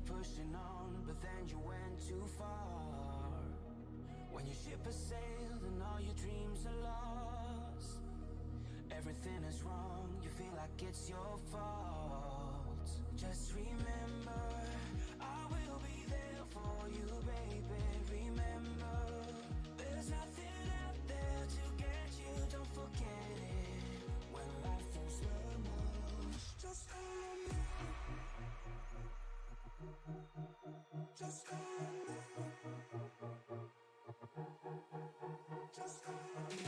pushing on, but then you went too far. When your ship has sailed and all your dreams are lost, everything is wrong, you feel like it's your fault. Just remember, I will be there for you, baby. Remember, there's nothing out there to get you, don't forget it. When life throws lemons, just call on me. Just call on me. Just call on me. Just call on me.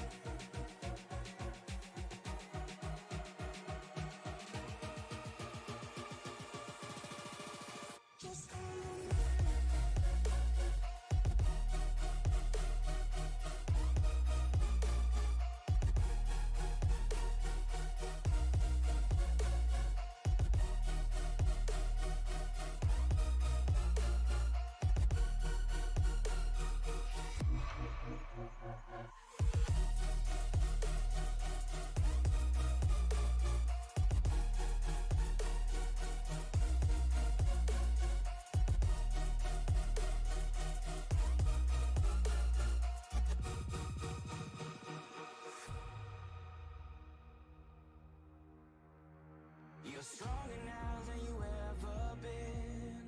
You're stronger now than you ever been.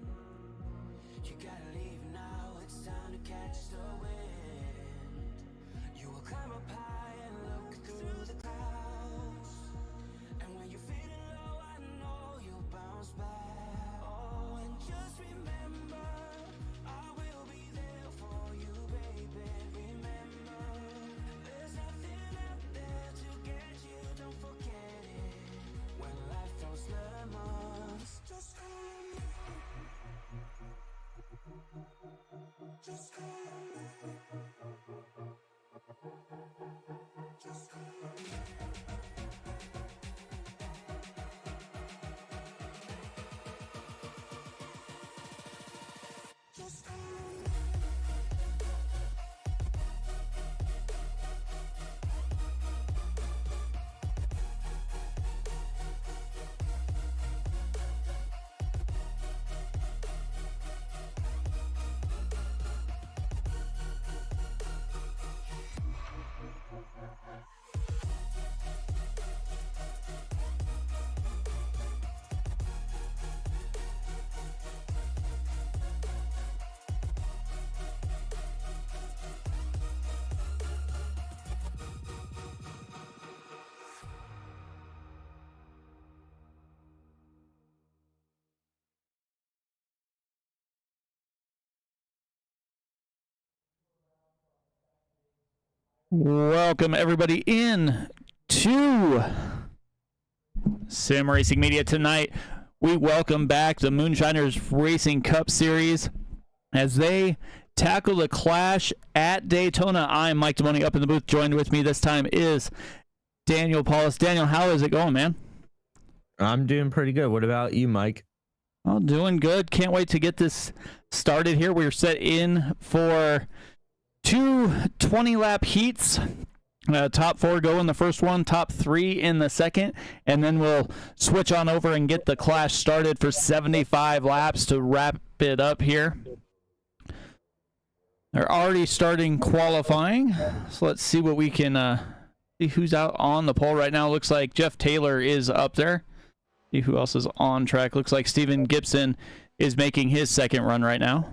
You gotta leave now, it's time to catch the wind. You will climb up high and look through the clouds, and when you're feeling low, I know you'll bounce back. Oh, and just remember, I will be there for you, baby. Remember, there's nothing out there to get you, don't forget it. When life throws lemons, just call on me. Just call on me. Just call on me. Just call on me. Welcome everybody in to Sim Racing Media tonight. We welcome back the Moonshiners Racing Cup Series as they tackle the clash at Daytona. I'm Mike Damoni up in the booth. Joined with me this time is Daniel Paulus. Daniel, how is it going, man? I'm doing pretty good. What about you, Mike? Oh, doing good. Can't wait to get this started here. We're set in for two 20-lap heats. Top four go in the first one, top three in the second, and then we'll switch on over and get the clash started for 75 laps to wrap it up here. They're already starting qualifying, so let's see what we can see who's out on the pole right now. Looks like Jeff Taylor is up there. See who else is on track. Looks like Steven Gibson is making his second run right now.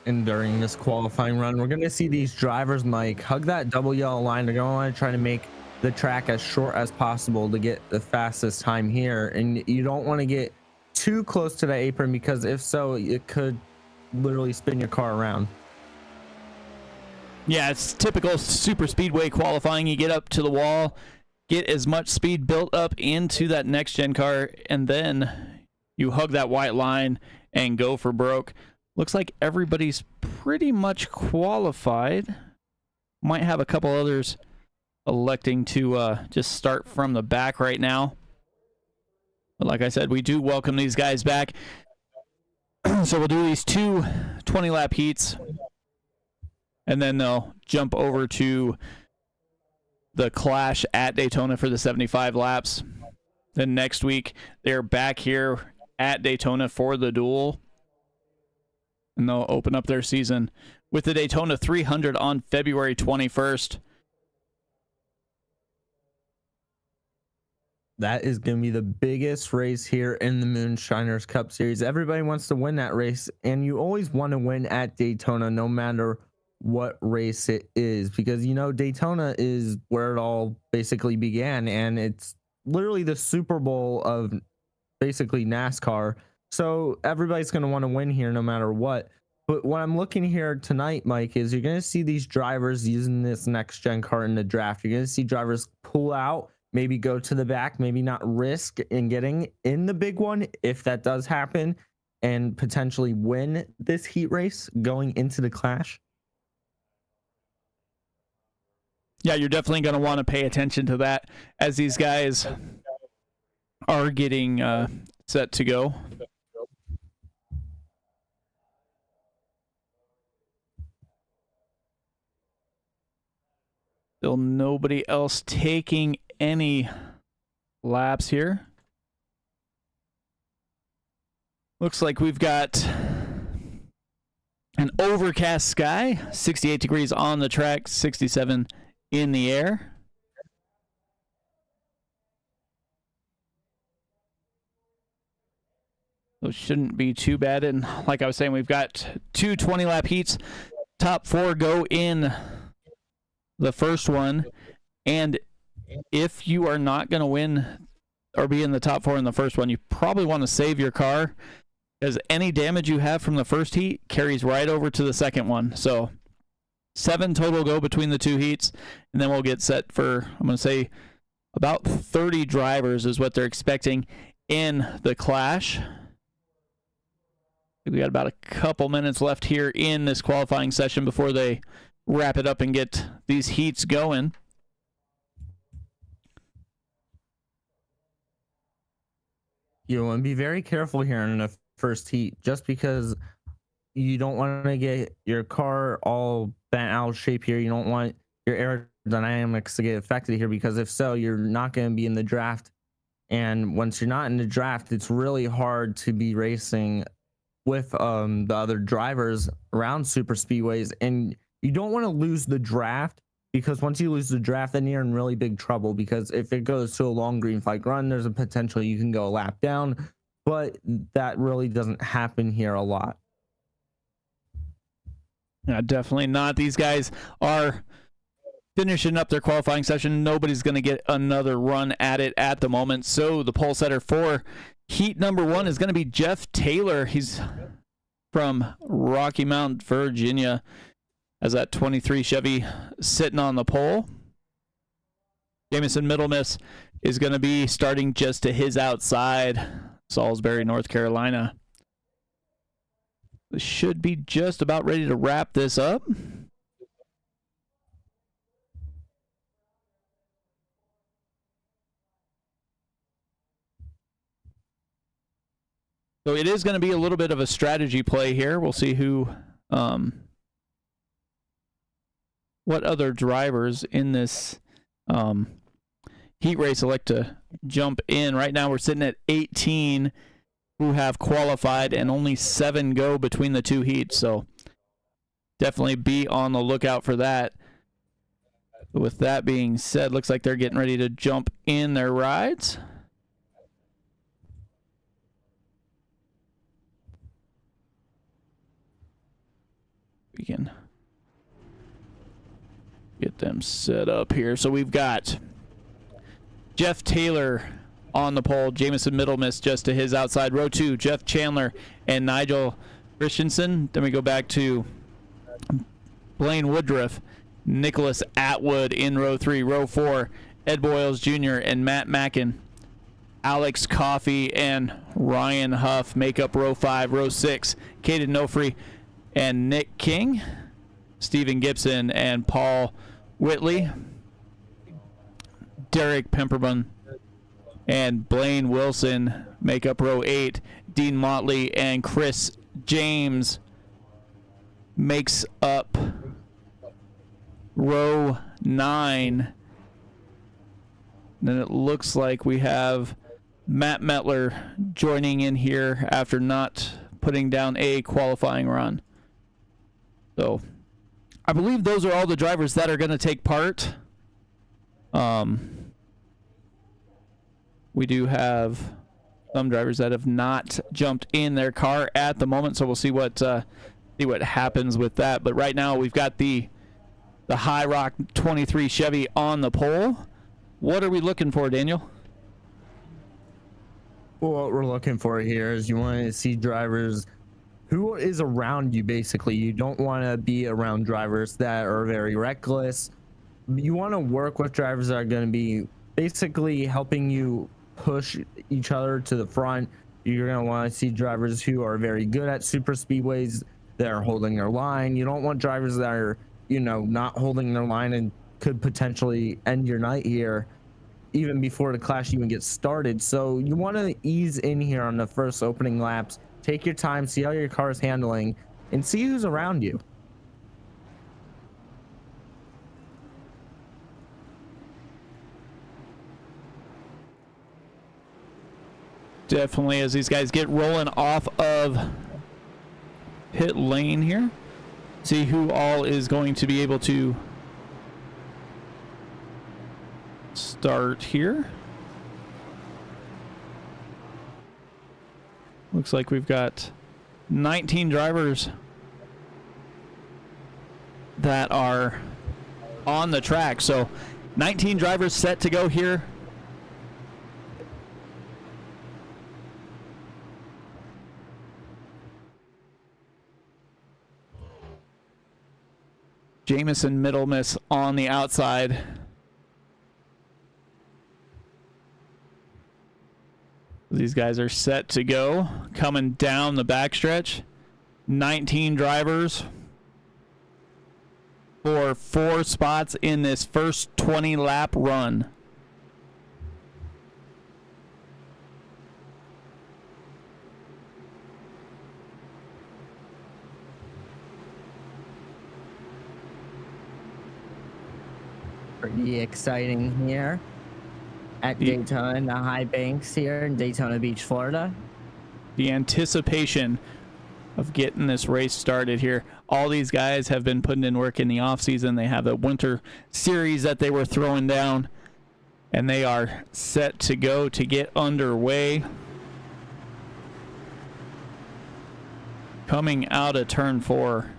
And during this qualifying run, we're going to see these drivers, Mike, hug that double yellow line. They're going to want to try to make the track as short as possible to get the fastest time here. And you don't want to get too close to the apron, because if so, it could literally spin your car around. Yeah, it's typical super speedway qualifying. You get up to the wall, get as much speed built up into that next gen car, and then you hug that white line and go for broke. Looks like everybody's pretty much qualified. Might have a couple others electing to just start from the back right now. But like I said, we do welcome these guys back. So we'll do these two 20-lap heats, and then they'll jump over to the clash at Daytona for the 75 laps. Then next week, they're back here at Daytona for the duel. And they'll open up their season with the Daytona 300 on February 21st. That is going to be the biggest race here in the Moonshiners Cup Series. Everybody wants to win that race, and you always want to win at Daytona no matter what race it is, because, you know, Daytona is where it all basically began, and it's literally the Super Bowl of basically NASCAR. So everybody's going to want to win here no matter what. But what I'm looking here tonight, Mike, is you're going to see these drivers using this next gen car in the draft. You're going to see drivers pull out, maybe go to the back, maybe not risk in getting in the big one if that does happen, and potentially win this heat race going into the clash. Yeah, you're definitely going to want to pay attention to that as these guys are getting set to go. Still nobody else taking any laps here. Looks like we've got an overcast sky, 68 degrees on the track, 67 in the air. Those shouldn't be too bad. And like I was saying, we've got two 20-lap heats. Top four go in the first one. And if you are not going to win or be in the top four in the first one, you probably want to save your car, because any damage you have from the first heat carries right over to the second one. So 7 total go between the two heats, and then we'll get set for, I'm going to say, about 30 drivers is what they're expecting in the clash. We got about a couple minutes left here in this qualifying session before they wrap it up and get these heats going. You want to be very careful here in the first heat, just because you don't want to get your car all bent out of shape here. You don't want your aerodynamics to get affected here, because if so, you're not going to be in the draft. And once you're not in the draft, it's really hard to be racing with the other drivers around super speedways. And you don't want to lose the draft, because once you lose the draft, then you're in really big trouble, because if it goes to a long green flag run, there's a potential you can go a lap down, but that really doesn't happen here a lot. Yeah, definitely not. These guys are finishing up their qualifying session. Nobody's going to get another run at it at the moment. So the pole setter for heat number 1 is going to be Jeff Taylor. He's from Rocky Mount, Virginia, as that 23 Chevy sitting on the pole. Jamison Middlemiss is going to be starting just to his outside, Salisbury, North Carolina. This should be just about ready to wrap this up. So it is going to be a little bit of a strategy play here. We'll see who, what other drivers in this heat race elect to jump in. Right now we're sitting at 18 who have qualified, and only 7 go between the two heats. So definitely be on the lookout for that. With that being said, looks like they're getting ready to jump in their rides. We can get them set up here. So we've got Jeff Taylor on the pole, Jamison Middlemiss just to his outside. Row 2, Jeff Chandler and Nigel Christensen. Then we go back to Blaine Woodruff, Nicholas Atwood in row 3. Row 4, Ed Boyles Jr. and Matt Mackin. Alex Coffey and Ryan Huff make up row 5. Row 6, Caden Nofree and Nick King. Stephen Gibson and Paul Whitley. Derek Pemperman and Blaine Wilson make up row 8. Dean Motley and Chris James makes up row 9. Then it looks like we have Matt Metler joining in here after not putting down a qualifying run. So I believe those are all the drivers that are going to take part. We do have some drivers that have not jumped in their car at the moment, so we'll see what happens with that. But right now we've got the High Rock 23 Chevy on the pole. What are we looking for, Daniel? Well, what we're looking for here is you want to see drivers who is around you. Basically, you don't want to be around drivers that are very reckless. You want to work with drivers that are going to be basically helping you push each other to the front. You're going to want to see drivers who are very good at super speedways that are holding their line. You don't want drivers that are, not holding their line and could potentially end your night here even before the clash even gets started. So you want to ease in here on the first opening laps. Take your time, see how your car is handling, and see who's around you. Definitely, as these guys get rolling off of pit lane here, see who all is going to be able to start here. Looks like we've got 19 drivers that are on the track. So 19 drivers set to go here. Jamison Middlemiss on the outside. These guys are set to go. Coming down the backstretch. 19 drivers for 4 spots in this first 20-lap run. Pretty exciting here at Daytona, the high banks here in Daytona Beach, Florida. The anticipation of getting this race started here. All these guys have been putting in work in the off season. They have a winter series that they were throwing down, and they are set to go to get underway. Coming out of turn 4.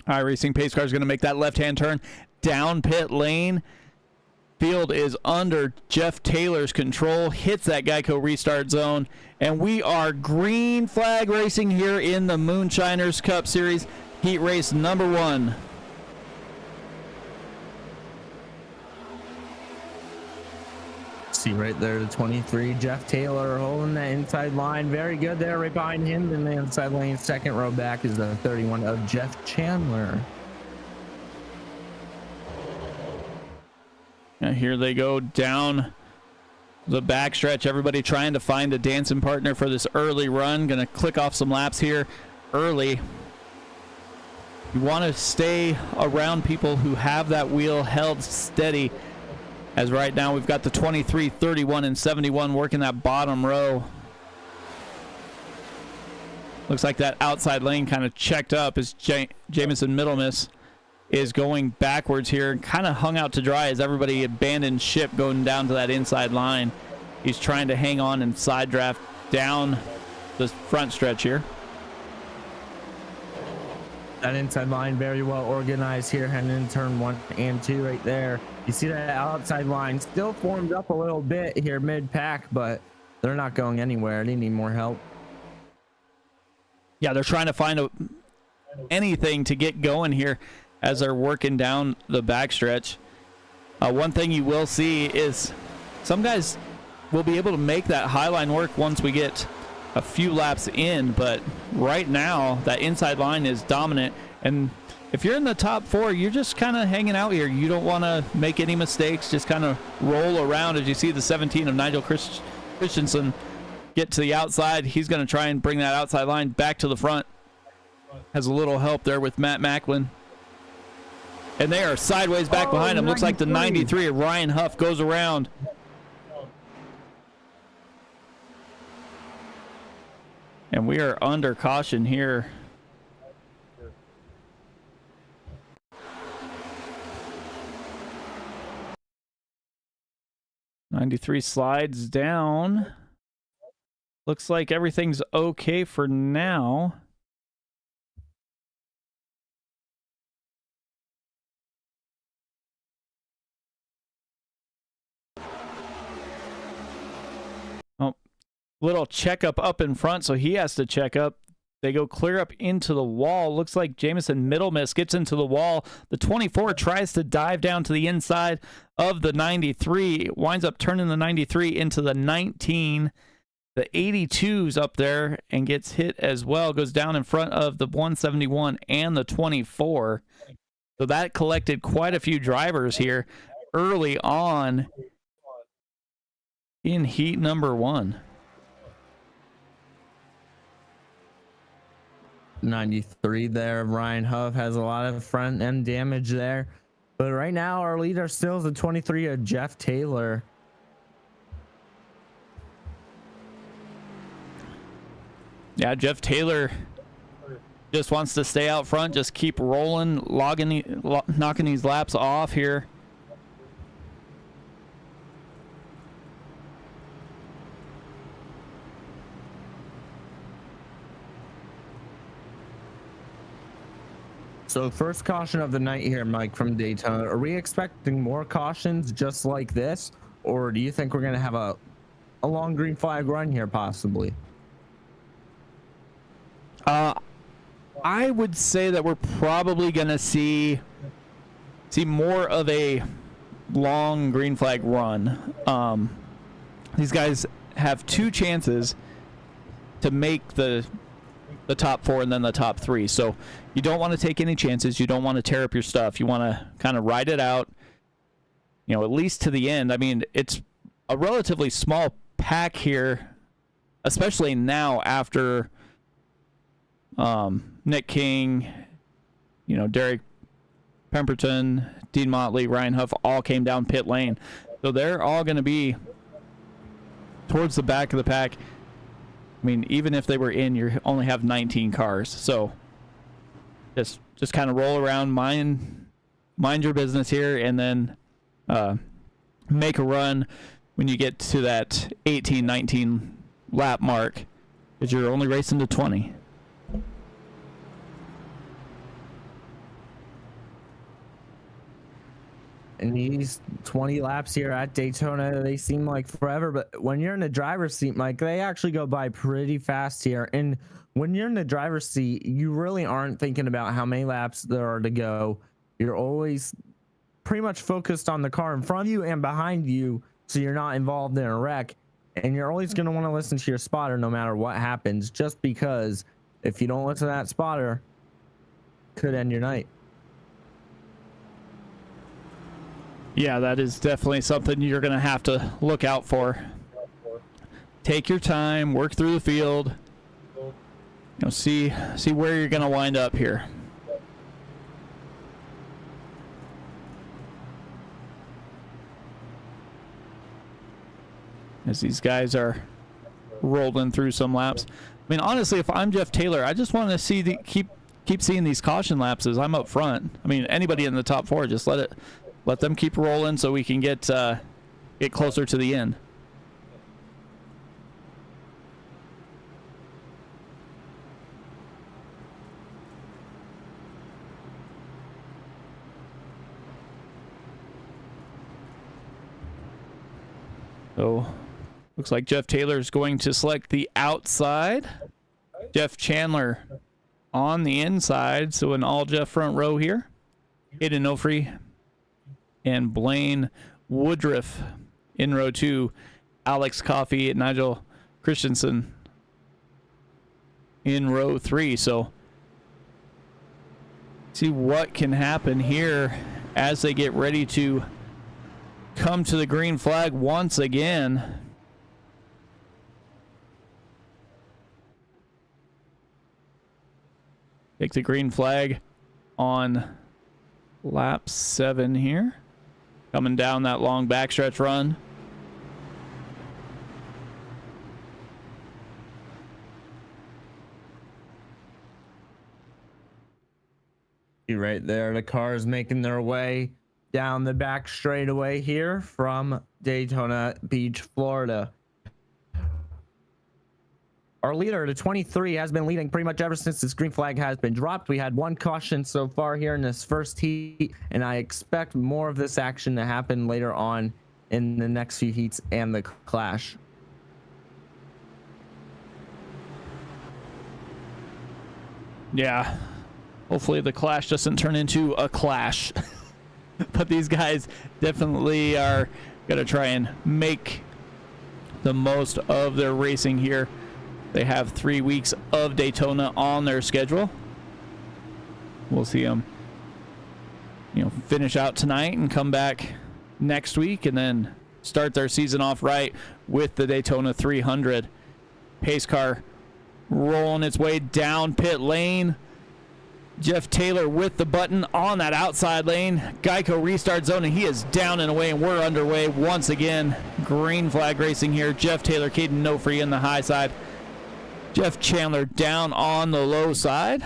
iRacing pace car is going to make that left-hand turn down pit lane. Field is under Jeff Taylor's control, hits that Geico restart zone, and we are green flag racing here in the Moonshiners Cup Series heat race number 1. See right there, the 23, Jeff Taylor holding that inside line. Very good there, right behind him in the inside lane. Second row back is the 31 of Jeff Chandler. Now here they go down the backstretch. Everybody trying to find a dancing partner for this early run. Going to click off some laps here early. You want to stay around people who have that wheel held steady. As right now we've got the 23, 31, and 71 working that bottom row. Looks like that outside lane kind of checked up as Jamison Middlemiss is going backwards here. Kind of hung out to dry as everybody abandoned ship going down to that inside line. He's trying to hang on and side draft down the front stretch here. That inside line very well organized here, heading in turn 1 and 2 right there. You see that outside line still formed up a little bit here mid-pack, but they're not going anywhere. They need more help. Yeah, they're trying to find anything to get going here as they're working down the backstretch. One thing you will see is some guys will be able to make that high line work once we get a few laps in, but right now that inside line is dominant, and if you're in the top 4, you're just kind of hanging out here. You don't want to make any mistakes, just kind of roll around. As you see the 17 of Nigel Christensen get to the outside, he's going to try and bring that outside line back to the front. Has a little help there with Matt Macklin. And they are sideways back behind him. Looks like the 93 of Ryan Huff goes around. And we are under caution here. '93 slides down. Looks like everything's okay for now. Oh, little checkup up in front, so he has to check up. They go clear up into the wall. Looks like Jamison Middlemiss gets into the wall. The 24 tries to dive down to the inside of the 93. Winds up turning the 93 into the 19. The 82's up there and gets hit as well. Goes down in front of the 171 and the 24. So that collected quite a few drivers here early on in heat number 1. 93 there. Ryan Huff has a lot of front end damage there. But right now, our leader still is the 23 of Jeff Taylor. Yeah, Jeff Taylor just wants to stay out front, just keep rolling, knocking these laps off here. So first caution of the night here, Mike, from Daytona. Are we expecting more cautions just like this? Or do you think we're going to have a long green flag run here possibly? I would say that we're probably going to see more of a long green flag run. These guys have 2 chances to make the top 4 and then the top 3. So you don't want to take any chances. You don't want to tear up your stuff. You want to kind of ride it out, you know, at least to the end. I mean, it's a relatively small pack here, especially now after Nick King, you know, Derek Pemberton, Dean Motley, Ryan Huff all came down pit lane. So they're all going to be towards the back of the pack. I mean, even if they were in, you only have 19 cars. So just kind of roll around, mind your business here, and then make a run when you get to that 18, 19 lap mark, because you're only racing to 20. And these 20 laps here at Daytona, they seem like forever, but when you're in the driver's seat, Mike, they actually go by pretty fast here. And when you're in the driver's seat, you really aren't thinking about how many laps there are to go. You're always pretty much focused on the car in front of you and behind you, so you're not involved in a wreck. And you're always going to want to listen to your spotter no matter what happens, just because if you don't listen to that spotter, it could end your night. Yeah, that is definitely something you're going to have to look out for. Take your time, work through the field. You know, see where you're going to wind up here. As these guys are rolling through some laps. I mean, honestly, if I'm Jeff Taylor, I just want to see keep seeing these caution laps as I'm up front. I mean, anybody in the top 4, just let them keep rolling so we can get closer to the end. So looks like Jeff Taylor is going to select the outside. Jeff Chandler on the inside, so an all Jeff front row here. Hayden Ofrey and Blaine Woodruff in row 2. Alex Coffey and Nigel Christensen in row 3. So see what can happen here as they get ready to come to the green flag once again. Take the green flag on lap 7 here. Coming down that long backstretch run. Right there, the cars making their way down the back straightaway here from Daytona Beach, Florida. Our leader, the 23, has been leading pretty much ever since this green flag has been dropped. We had 1 caution so far here in this first heat, and I expect more of this action to happen later on in the next few heats and the clash. Yeah. Hopefully the clash doesn't turn into a clash. But these guys definitely are going to try and make the most of their racing here. They have 3 weeks of Daytona on their schedule. We'll see them, finish out tonight and come back next week and then start their season off right with the Daytona 300. Pace car rolling its way down pit lane. Jeff Taylor with the button on that outside lane. Geico restart zone, and he is down and away, and we're underway once again. Green flag racing here. Jeff Taylor, Caden Nofree in the high side. Jeff Chandler down on the low side.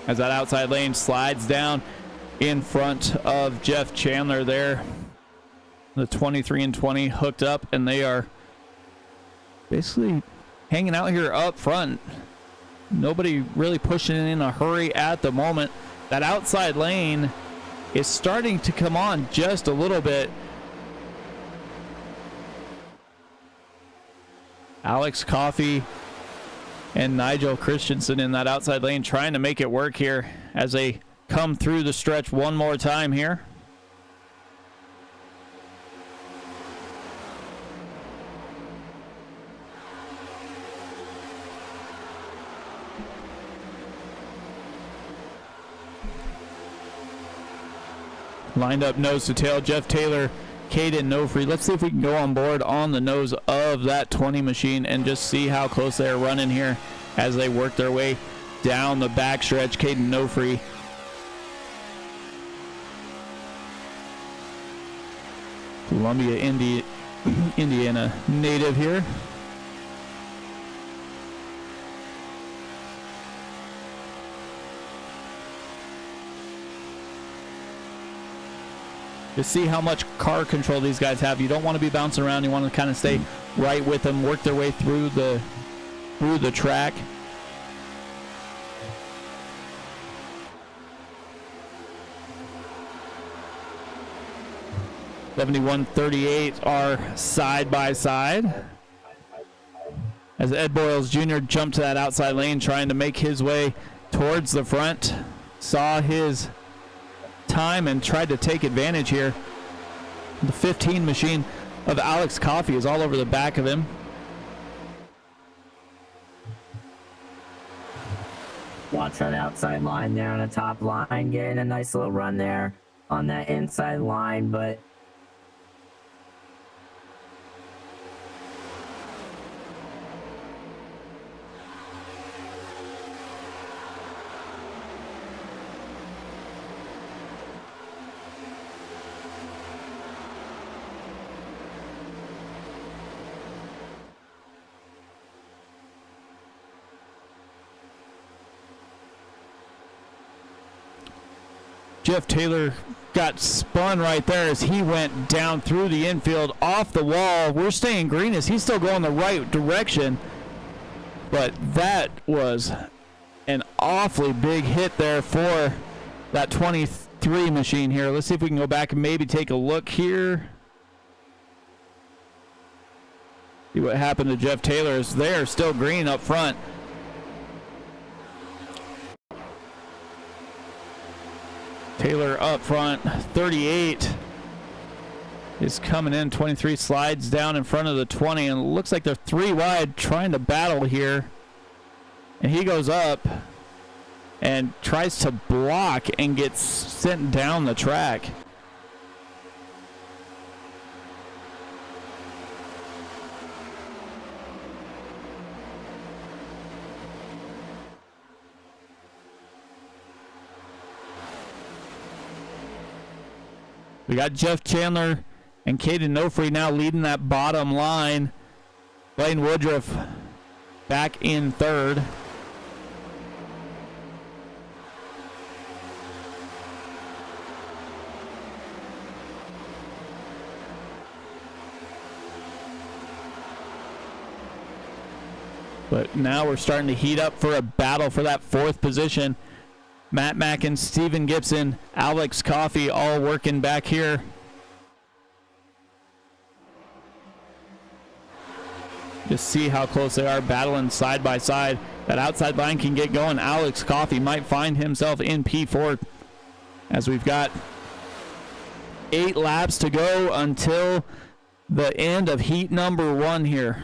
As that outside lane slides down in front of Jeff Chandler there. The 23 and 20 hooked up, and they are basically hanging out here up front. Nobody really pushing in a hurry at the moment. That outside lane is starting to come on just a little bit. Alex Coffey and Nigel Christensen in that outside lane trying to make it work here as they come through the stretch one more time here. Lined up nose to tail, Jeff Taylor, Caden Nofree. Let's see if we can go on board on the nose of that 20 machine and just see how close they're running here as they work their way down the backstretch. Caden Nofree. Columbia, Indiana native here. To see how much car control these guys have. You don't want to be bouncing around. You want to kind of stay right with them, work their way through the track. .71.38 are side by side. As Ed Boyles Jr. jumped to that outside lane, trying to make his way towards the front. Saw his time and tried to take advantage here. The 15 machine of Alex Coffey is all over the back of him. Watch that outside line there on the top line, getting a nice little run there on that inside line, but Jeff Taylor got spun right there as he went down through the infield off the wall. We're staying green as he's still going the right direction. But that was an awfully big hit there for that 23 machine here. Let's see if we can go back and maybe take a look here. See what happened to Jeff Taylor as they're still green up front. Taylor up front, 38 is coming in, 23 slides down in front of the 20, and it looks like they're 3 wide trying to battle here. And he goes up and tries to block and gets sent down the track. We got Jeff Chandler and Caden Nofree now leading that bottom line. Blaine Woodruff back in third. But now we're starting to heat up for a battle for that fourth position. Matt Mackin, Steven Gibson, Alex Coffey all working back here. Just see how close they are battling side by side. That outside line can get going. Alex Coffey might find himself in P4 as we've got 8 laps to go until the end of heat number 1 here.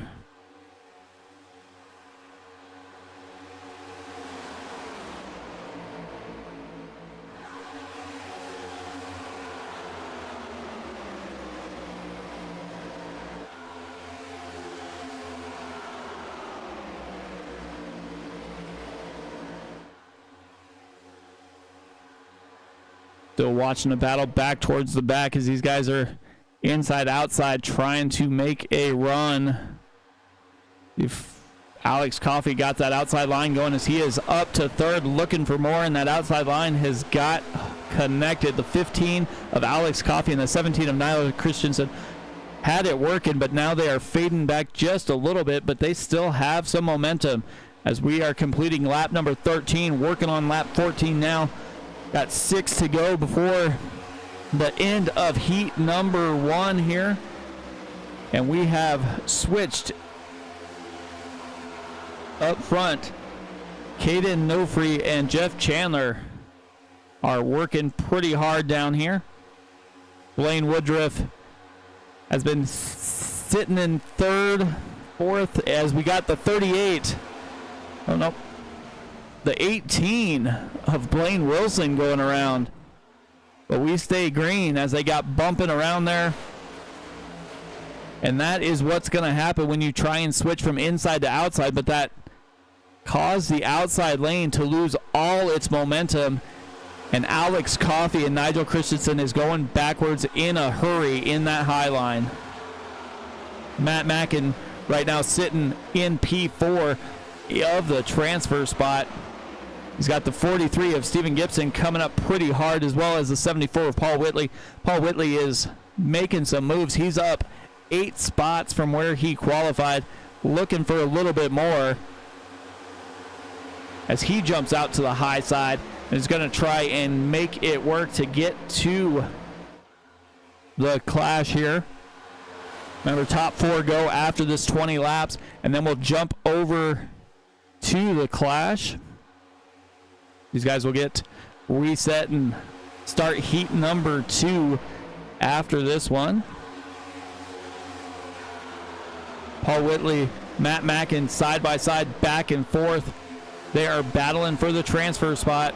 Still watching the battle back towards the back as these guys are inside outside trying to make a run. If Alex Coffey got that outside line going as he is up to third looking for more, and that outside line has got connected. The 15 of Alex Coffey and the 17 of Nyla Christensen had it working, but now they are fading back just a little bit, but they still have some momentum as we are completing lap number 13, working on lap 14 now. Got 6 to go before the end of heat number 1 here. And we have switched up front. Caden Nofree and Jeff Chandler are working pretty hard down here. Blaine Woodruff has been sitting in third, fourth, as we got the 38. Oh, no. The 18 of Blaine Wilson going around. But we stay green as they got bumping around there. And that is what's going to happen when you try and switch from inside to outside. But that caused the outside lane to lose all its momentum. And Alex Coffey and Nigel Christensen is going backwards in a hurry in that high line. Matt Mackin right now sitting in P4 of the transfer spot. He's got the 43 of Steven Gibson coming up pretty hard, as well as the 74 of Paul Whitley. Paul Whitley is making some moves. He's up 8 spots from where he qualified, looking for a little bit more as he jumps out to the high side and is going to try and make it work to get to the clash here. Remember, top 4 go after this 20 laps, and then we'll jump over to the clash. These guys will get reset and start heat number 2 after this one. Paul Whitley, Matt Mackin side by side, back and forth. They are battling for the transfer spot.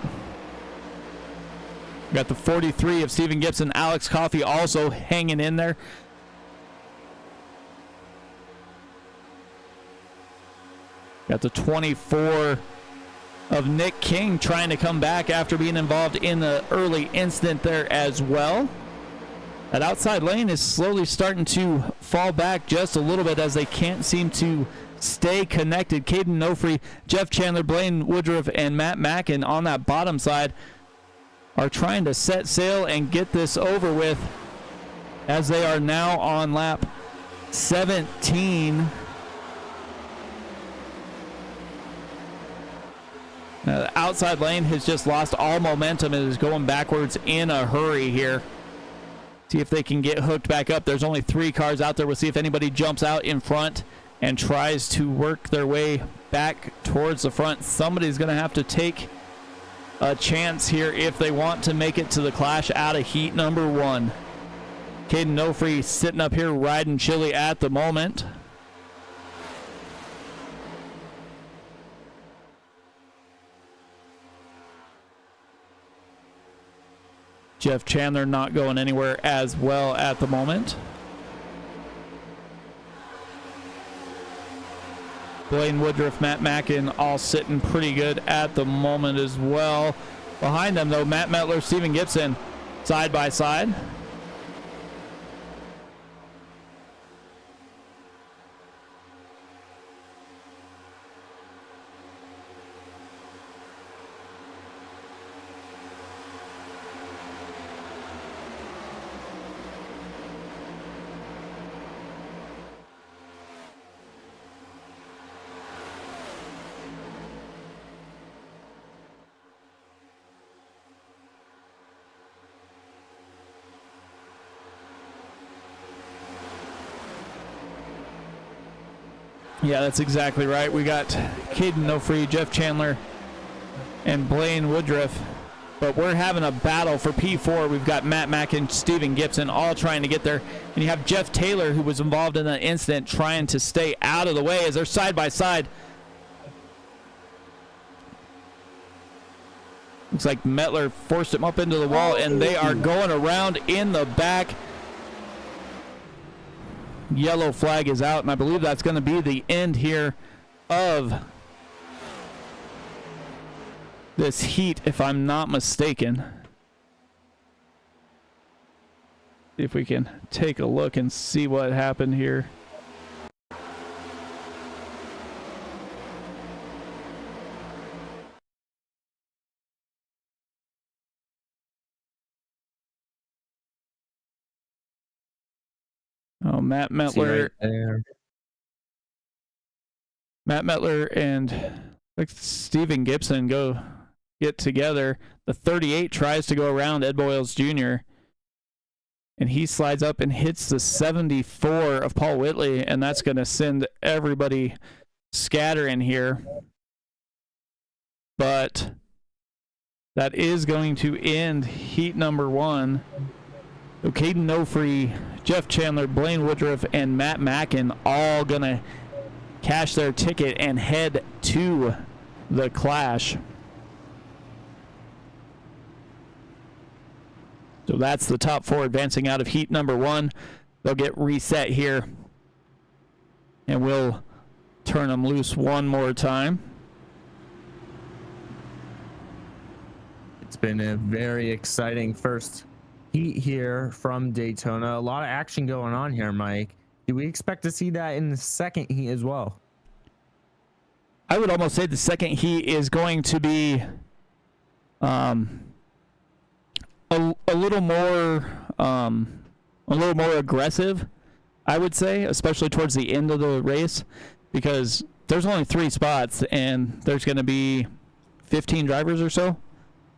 We got the 43 of Steven Gibson, Alex Coffey also hanging in there. Got the 24 of Nick King trying to come back after being involved in the early incident there as well. That outside lane is slowly starting to fall back just a little bit as they can't seem to stay connected. Caden Nofree, Jeff Chandler, Blaine Woodruff, and Matt Mackin on that bottom side are trying to set sail and get this over with as they are now on lap 17. The outside lane has just lost all momentum and is going backwards in a hurry here. See if they can get hooked back up. There's only 3 cars out there. We'll see if anybody jumps out in front and tries to work their way back towards the front. Somebody's going to have to take a chance here if they want to make it to the clash out of heat number 1. Caden Nofree sitting up here riding chilly at the moment. Jeff Chandler not going anywhere as well at the moment. Blaine Woodruff, Matt Mackin all sitting pretty good at the moment as well. Behind them, though, Matt Mettler, Steven Gibson, side by side. Yeah, that's exactly right. We got Caden Nofree, Jeff Chandler, and Blaine Woodruff. But we're having a battle for P4. We've got Matt Mack and Steven Gibson all trying to get there. And you have Jeff Taylor, who was involved in that incident, trying to stay out of the way as they're side by side. Looks like Metler forced him up into the wall, and they are going around in the back. Yellow flag is out, and I believe that's going to be the end here of this heat, if I'm not mistaken. See if we can take a look and see what happened here. Oh, Matt Metler. Matt Metler and like Steven Gibson go get together. The 38 tries to go around Ed Boyles Jr. and he slides up and hits the 74 of Paul Whitley, and that's going to send everybody scattering here. But that is going to end heat number 1. So Caden Nofree, Jeff Chandler, Blaine Woodruff, and Matt Mackin all going to cash their ticket and head to the Clash. So that's the top 4 advancing out of heat number 1. They'll get reset here, and we'll turn them loose one more time. It's been a very exciting first heat here from Daytona. A lot of action going on here, Mike. Do we expect to see that in the second heat as well? I would almost say the second heat is going to be a little more aggressive, I would say, especially towards the end of the race, because there's only 3 spots and there's going to be 15 drivers or so.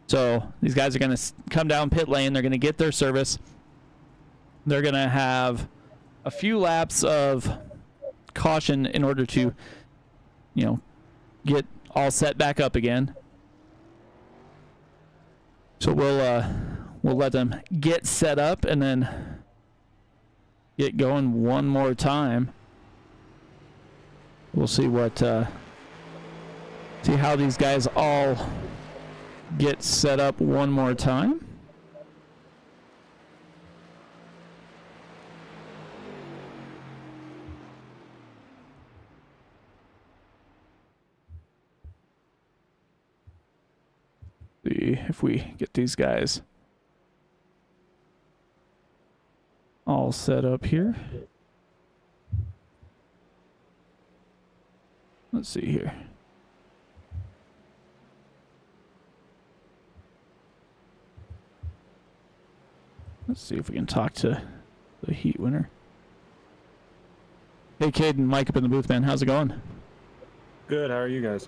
So these guys are going to come down pit lane. They're going to get their service. They're going to have a few laps of caution in order to, you know, get all set back up again. So we'll let them get set up and then get going one more time. We'll see what see how these guys all get set up one more time. See if we get these guys all set up here. Let's see here. Let's see if we can talk to the heat winner. Hey, Caden, Mike up in the booth, man. How's it going? Good. How are you guys?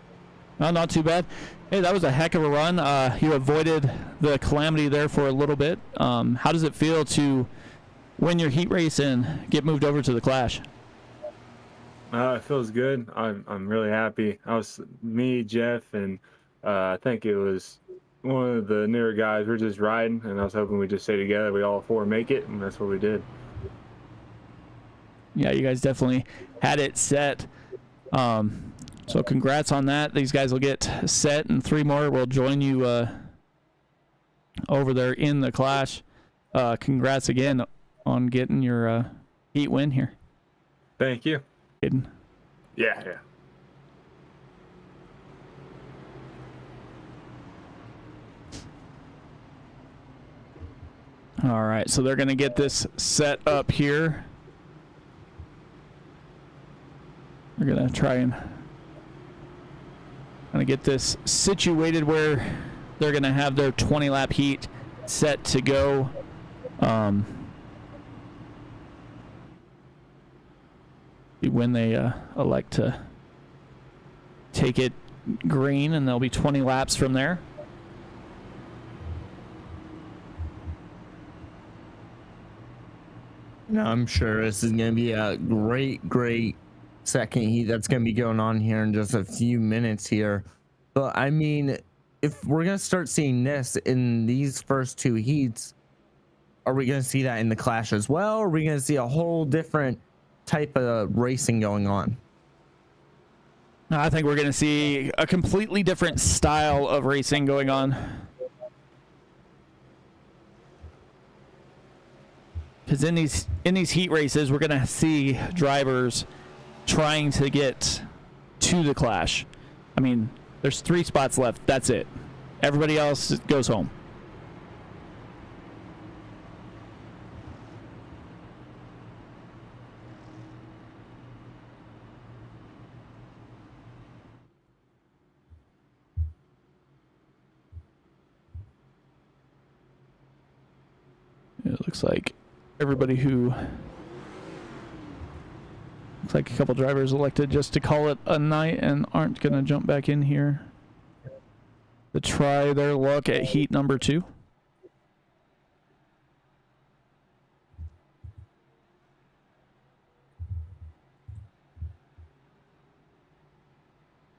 Oh, not too bad. Hey, that was a heck of a run. You avoided the calamity there for a little bit. How does it feel to win your heat race and get moved over to the Clash? It feels good. I'm really happy. Me, Jeff, and I think it was one of the newer guys. We're just riding, and I was hoping we'd just stay together. We all 4 make it, and that's what we did. Yeah, you guys definitely had it set. So congrats on that. These guys will get set, and 3 more will join you over there in the Clash. Congrats again on getting your heat win here. Thank you. Caden. Yeah. All right, so they're going to get this set up here. We're going to try and get this situated where they're going to have their 20-lap heat set to go. When they elect to take it green, and there'll be 20 laps from there. No, I'm sure this is going to be a great second heat that's going to be going on here in just a few minutes here. But I mean, if we're going to start seeing this in these first two heats, are we going to see that in the Clash as well? Or are we going to see a whole different type of racing going on? I think we're going to see a completely different style of racing going on. Because in these heat races, we're going to see drivers trying to get to the Clash. I mean, there's 3 spots left. That's it. Everybody else goes home. It looks like everybody who... Looks like a couple drivers elected just to call it a night and aren't going to jump back in here to try their luck at heat number 2.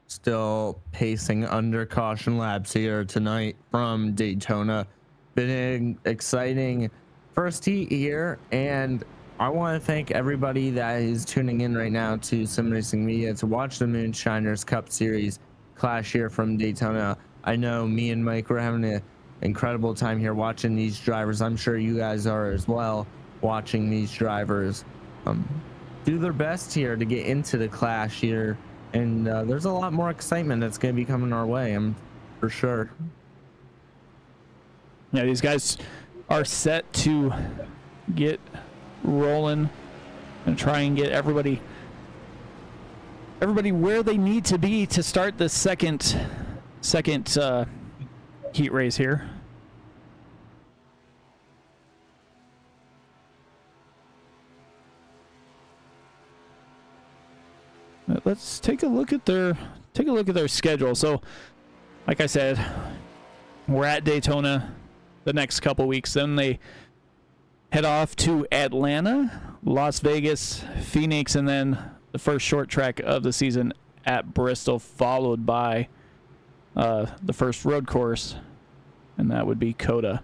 Still pacing under caution laps here tonight from Daytona. Been an exciting first heat here, and I want to thank everybody that is tuning in right now to Sim Racing Media to watch the Moonshiners Cup Series Clash here from Daytona. I know me and Mike, we're having an incredible time here watching these drivers. I'm sure you guys are as well, watching these drivers do their best here to get into the Clash here. And there's a lot more excitement that's going to be coming our way, I'm for sure. Yeah, these guys are set to get rolling and try and get everybody where they need to be to start the second heat race here. Let's take a look at their schedule. So, like I said, we're at Daytona the next couple weeks. Then they head off to Atlanta, Las Vegas, Phoenix, and then the first short track of the season at Bristol, followed by the first road course, and that would be Coda.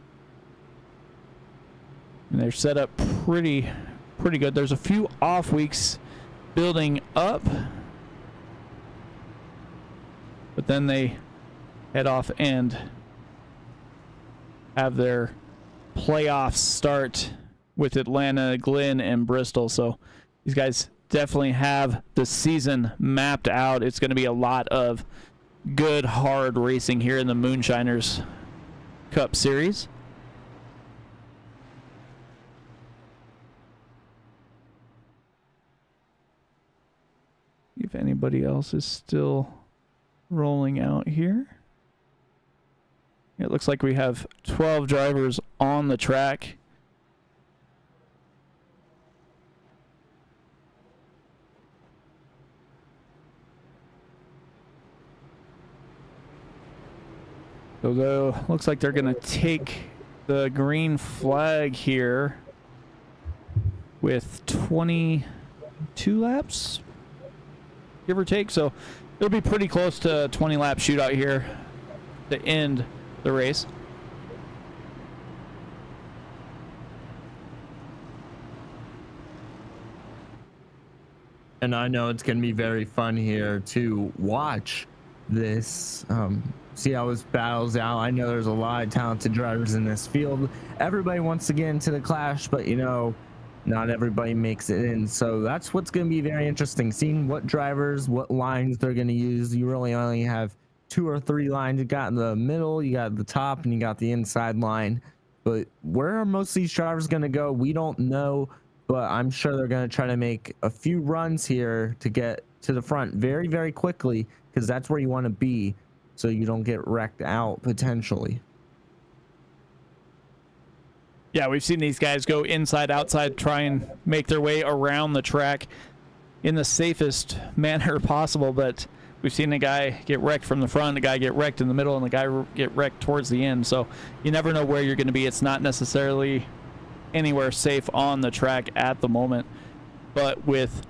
And they're set up pretty good. There's a few off weeks building up, but then they head off and have their playoffs start with Atlanta, Glen, and Bristol. So these guys definitely have the season mapped out. It's going to be a lot of good, hard racing here in the Moonshiners Cup Series. If anybody else is still rolling out here. It looks like we have 12 drivers on the track. So looks like they're going to take the green flag here with 22 laps, give or take. So it'll be pretty close to a 20 lap shootout here to end the race. And I know it's going to be very fun here to watch this, see how this battles out. I know there's a lot of talented drivers in this field. Everybody wants to get into the Clash, but you know, not everybody makes it in. So that's what's going to be very interesting, seeing what drivers, what lines they're going to use. You really only have 2 or 3 lines. You got in the middle, you got the top, and you got the inside line. But where are most of these drivers going to go? We don't know, but I'm sure they're going to try to make a few runs here to get to the front very, very quickly, because that's where you want to be so you don't get wrecked out potentially. Yeah, we've seen these guys go inside, outside, try and make their way around the track in the safest manner possible, but we've seen a guy get wrecked from the front, a guy get wrecked in the middle, and a guy get wrecked towards the end. So you never know where you're going to be. It's not necessarily anywhere safe on the track at the moment. But with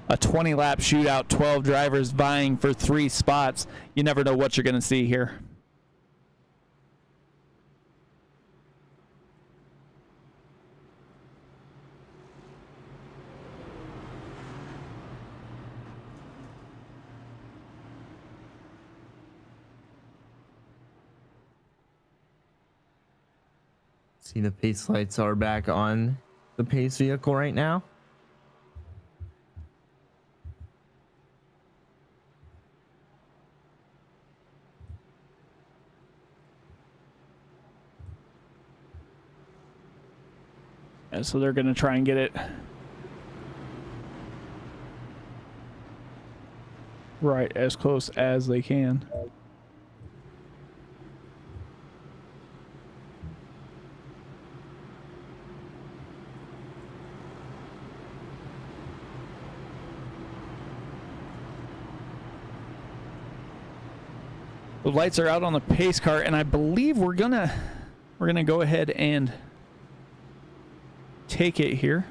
a 20-lap shootout, 12 drivers vying for 3 spots. You never know what you're going to see here. See, the pace lights are back on the pace vehicle right now. Yeah, so they're going to try and get it right as close as they can. The lights are out on the pace car, and I believe we're gonna go ahead and take it here.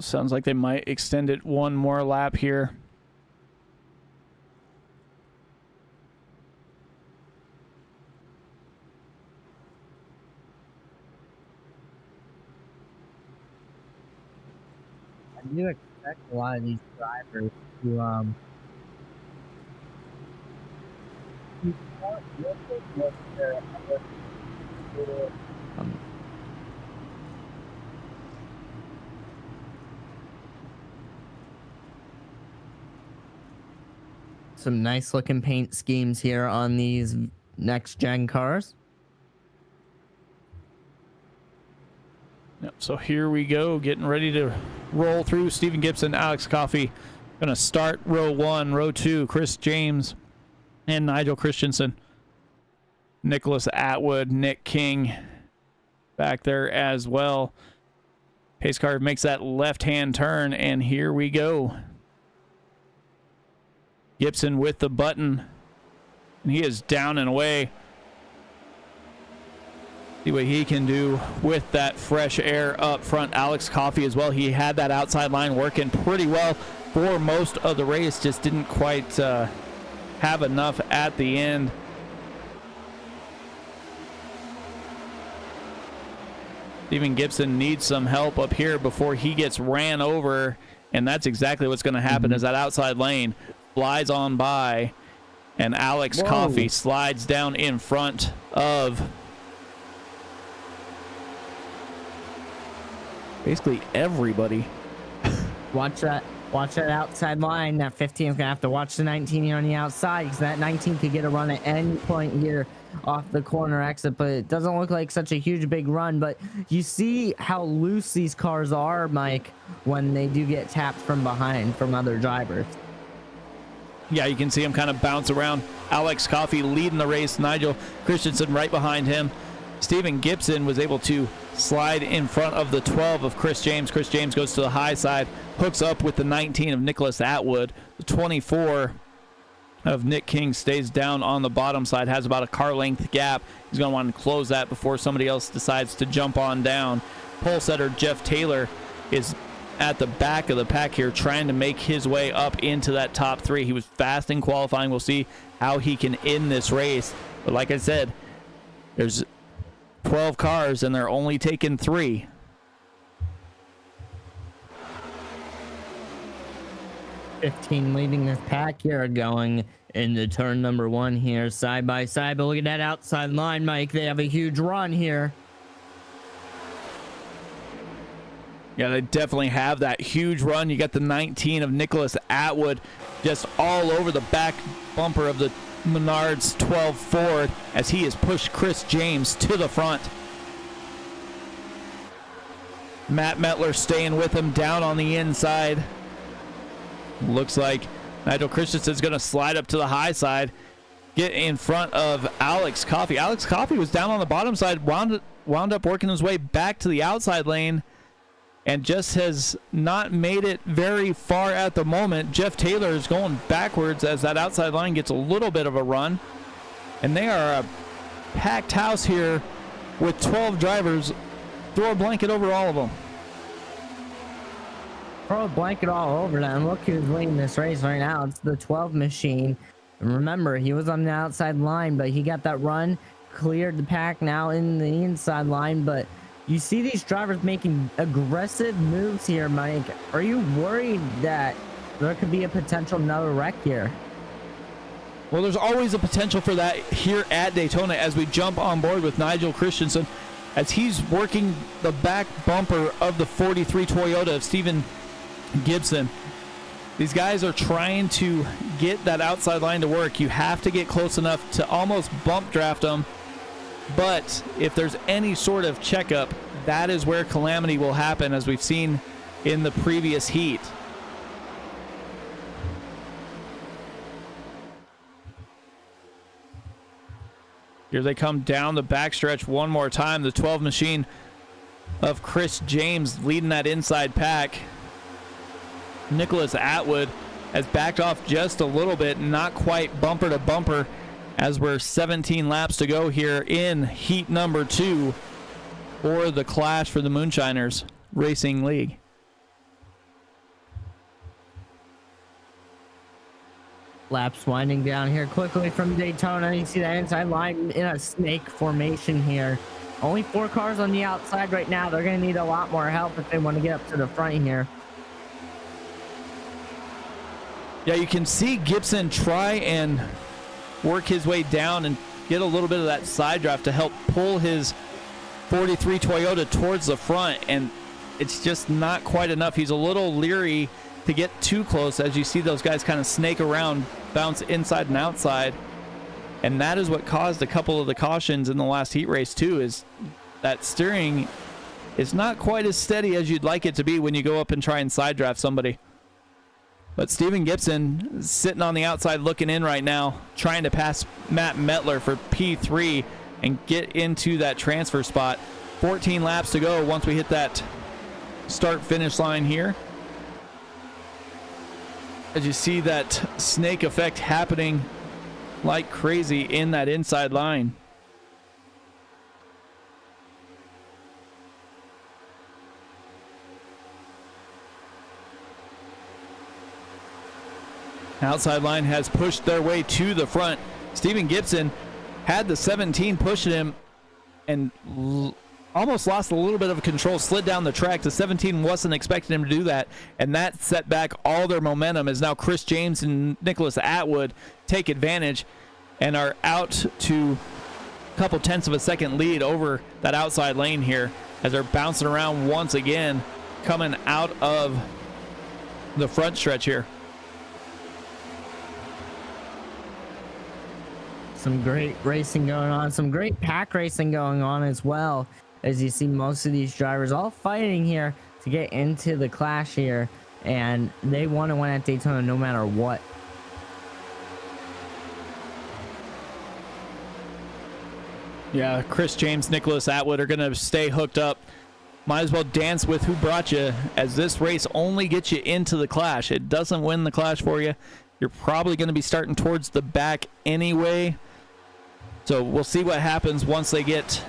Sounds like they might extend it one more lap here. I do expect a lot of these drivers to some nice looking paint schemes here on these next gen cars. Yep, so here we go, getting ready to roll through. Stephen Gibson, Alex Coffey gonna start row 1, row 2, Chris James and Nigel Christensen. Nicholas Atwood, Nick King back there as well. Pace car makes that left-hand turn, and here we go. Gibson with the button, and he is down and away. See what he can do with that fresh air up front. Alex Coffey as well. He had that outside line working pretty well for most of the race, just didn't quite have enough at the end. Stephen Gibson needs some help up here before he gets ran over, and that's exactly what's going to happen. As that outside lane flies on by, and Alex Coffey slides down in front of basically everybody. Watch that outside line. That 15 is gonna have to watch the 19 here on the outside, because that 19 could get a run at any point here off the corner exit. But it doesn't look like such a huge big run. But you see how loose these cars are, Mike, when they do get tapped from behind from other drivers. Yeah, you can see him kind of bounce around. Alex Coffey leading the race. Nigel Christensen right behind him. Stephen Gibson was able to slide in front of the 12 of Chris James. Chris James goes to the high side, hooks up with the 19 of Nicholas Atwood. The 24 of Nick King stays down on the bottom side, has about a car length gap. He's going to want to close that before somebody else decides to jump on down. Pole setter Jeff Taylor is at the back of the pack here, trying to make his way up into that top 3. He was fast in qualifying. We'll see how he can end this race. But like I said, there's 12 cars and they're only taking 3. $15 leading this pack here, going into turn number 1 here, side by side. But look at that outside line, Mike. They have a huge run here. Yeah, they definitely have that huge run. You got the 19 of Nicholas Atwood just all over the back bumper of the Menards 12 Ford as he has pushed Chris James to the front. Matt Metler staying with him down on the inside. Looks like Nigel Christensen's going to slide up to the high side. get in front of Alex Coffey. Alex Coffey was down on the bottom side, wound up working his way back to the outside lane, and just has not made it very far at the moment. Jeff Taylor is going backwards as that outside line gets a little bit of a run. And they are a packed house here with 12 drivers. Throw a blanket over all of them. Throw a blanket all over them. Look who's leading this race right now. It's the 12 machine. And remember, he was on the outside line, but he got that run, cleared the pack now in the inside line. But you see these drivers making aggressive moves here, Mike. Are you worried that there could be a potential another wreck here? Well, there's always a potential for that here at Daytona as we jump on board with Nigel Christensen as he's working the back bumper of the 43 Toyota of Stephen Gibson. These guys are trying to get that outside line to work. You have to get close enough to almost bump draft them. But if there's any sort of checkup, that is where calamity will happen, as we've seen in the previous heat. Here they come down the backstretch one more time. The 12 machine of Chris James leading that inside pack. Nicholas Atwood has backed off just a little bit, not quite bumper to bumper, as we're 17 laps to go here in heat number 2 for the clash for the Moonshiners Racing League. Laps winding down here quickly from Daytona. You see that inside line in a snake formation here. Only 4 cars on the outside right now. They're going to need a lot more help if they want to get up to the front here. Yeah, you can see Gibson try and work his way down and get a little bit of that side draft to help pull his 43 Toyota towards the front, and it's just not quite enough. He's a little leery to get too close as you see those guys kind of snake around, bounce inside and outside. And that is what caused a couple of the cautions in the last heat race too, is that steering is not quite as steady as you'd like it to be when you go up and try and side draft somebody. But Stephen Gibson sitting on the outside looking in right now, trying to pass Matt Metler for P3 and get into that transfer spot. 14 laps to go once we hit that start finish line here. As you see that snake effect happening like crazy in that inside line. Outside line has pushed their way to the front. Stephen Gibson had the 17 pushing him and almost lost a little bit of control, slid down the track. The 17 wasn't expecting him to do that, and that set back all their momentum as now Chris James and Nicholas Atwood take advantage and are out to a couple tenths of a second lead over that outside lane here as they're bouncing around once again, coming out of the front stretch here. Some great racing going on, some great pack racing going on as well, as you see most of these drivers all fighting here to get into the clash here, and they want to win at Daytona no matter what. Yeah, Chris James, Nicholas Atwood are going to stay hooked up. Might as well dance with who brought you, as this race only gets you into the clash. It doesn't win the clash for you. You're probably going to be starting towards the back anyway. So we'll see what happens once they get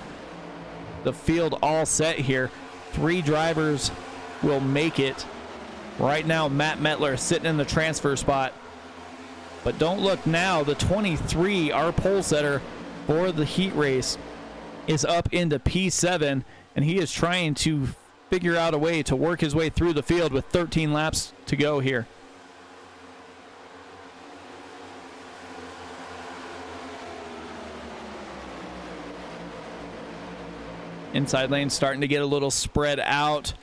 the field all set here. 3 drivers will make it. Right now, Matt Metler sitting in the transfer spot. But don't look now. The 23, our pole setter for the heat race, is up into P7, and he is trying to figure out a way to work his way through the field with 13 laps to go here. Inside lane starting to get a little spread out,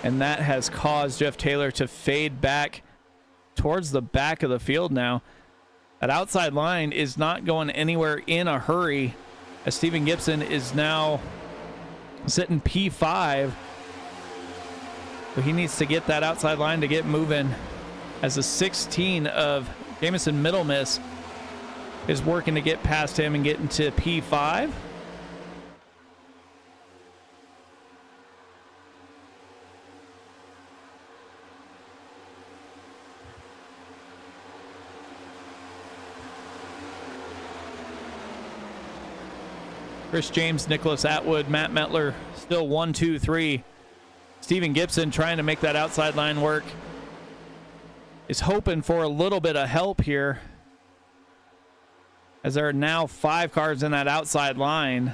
and that has caused Jeff Taylor to fade back towards the back of the field now. That outside line is not going anywhere in a hurry, as Stephen Gibson is now sitting P5. But he needs to get that outside line to get moving, as the 16 of Jamison Middlemiss is working to get past him and get into P5. Chris James, Nicholas Atwood, Matt Metler, still 1, 2, 3. Steven Gibson trying to make that outside line work. Is hoping for a little bit of help here, as there are now 5 cars in that outside line.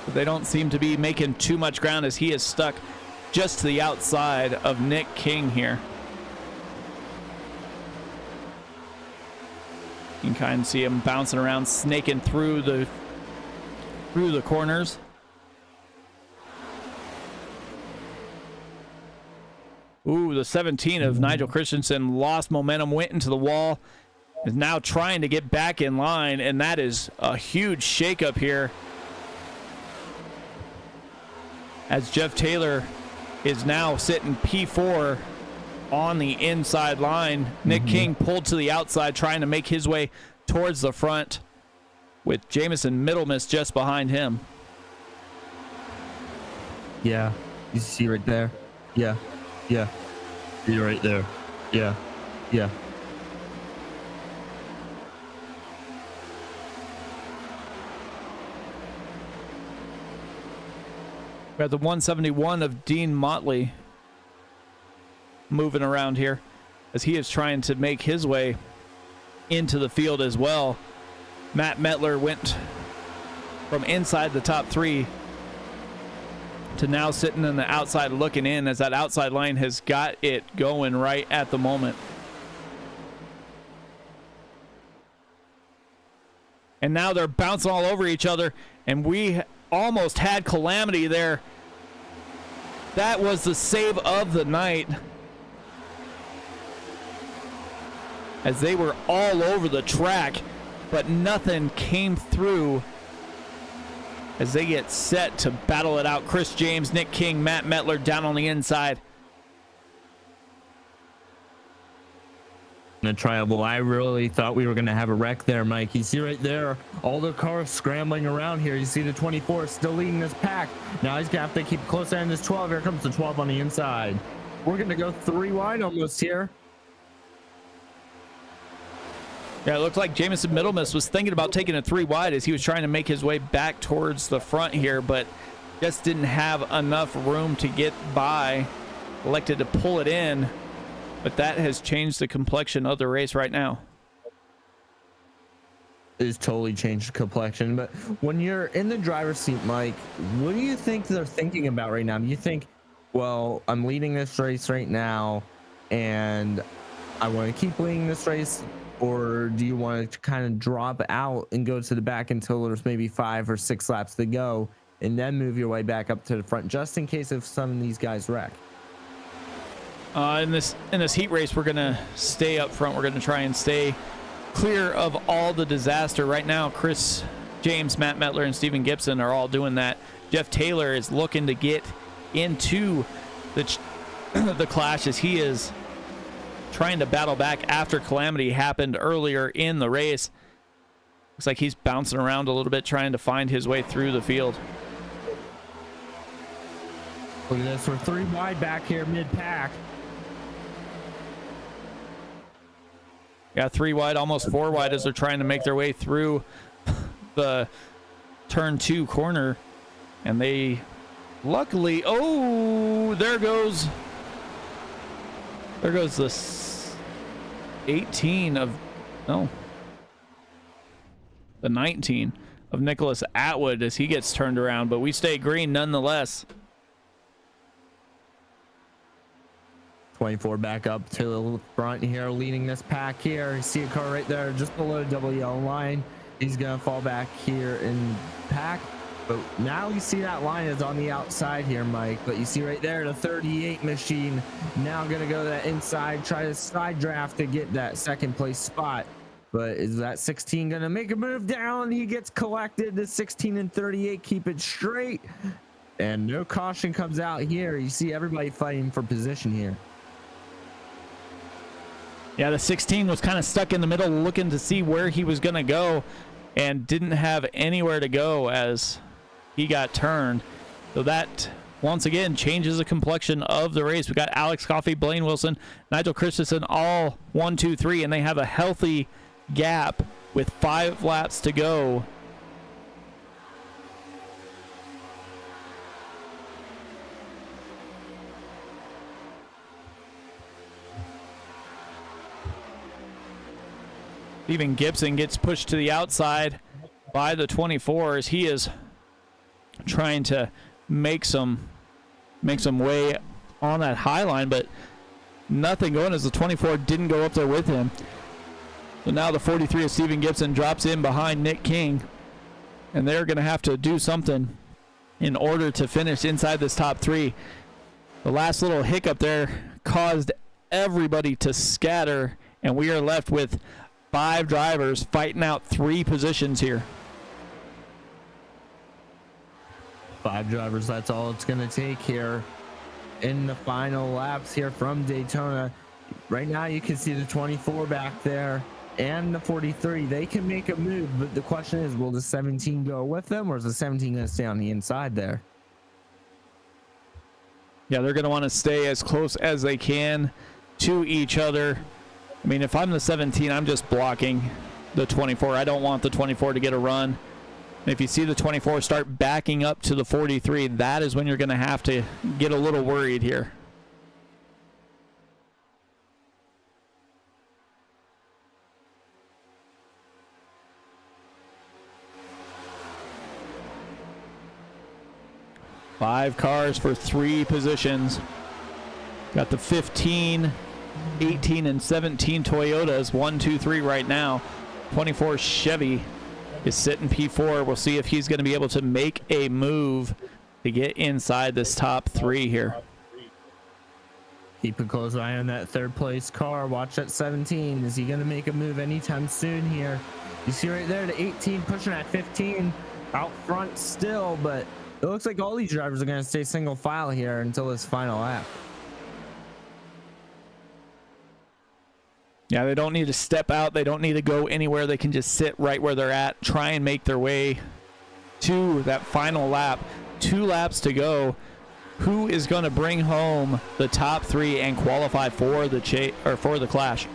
But they don't seem to be making too much ground, as he is stuck just to the outside of Nick King here. You can kind of see him bouncing around, snaking through the corners. Ooh, the 17 of Nigel Christensen lost momentum, went into the wall, is now trying to get back in line, and that is a huge shakeup here, as Jeff Taylor is now sitting P4 on the inside line. Nick King pulled to the outside, trying to make his way towards the front, with Jamison Middlemiss just behind him. Yeah, you see right there. Yeah. Yeah. You're right there. Yeah. Yeah. We have the 171 of Dean Motley moving around here, as he is trying to make his way into the field as well. Matt Metler went from inside the top 3 to now sitting on the outside looking in, as that outside line has got it going right at the moment. And now they're bouncing all over each other, and we almost had calamity there. That was the save of the night, as they were all over the track, but nothing came through, as they get set to battle it out. Chris James, Nick King, Matt Metler down on the inside. In a trial, I really thought we were going to have a wreck there, Mike. You see right there, all the cars scrambling around here. You see the 24 still leading this pack. Now he's going to have to keep close in this 12. Here comes the 12 on the inside. We're going to go 3 wide almost here. Yeah, it looked like Jamison Middlemiss was thinking about taking it 3 wide, as he was trying to make his way back towards the front here, but just didn't have enough room to get by. Elected to pull it in, but that has changed the complexion of the race right now. It's totally changed the complexion. But when you're in the driver's seat, Mike, what do you think they're thinking about right now? Do you think, well, I'm leading this race right now, and I want to keep leading this race? Or do you want to kind of drop out and go to the back until there's maybe 5 or 6 laps to go, and then move your way back up to the front, just in case if some of these guys wreck? In this heat race, we're gonna stay up front. We're gonna try and stay clear of all the disaster right now. Chris James, Matt Metler, and Steven Gibson are all doing that. Jeff Taylor is looking to get into the clash, as he is trying to battle back after calamity happened earlier in the race. Looks like he's bouncing around a little bit, trying to find his way through the field. Look at this, we're 3 wide back here mid-pack. Yeah, 3 wide, almost 4 wide, as they're trying to make their way through the turn 2 corner. And they luckily, oh, there goes the 18 of, no, the 19 of Nicholas Atwood, as he gets turned around, but we stay green nonetheless. 24 back up to the front here, leading this pack here. You see a car right there just below the double yellow line. He's gonna fall back here in pack, but now you see that line is on the outside here, Mike. But you see right there the 38 machine now gonna go to that inside, try to side draft to get that 2nd place spot. But is that 16 gonna make a move down? He gets collected. The 16 and 38 keep it straight, and no caution comes out here. You see everybody fighting for position here. Yeah, the 16 was kind of stuck in the middle looking to see where he was going to go and didn't have anywhere to go as he got turned. So that, once again, changes the complexion of the race. We got Alex Coffey, Blaine Wilson, Nigel Christensen, all 1, 2, 3, and they have a healthy gap with 5 laps to go. Even Gibson gets pushed to the outside by the 24 as he is trying to make some way on that high line, but nothing going as the 24 didn't go up there with him. So now the 43 of Steven Gibson drops in behind Nick King, and they're going to have to do something in order to finish inside this top 3. The last little hiccup there caused everybody to scatter, and we are left with 5 drivers fighting out 3 positions here. 5 drivers, that's all it's going to take here in the final laps here from Daytona. Right now you can see the 24 back there and the 43. They can make a move, but the question is, will the 17 go with them, or is the 17 going to stay on the inside there? Yeah, they're going to want to stay as close as they can to each other. I mean, if I'm the 17, I'm just blocking the 24. I don't want the 24 to get a run. And if you see the 24 start backing up to the 43, that is when you're going to have to get a little worried here. Five cars for 3 positions. Got the 15, 18, and 17 Toyotas, 1, 2, 3 right now. 24 Chevy is sitting P4. We'll see if he's going to be able to make a move to get inside this top 3 here. Keep a close eye on that 3rd place car. Watch that 17. Is he going to make a move anytime soon here? You see right there, the 18 pushing at 15 out front still, but it looks like all these drivers are going to stay single file here until this final lap. Yeah, they don't need to step out. They don't need to go anywhere. They can just sit right where they're at, try and make their way to that final lap. 2 laps to go. Who is going to bring home the top 3 and qualify for the for the clash?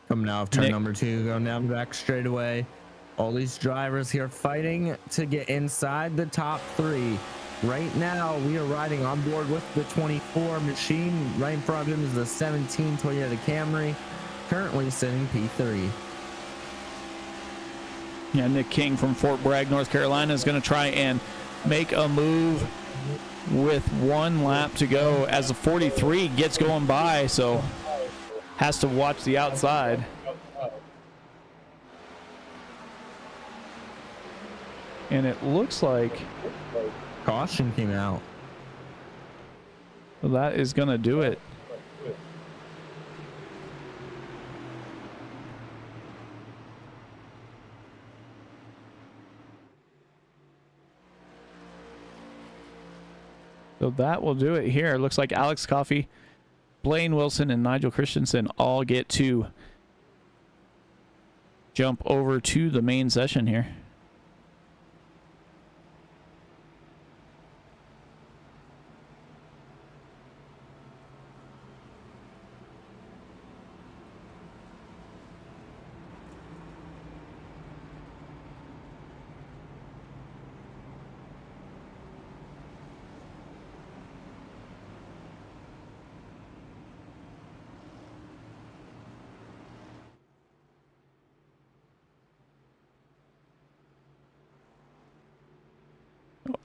Coming out of turn number 2, going down the back straightaway. All these drivers here fighting to get inside the top 3. Right now, we are riding on board with the 24 machine. Right in front of him is the 17 Toyota Camry, currently sitting P3. Yeah, Nick King from Fort Bragg, North Carolina is going to try and make a move with 1 lap to go as the 43 gets going by, so has to watch the outside. And it looks like caution came out. Well, that is going to do it. So that will do it here. It looks like Alex Coffey, Blaine Wilson, and Nigel Christensen all get to jump over to the main session here.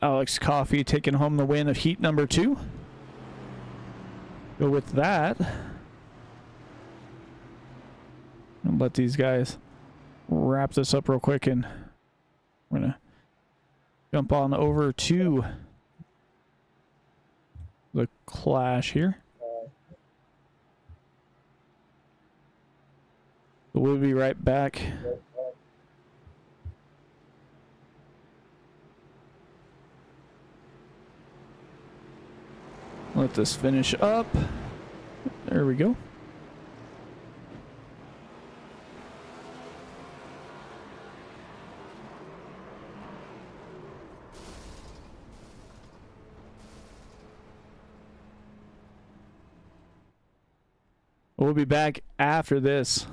Alex Coffey taking home the win of heat number 2. Go with that. And let these guys wrap this up real quick, and we're gonna jump on over to the clash here. So we'll be right back. Let this finish up. There we go. We'll be back after this.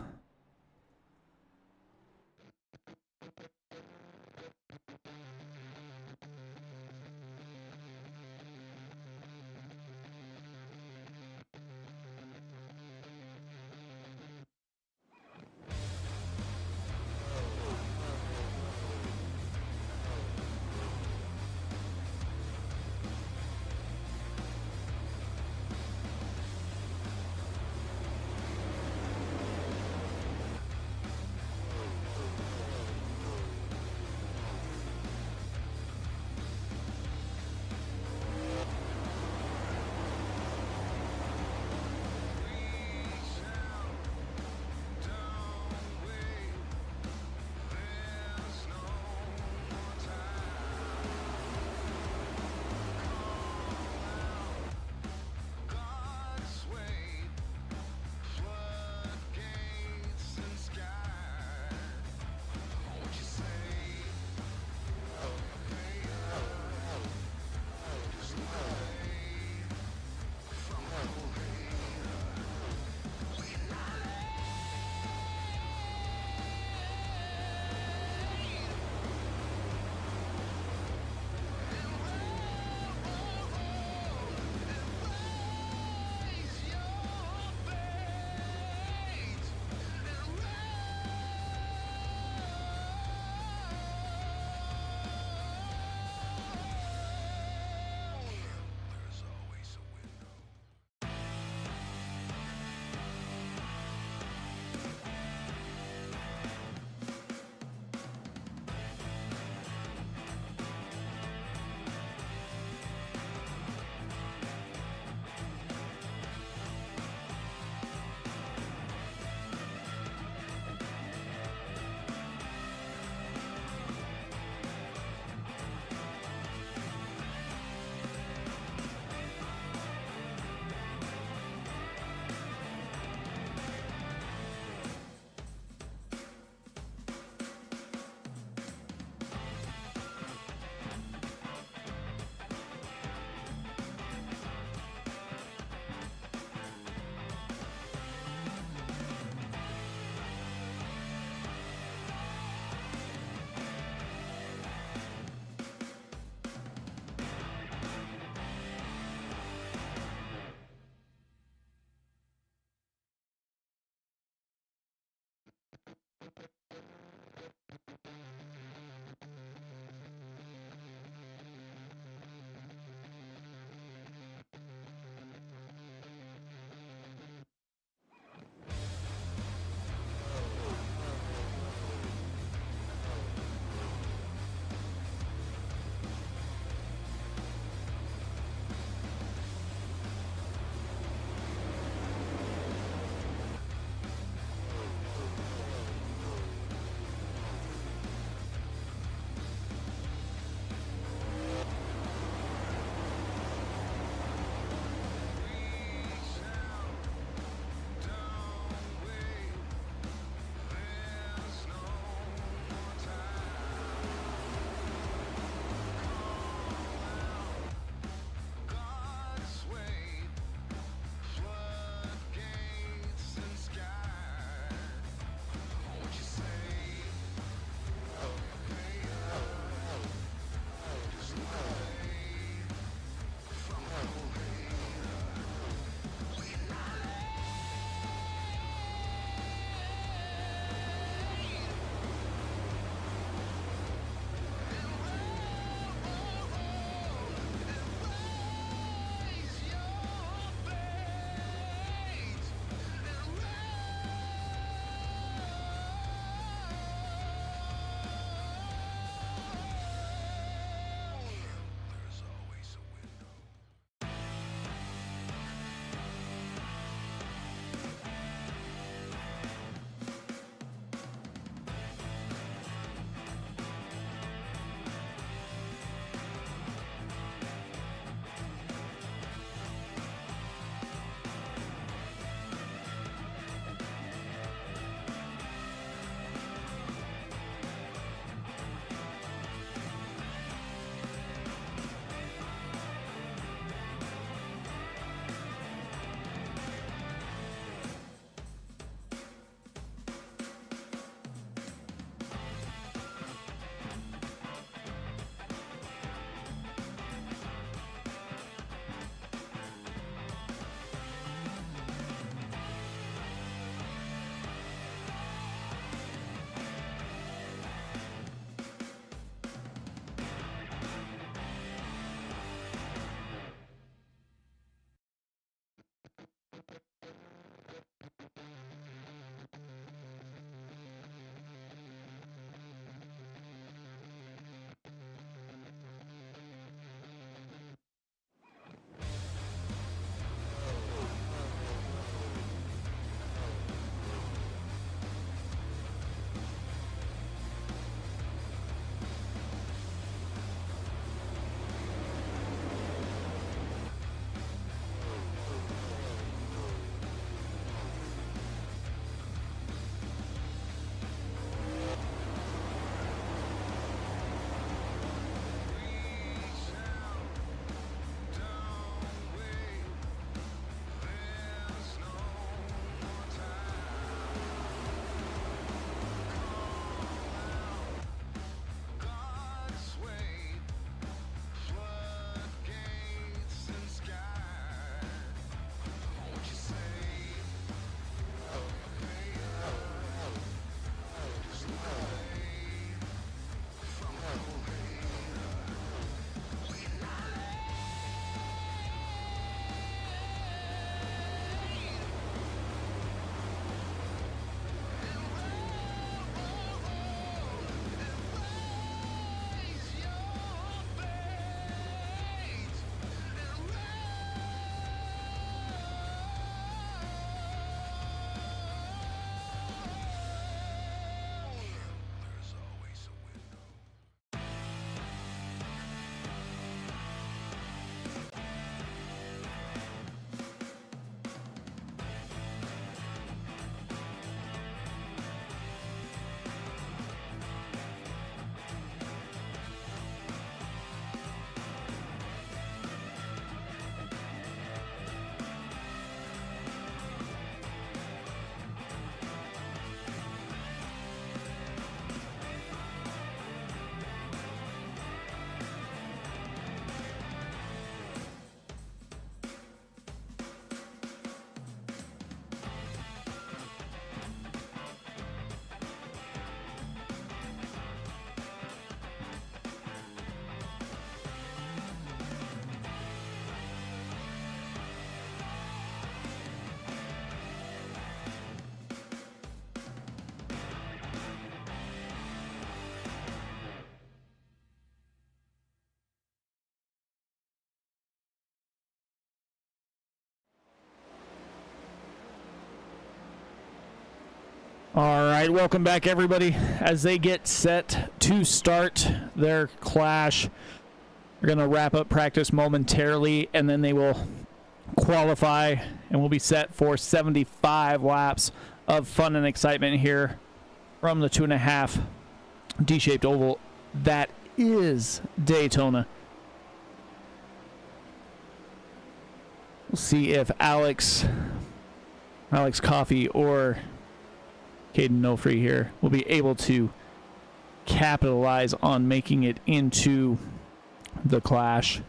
All right, welcome back, everybody. As they get set to start their clash, we're going to wrap up practice momentarily, and then they will qualify, and we'll be set for 75 laps of fun and excitement here from the 2.5 D-shaped oval that is Daytona. We'll see if Alex Coffey or Caden Nofree here will be able to capitalize on making it into the clash.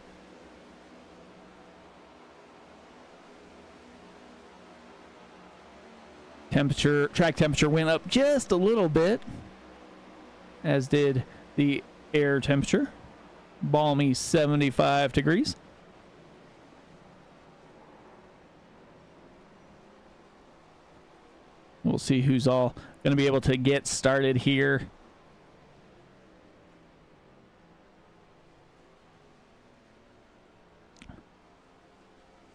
Track temperature went up just a little bit, as did the air temperature. Balmy 75 degrees. We'll see who's all going to be able to get started here.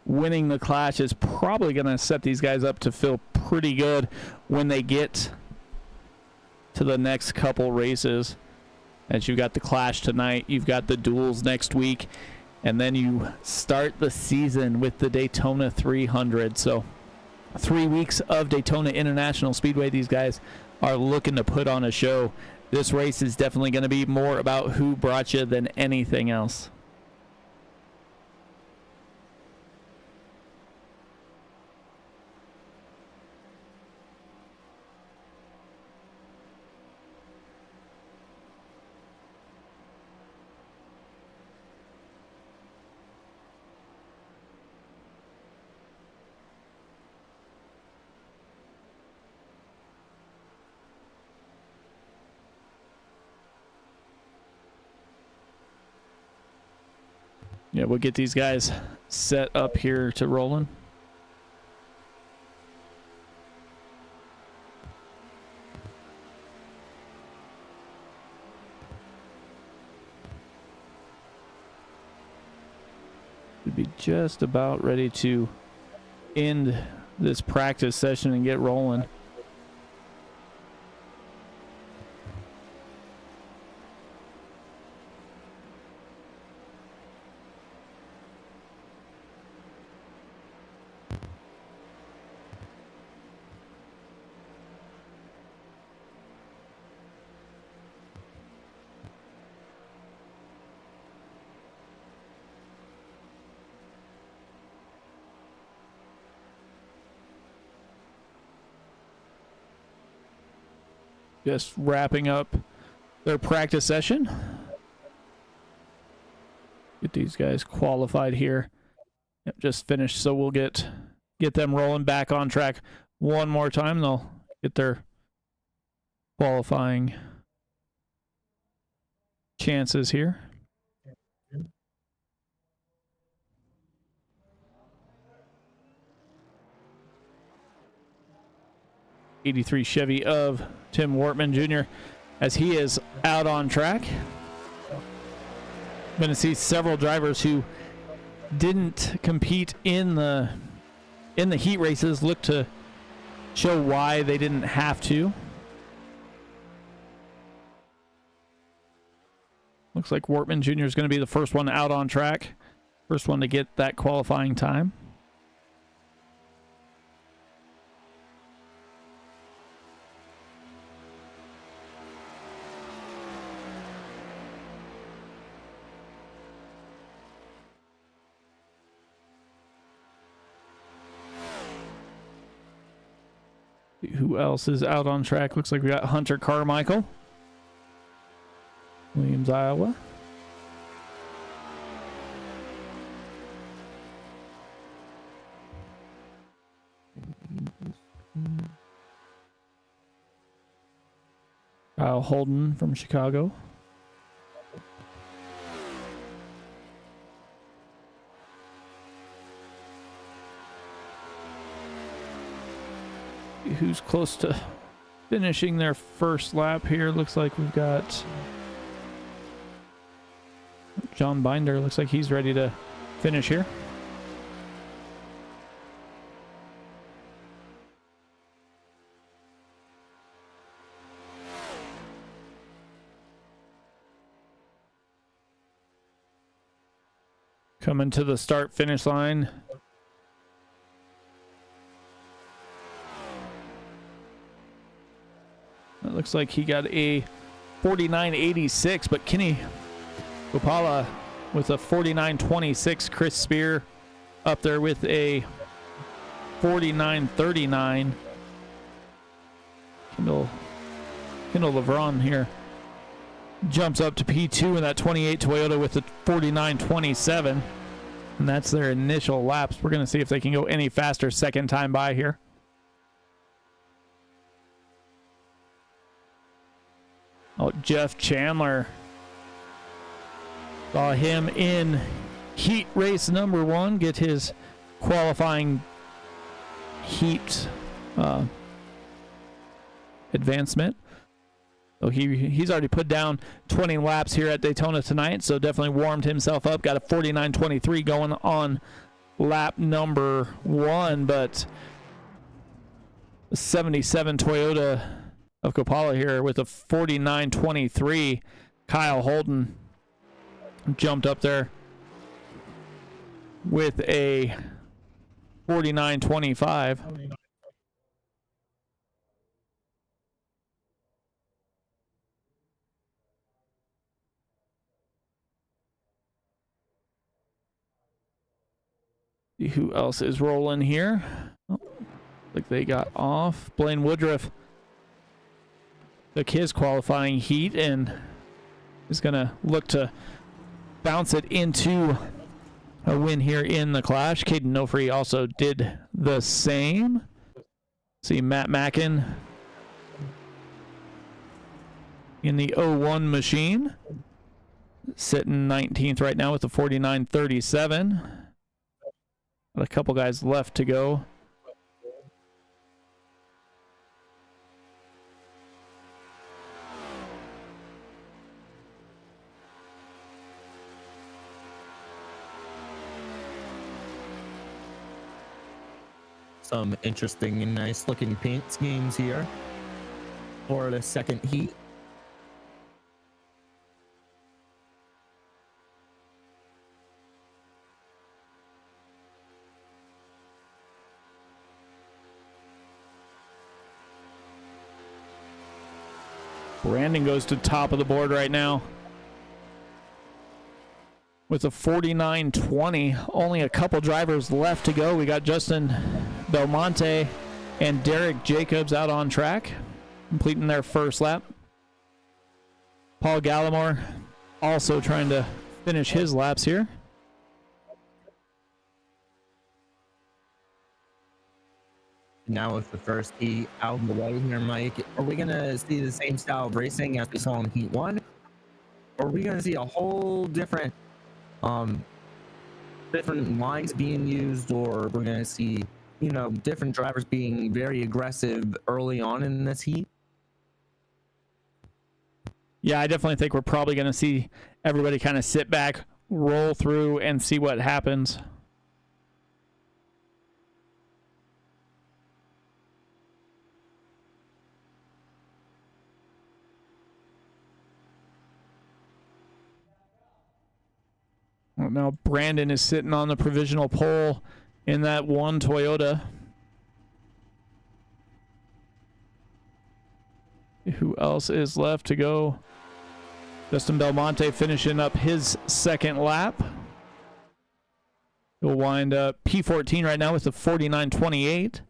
Winning the clash is probably going to set these guys up to feel pretty good when they get to the next couple races. As you've got the clash tonight, you've got the duels next week, and then you start the season with the Daytona 300. So 3 weeks of Daytona International Speedway. These guys are looking to put on a show. This race is definitely going to be more about who brought you than anything else. Yeah, we'll get these guys set up here to rolling. Should be just about ready to end this practice session and get rolling. Just wrapping up their practice session. Get these guys qualified here. Yep, just finished, so we'll get them rolling back on track one more time. They'll get their qualifying chances here. '83 Chevy of Tim Wortman Jr. as he is out on track. Going to see several drivers who didn't compete in the heat races look to show why they didn't have to. Looks like Wortman Jr. is going to be the first one out on track, first one to get that qualifying time. Who else is out on track? Looks like we got Hunter Carmichael, Williams, Iowa. Kyle Holden from Chicago. Who's close to finishing their first lap here? Looks like we've got John Binder. Looks like he's ready to finish here. Coming to the start finish line. It looks like he got a 49.86, but Kenny Gopala with a 49.26. Chris Spear up there with a 49.39. Kendall LeBron here jumps up to P2 in that 28 Toyota with a 49.27. And that's their initial laps. We're going to see if they can go any faster second time by here. Oh, Jeff Chandler. Saw him in heat race number 1 get his qualifying heat advancement. So he's already put down 20 laps here at Daytona tonight, so definitely warmed himself up. Got a 49.23 going on lap number 1, but the 77 Toyota of Coppola here with a 49.23. Kyle Holden jumped up there with a 49.25. See who else is rolling here. Oh, like they got off. Blaine Woodruff took his qualifying heat and is going to look to bounce it into a win here in the Clash. Caden Nofree also did the same. See Matt Mackin in the 01 machine, sitting 19th right now with a 49.37. A couple guys left to go. Some interesting and nice looking paint schemes here for the second heat. Brandon goes to top of the board right now with a 49.20. Only a couple drivers left to go. We got Justin Belmonte and Derek Jacobs out on track, completing their first lap. Paul Gallimore also trying to finish his laps here. Now with the first heat out of the way here, Mike, are we going to see the same style of racing as we saw in Heat 1? Or are we going to see a whole different lines being used, or we're going to see, you know, different drivers being very aggressive early on in this heat? Yeah, I definitely think we're probably going to see everybody kind of sit back, roll through, and see what happens. Well, now Brandon is sitting on the provisional pole in that one Toyota. Who else is left to go? Justin Belmonte finishing up his second lap. He'll wind up P14 right now with a 49.28.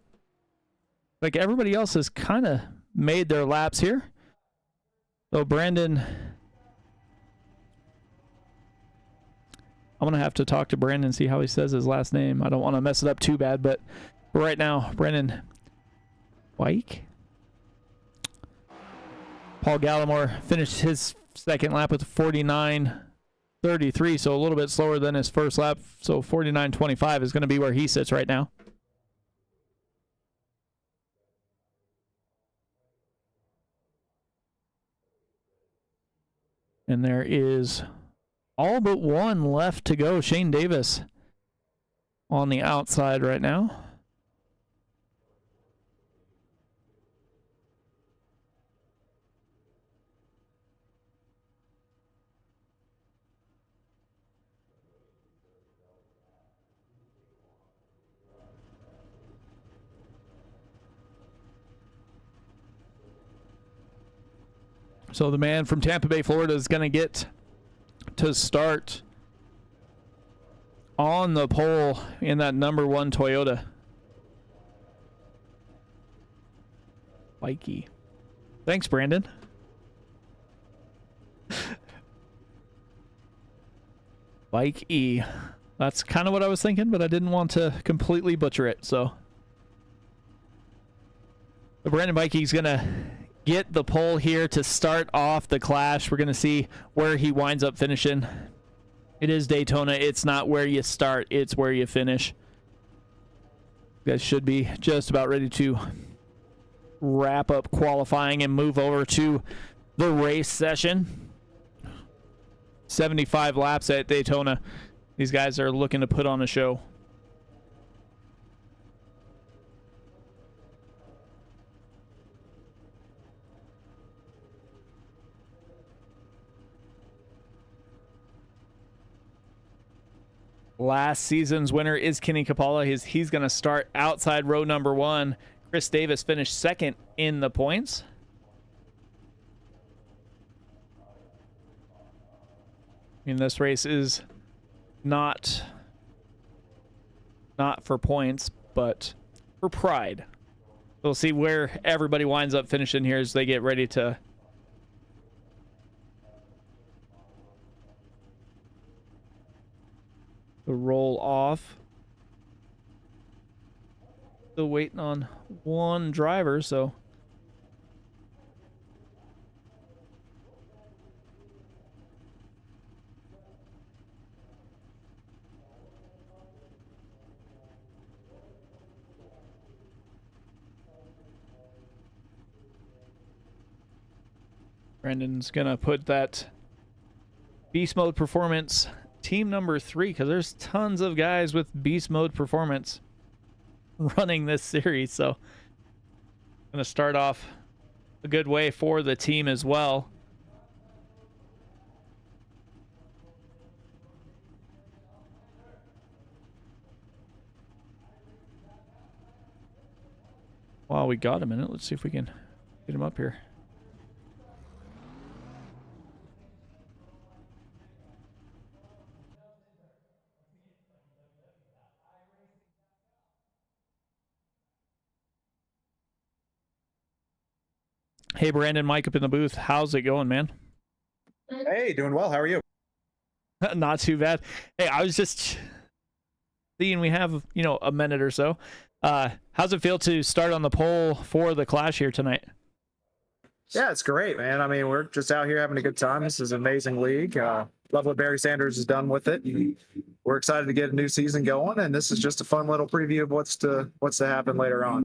Like everybody else has kind of made their laps here. So Brandon, I'm going to have to talk to Brandon and see how he says his last name. I don't want to mess it up too bad, but right now, Brandon Wyke. Paul Gallimore finished his second lap with 49.33, so a little bit slower than his first lap. So 49.25 is going to be where he sits right now. And there is all but one left to go. Shane Davis on the outside right now. So the man from Tampa Bay, Florida is going to get to start on the pole in that number 1 Toyota. Mikey. Thanks, Brandon. Bike E. That's kind of what I was thinking, but I didn't want to completely butcher it, so. But Brandon Bikey's going to get the pole here to start off the clash. We're going to see where he winds up finishing. It is Daytona. It's not where you start, it's where you finish. You guys should be just about ready to wrap up qualifying and move over to the race session. 75 laps at Daytona. These guys are looking to put on a show. Last season's winner is Kenny Capalla. He's going to start outside row number 1. Chris Davis finished second in the points. I mean, this race is not for points, but for pride. We'll see where everybody winds up finishing here as they get ready to roll off. Still waiting on one driver, so Brandon's gonna put that beast mode performance team number 3, because there's tons of guys with beast mode performance running this series, so gonna start off a good way for the team as well. While we got him in it, let's see if we can get him up here. Hey, Brandon, Mike up in the booth. How's it going, man? Hey, doing well. How are you? Not too bad. Hey, I was just seeing we have, a minute or so. How's it feel to start on the pole for the Clash here tonight? Yeah, it's great, man. I mean, we're just out here having a good time. This is an amazing league. Love what Barry Sanders has done with it. We're excited to get a new season going, and this is just a fun little preview of what's to happen later on.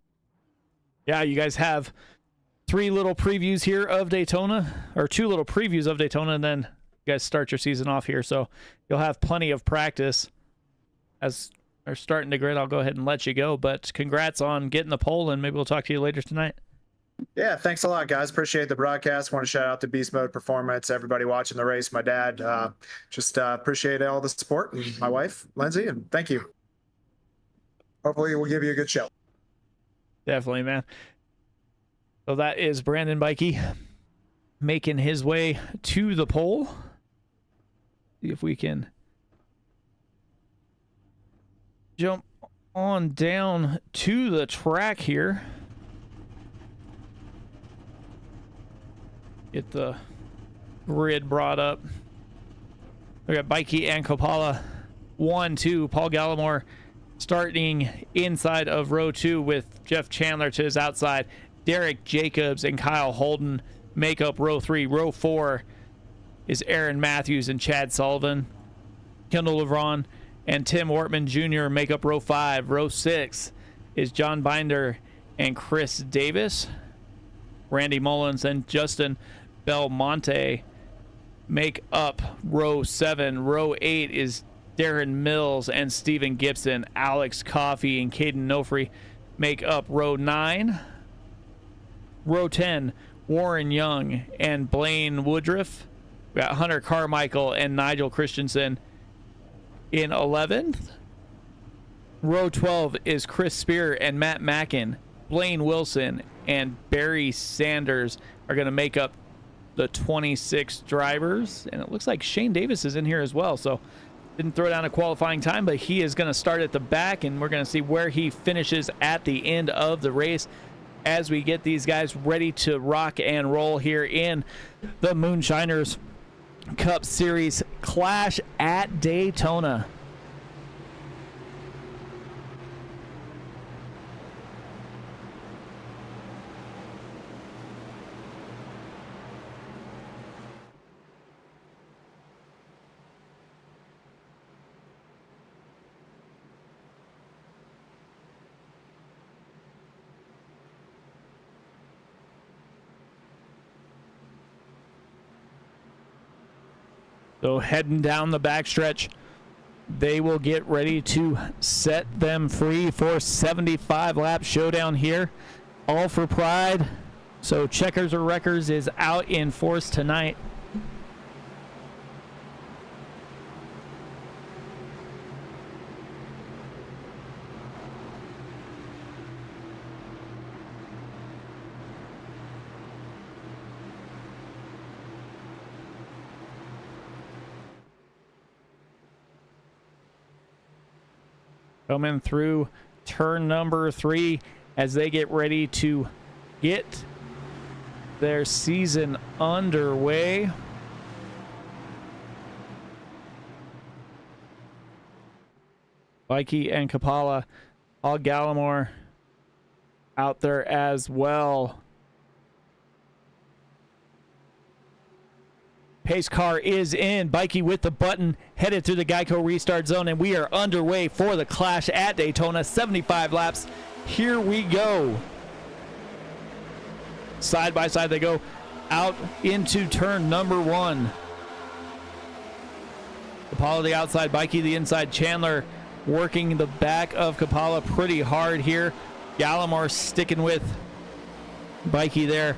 Yeah, you guys have 3 little previews here of Daytona, or 2 little previews of Daytona, and then you guys start your season off here, so you'll have plenty of practice. As they're starting to grid, I'll go ahead and let you go, but congrats on getting the pole, and maybe we'll talk to you later tonight. Yeah, thanks a lot, guys. Appreciate the broadcast. Want to shout out to Beast Mode Performance, everybody watching the race, my dad. Just appreciate all the support, and my wife, Lindsay, and thank you. Hopefully we'll give you a good show. Definitely, man. So that is Brandon Bikey making his way to the pole. See if we can jump on down to the track here. Get the grid brought up. We got Bikey and Coppola 1, 2. Paul Gallimore starting inside of row 2 with Jeff Chandler to his outside. Derek Jacobs and Kyle Holden make up row 3. Row 4 is Aaron Matthews and Chad Sullivan. Kendall Levron and Tim Ortman Jr. make up row 5. Row 6 is John Binder and Chris Davis. Randy Mullins and Justin Belmonte make up row 7. Row 8 is Darren Mills and Steven Gibson. Alex Coffey and Caden Nofri make up row 9. Row 10, Warren Young and Blaine Woodruff. We got Hunter Carmichael and Nigel Christensen in 11th. Row 12 is Chris Spear and Matt Mackin. Blaine Wilson and Barry Sanders are going to make up the 26 drivers. And it looks like Shane Davis is in here as well. So didn't throw down a qualifying time, but he is going to start at the back, and we're going to see where he finishes at the end of the race as we get these guys ready to rock and roll here in the Moonshiners Cup Series Clash at Daytona. So heading down the backstretch, they will get ready to set them free for 75 lap showdown here. All for pride. So checkers or wreckers is out in force tonight. Coming through turn number 3 as they get ready to get their season underway. Mikey and Kapala, Paul Gallimore out there as well. Pace car is in. Bikey with the button, headed through the Geico restart zone, and we are underway for the Clash at Daytona. 75 laps. Here we go. Side by side they go out into turn number 1. Kapala the outside, Bikey the inside. Chandler working the back of Kapala pretty hard here. Gallimore sticking with Bikey there.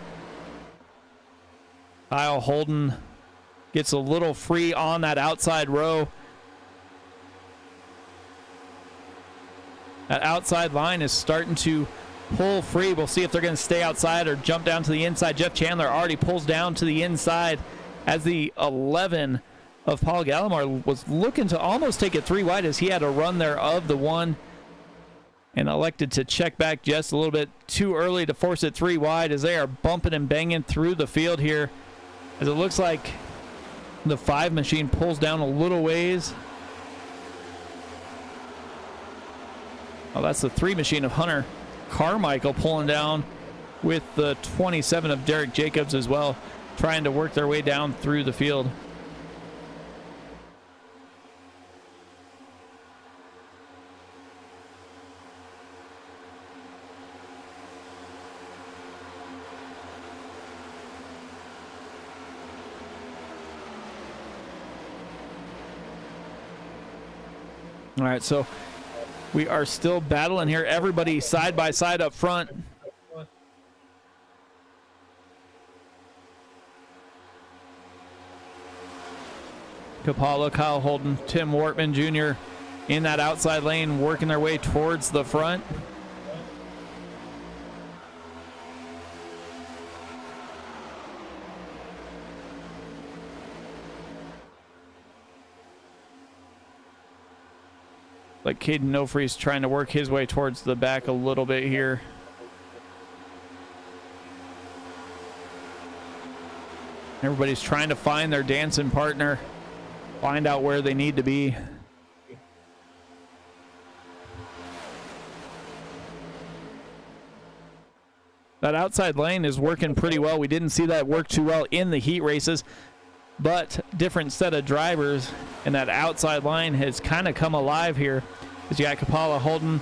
Kyle Holden gets a little free on that outside row. That outside line is starting to pull free. We'll see if they're going to stay outside or jump down to the inside. Jeff Chandler already pulls down to the inside as the 11 of Paul Gallimore was looking to almost take it 3 wide as he had a run there of the 1 and elected to check back just a little bit too early to force it 3 wide as they are bumping and banging through the field here, as it looks like the 5 machine pulls down a little ways. Oh, that's the 3 machine of Hunter Carmichael pulling down with the 27 of Derek Jacobs as well, trying to work their way down through the field. All right, so we are still battling here. Everybody side by side up front. Kapala, Kyle Holden, Tim Wortman Jr. in that outside lane, working their way towards the front. Like Caden Nofree's trying to work his way towards the back a little bit here. Everybody's trying to find their dancing partner, find out where they need to be. That outside lane is working pretty well. We didn't see that work too well in the heat races, but different set of drivers, and that outside line has kind of come alive here. As you got Kapala, Holden,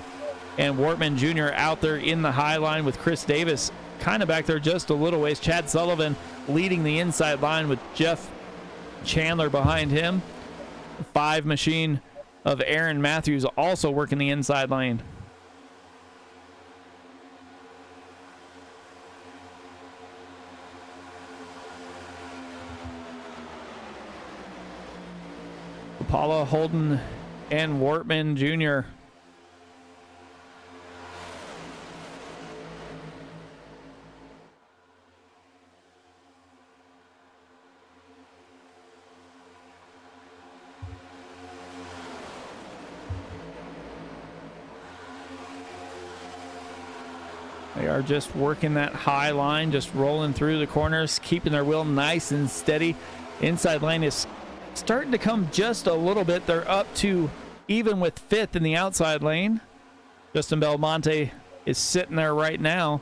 and Wortman Jr. out there in the high line with Chris Davis kind of back there just a little ways. Chad Sullivan leading the inside line with Jeff Chandler behind him. 5 machine of Aaron Matthews also working the inside lane. Kapala, Holden, and Wortman Jr. They are just working that high line, just rolling through the corners, keeping their wheel nice and steady. Inside lane is starting to come just a little bit. They're up to even with fifth in the outside lane. Justin Belmonte is sitting there right now.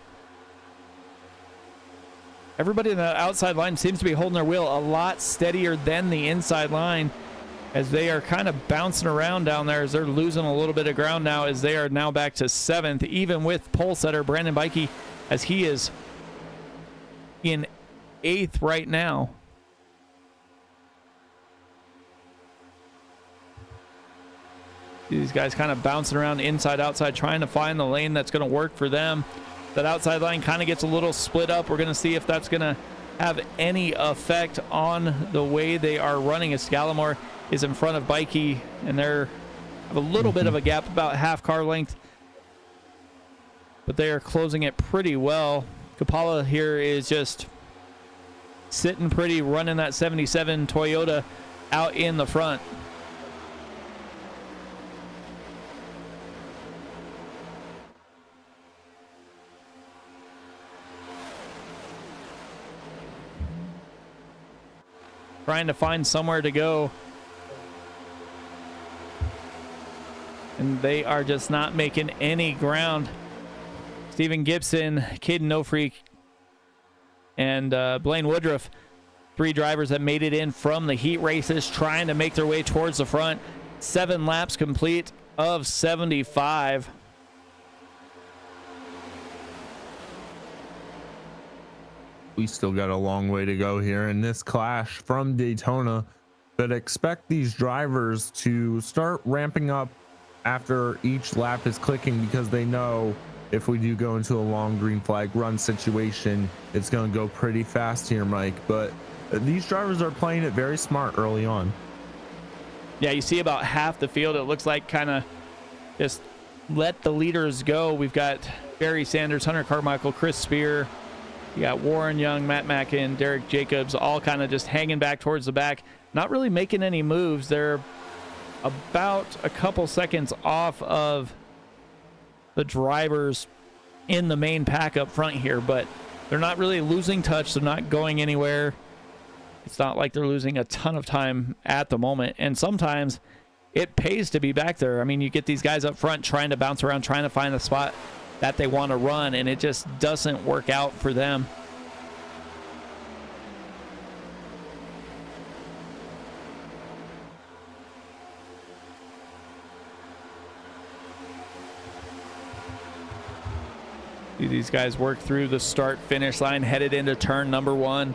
Everybody in the outside line seems to be holding their wheel a lot steadier than the inside line, as they are kind of bouncing around down there, as they're losing a little bit of ground now, as they are now back to seventh, even with pole setter Brandon Bikey, as he is in eighth right now. These guys kind of bouncing around inside, outside, trying to find the lane that's going to work for them. That outside line kind of gets a little split up. We're going to see if that's going to have any effect on the way they are running, as Scalamore is in front of Bikey, and they're have a little bit of a gap, about half car length, but they are closing it pretty well. Kapala here is just sitting pretty, running that 77 Toyota out in the front. Trying to find somewhere to go. And they are just not making any ground. Steven Gibson, Caden Nofreak, and Blaine Woodruff, three drivers that made it in from the heat races, trying to make their way towards the front. 7 laps complete of 75. We still got a long way to go here in this clash from Daytona, but expect these drivers to start ramping up after each lap is clicking, because they know if we do go into a long green flag run situation, it's going to go pretty fast here, Mike. But these drivers are playing it very smart early on. Yeah, you see about half the field, it looks like, kind of just let the leaders go. We've got Barry Sanders, Hunter Carmichael, Chris Spear. You got Warren Young, Matt Mackin, Derek Jacobs, all kind of just hanging back towards the back, not really making any moves. They're about a couple seconds off of the drivers in the main pack up front here, but they're not really losing touch. They're not going anywhere. It's not like they're losing a ton of time at the moment, and sometimes it pays to be back there. I mean, you get these guys up front trying to bounce around, trying to find the spot that they want to run, and it just doesn't work out for them. See these guys work through the start finish line, headed into turn number 1.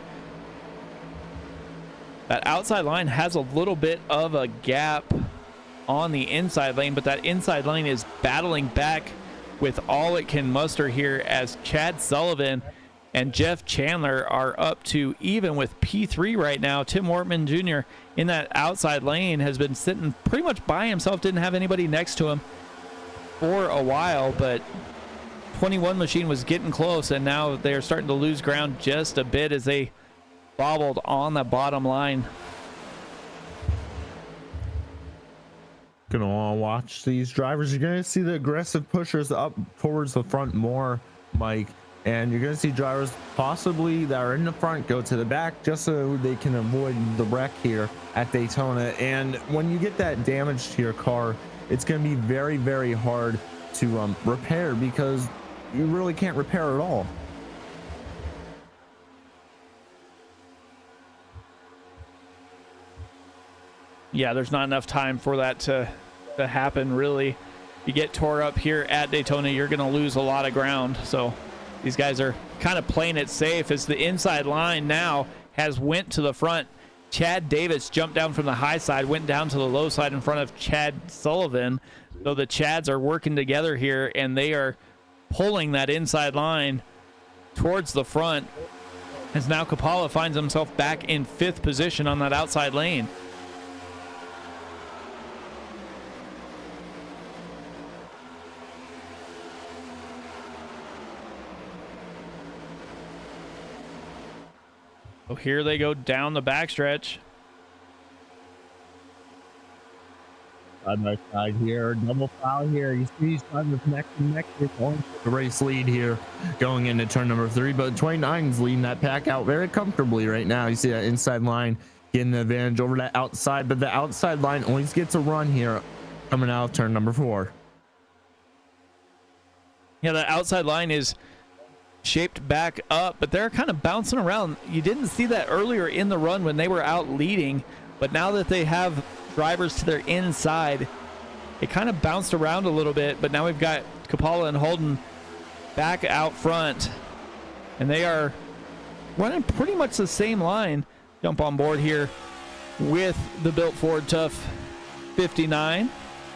That outside line has a little bit of a gap on the inside lane, but that inside lane is battling back with all it can muster here, as Chad Sullivan and Jeff Chandler are up to even with P3 right now. Tim Wortman Jr. in that outside lane has been sitting pretty much by himself, didn't have anybody next to him for a while, but 21 machine was getting close, and now they're starting to lose ground just a bit as they bobbled on the bottom line. Gonna want to watch these drivers. You're gonna see the aggressive pushers up towards the front more, Mike, and you're gonna see drivers possibly that are in the front go to the back just so they can avoid the wreck here at Daytona. And when you get that damage to your car, it's gonna be very, very hard to repair, because you really can't repair at all. Yeah, there's not enough time for that to happen, really. You get tore up here at Daytona, you're going to lose a lot of ground. So these guys are kind of playing it safe, as the inside line now has went to the front. Chad Davis jumped down from the high side, went down to the low side in front of Chad Sullivan. So the Chads are working together here, and they are pulling that inside line towards the front, as now Kapala finds himself back in 5th position on that outside lane. So here they go down the backstretch. side by side here, double foul here. You see these drivers neck and neck. They're going for the race lead here going into turn number 3, but 29's leading that pack out very comfortably right now. You see that inside line getting the advantage over that outside, but the outside line always gets a run here coming out of turn number 4. Yeah, the outside line is shaped back up, but they're kind of bouncing around. You didn't see that earlier in the run when they were out leading, but now that they have drivers to their inside, it kind of bounced around a little bit. But now we've got Kapala and Holden back out front, and they are running pretty much the same line. Jump on board here with the Built Ford Tough 59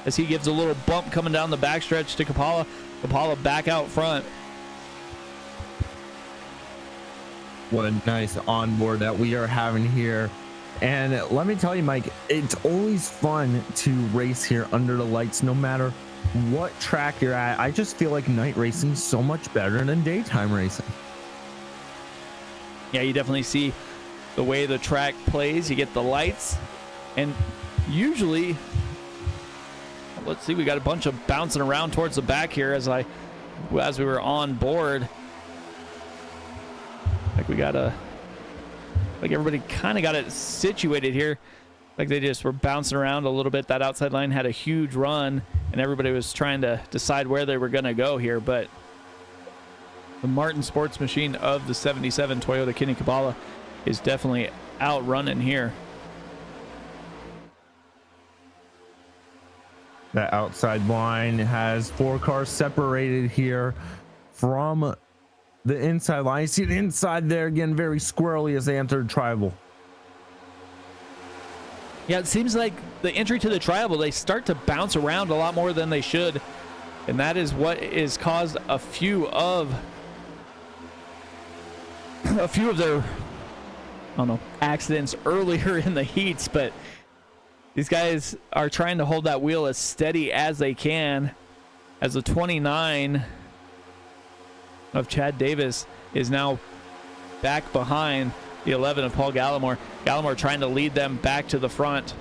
as he gives a little bump coming down the backstretch to Kapala. Kapala back out front. What a nice onboard that we are having here. And let me tell you, Mike, it's always fun to race here under the lights, no matter what track you're at. I just feel like night racing is so much better than daytime racing. Yeah, you definitely see the way the track plays. You get the lights, and usually, let's see, we got a bunch of bouncing around towards the back here as we were on board. Like everybody kind of got it situated here. Like they just were bouncing around a little bit. That outside line had a huge run, and everybody was trying to decide where they were going to go here. But the Martin Sports Machine of the 77 Toyota Kenny Kapala is definitely outrunning here. That outside line has 4 cars separated here from the inside line. You see the inside there again, very squirrely as they entered tribal. Yeah, it seems like the entry to the tribal, they start to bounce around a lot more than they should, and that is what has caused a few of their, I don't know, accidents earlier in the heats. But these guys are trying to hold that wheel as steady as they can, as the 29 of Chad Davis is now back behind the 11 of Paul Gallimore. Gallimore trying to lead them back to the front.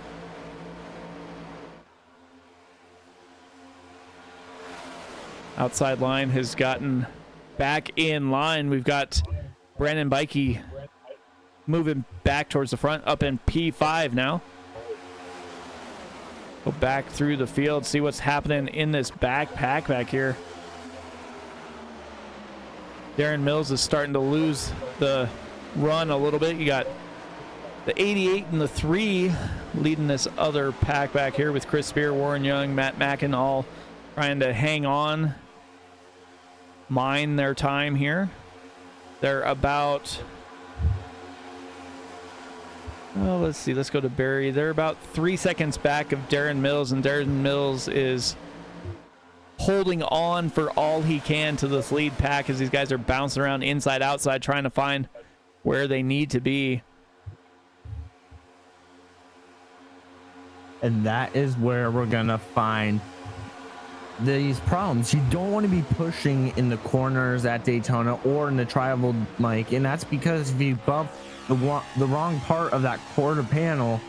Outside line has gotten back in line. We've got Brandon Bikey moving back towards the front, up in P5 now. Go back through the field, see what's happening in this backpack back here. Darren Mills is starting to lose the run a little bit. You got the 88 and the 3 leading this other pack back here with Chris Spear, Warren Young, Matt Mackin, all trying to hang on, mine their time here. They're about, oh, let's see, let's go to Barry. They're about 3 seconds back of Darren Mills, and Darren Mills is holding on for all he can to this lead pack as these guys are bouncing around inside outside trying to find where they need to be. And that is where we're gonna find these problems. You don't want to be pushing in the corners at Daytona or in the tribal, Mike, and that's because if you bump the wrong part of that quarter panel,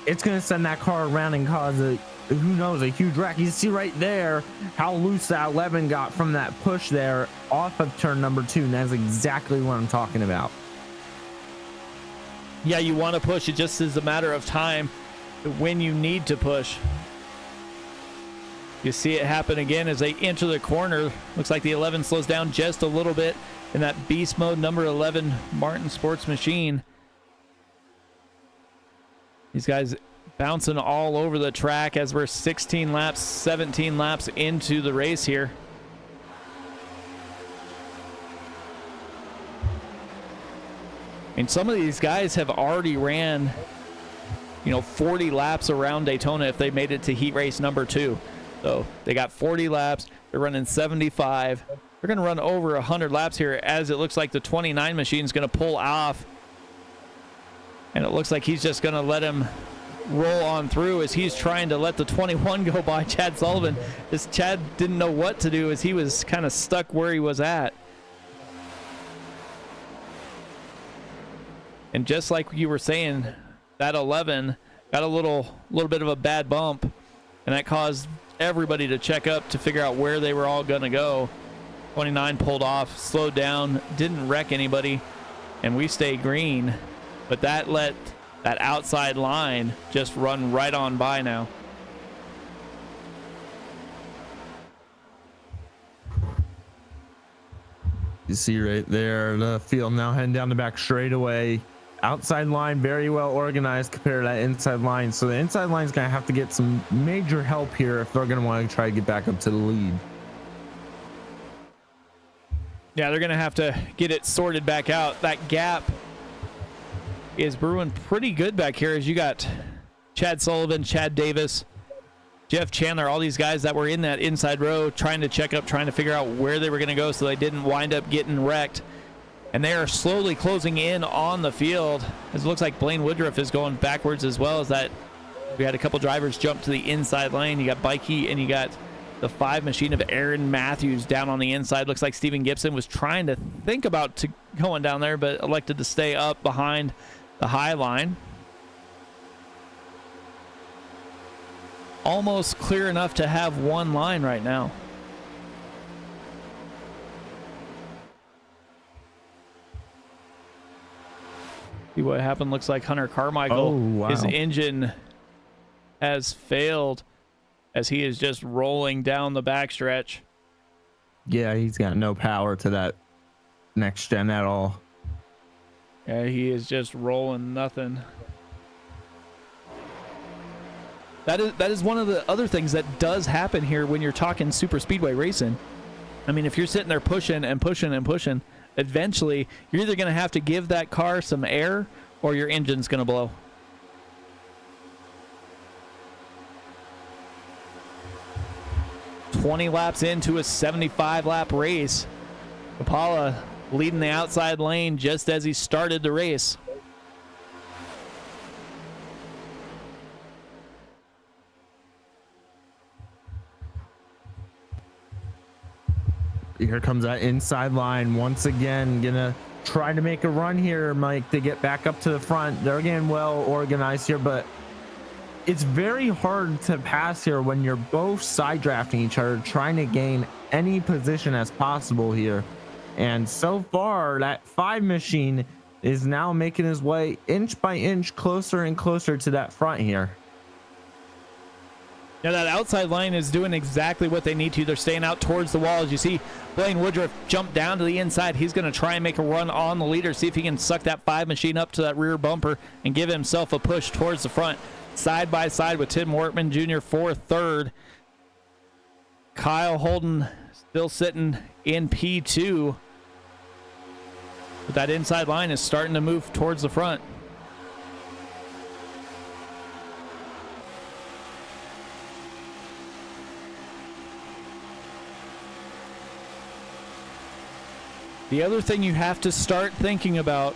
it's gonna send that car around and cause a, who knows, a huge wreck. You see right there how loose that 11 got from that push there off of turn number 2, and that's exactly what I'm talking about. Yeah, you want to push. It just is a matter of time when you need to push. You see it happen again as they enter the corner. Looks like the 11 slows down just a little bit in that beast mode number 11 Martin Sports Machine. These guys bouncing all over the track as we're 16 laps, 17 laps into the race here. And some of these guys have already ran, 40 laps around Daytona if they made it to heat race number 2. So they got 40 laps. They're running 75. They're going to run over 100 laps here as it looks like the 29 machine is going to pull off. And it looks like he's just going to let him roll on through as he's trying to let the 21 go by Chad Sullivan. This Chad didn't know what to do as he was kind of stuck where he was at. And just like you were saying, that 11 got a little bit of a bad bump and that caused everybody to check up to figure out where they were all going to go. 29 pulled off, slowed down, didn't wreck anybody, and we stayed green, but that let that outside line just run right on by now. You see right there, the field now heading down the back straightaway. Outside line very well organized compared to that inside line. So the inside line is going to have to get some major help here if they're going to want to try to get back up to the lead. Yeah, they're going to have to get it sorted back out. That gap is brewing pretty good back here as you got Chad Sullivan, Chad Davis, Jeff Chandler, all these guys that were in that inside row trying to check up, trying to figure out where they were going to go so they didn't wind up getting wrecked. And they are slowly closing in on the field. As it looks like Blaine Woodruff is going backwards as well as that. We had a couple drivers jump to the inside lane. You got Bikey and you got the 5 machine of Aaron Matthews down on the inside. Looks like Steven Gibson was trying to think about going down there, but elected to stay up behind the high line. Almost clear enough to have one line right now. See what happened. Looks like Hunter Carmichael, his engine has failed as he is just rolling down the backstretch. Yeah, he's got no power to that next gen at all. Yeah, he is just rolling nothing. That is one of the other things that does happen here when you're talking super speedway racing. I mean, if you're sitting there pushing and pushing and pushing, eventually you're either going to have to give that car some air or your engine's going to blow. "20 laps into a 75-lap race. Kapala leading the outside lane just as he started the race. Here comes that inside line once again. Gonna try to make a run here, Mike, to get back up to the front. They're getting well organized here, but it's very hard to pass here when you're both side drafting each other, trying to gain any position as possible here. And so far, that 5 machine is now making his way inch by inch closer and closer to that front here. Now that outside line is doing exactly what they need to. They're staying out towards the wall. As you see Blaine Woodruff jump down to the inside. He's going to try and make a run on the leader, see if he can suck that 5 machine up to that rear bumper and give himself a push towards the front. Side by side with Tim Wortman Jr. for third. Kyle Holden still sitting in P2. But that inside line is starting to move towards the front. The other thing you have to start thinking about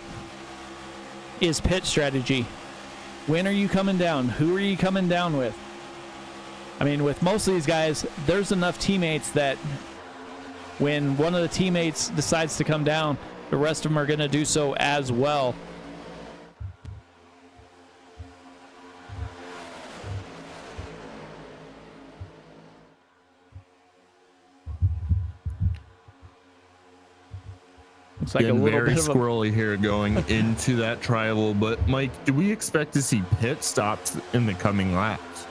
is pit strategy. When are you coming down? Who are you coming down with? I mean, with most of these guys, there's enough teammates that when one of the teammates decides to come down, the rest of them are going to do so as well. Looks like Getting a little very bit of a squirrely here going into that trial, but Mike, do we expect to see pit stops in the coming laps?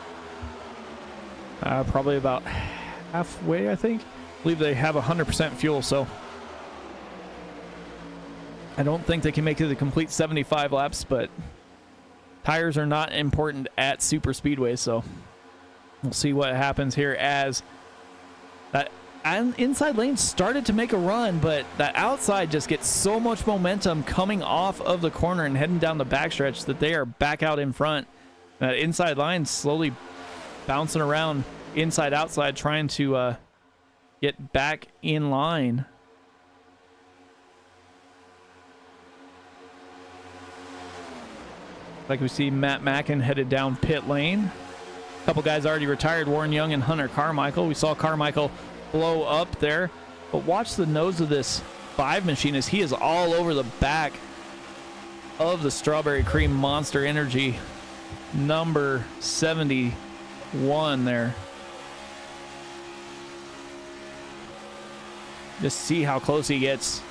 probably about halfway, I think. I believe they have 100% fuel, so I don't think they can make it the complete 75 laps, but tires are not important at super speedway, so we'll see what happens here as that inside lane started to make a run, but that outside just gets so much momentum coming off of the corner and heading down the backstretch that they are back out in front. That inside line slowly bouncing around inside outside, trying to get back in line. Like we see Matt Mackin headed down pit lane. A couple guys already retired, Warren Young and Hunter Carmichael. We saw Carmichael blow up there, but watch the nose of this 5 machine as he is all over the back of the Strawberry Cream Monster Energy number 70 one there. Just see how close he gets.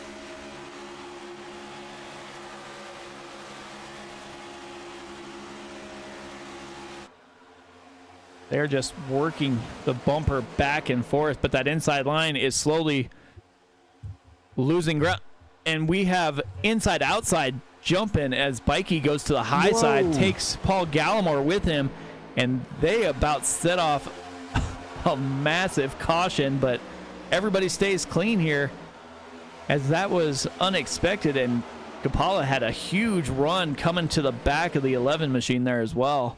They're just working the bumper back and forth, but that inside line is slowly losing ground. And we have inside outside jumping as Bikey goes to the high side, takes Paul Gallimore with him, and they about set off a massive caution, but everybody stays clean here as that was unexpected, and Kapala had a huge run coming to the back of the 11 machine there as well.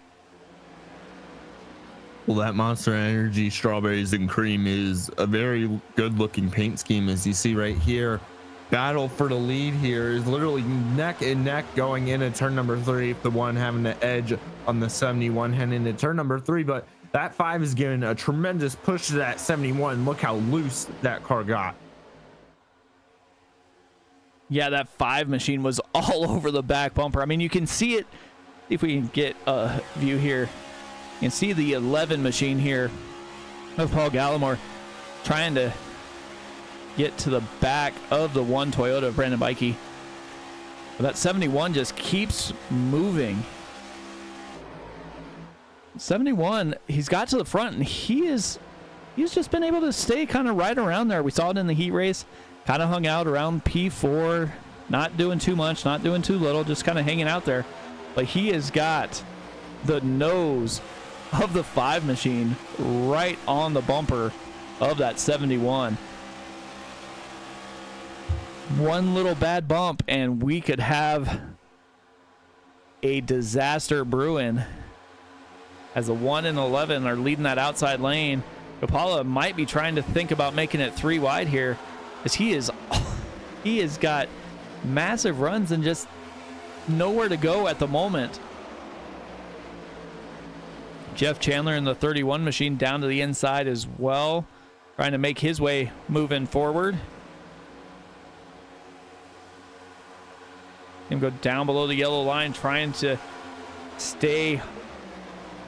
Well, that Monster Energy Strawberries and Cream is a very good looking paint scheme, as you see right here. Battle for the lead here is literally neck and neck going into turn number 3. The one having the edge on the 71 heading into turn number 3, but that 5 is giving a tremendous push to that 71. Look how loose that car got. Yeah, that 5 machine was all over the back bumper. I mean, you can see it. If we can get a view here, you can see the 11 machine here of Paul Gallimore trying to get to the back of the 1 Toyota of Brandon Bikey. But that 71 just keeps moving. 71, he's got to the front, and he's just been able to stay kind of right around there. We saw it in the heat race, kind of hung out around P4, not doing too much, not doing too little, just kind of hanging out there. But he has got the nose of the 5 machine right on the bumper of that 71. One little bad bump and we could have a disaster brewing, as the 1 and 11 are leading that outside lane. Kapala might be trying to think about making it 3 wide here, as he has got massive runs and just nowhere to go at the moment. Jeff Chandler in the 31 machine down to the inside as well, trying to make his way moving forward. Him go down below the yellow line, trying to stay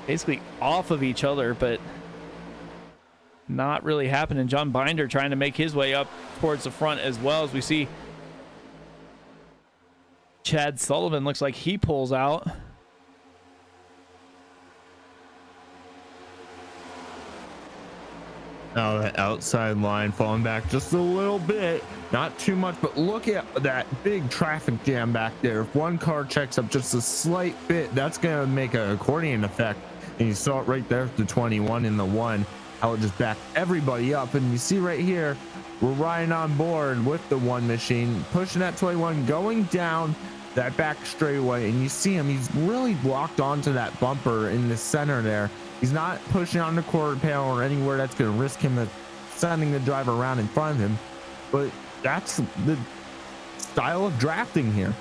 basically off of each other, but not really happening. John Binder trying to make his way up towards the front as well, as we see Chad Sullivan looks like he pulls out. Now the outside line falling back just a little bit, not too much, but look at that big traffic jam back there. If one car checks up just a slight bit, that's going to make an accordion effect. And you saw it right there with the 21 and the 1, how it just backed everybody up. And you see right here, we're riding on board with the 1 machine, pushing that 21, going down that back straightaway. And you see him, he's really locked onto that bumper in the center there. He's not pushing on the quarter panel or anywhere that's going to risk him sending the driver around in front of him. But that's the style of drafting here.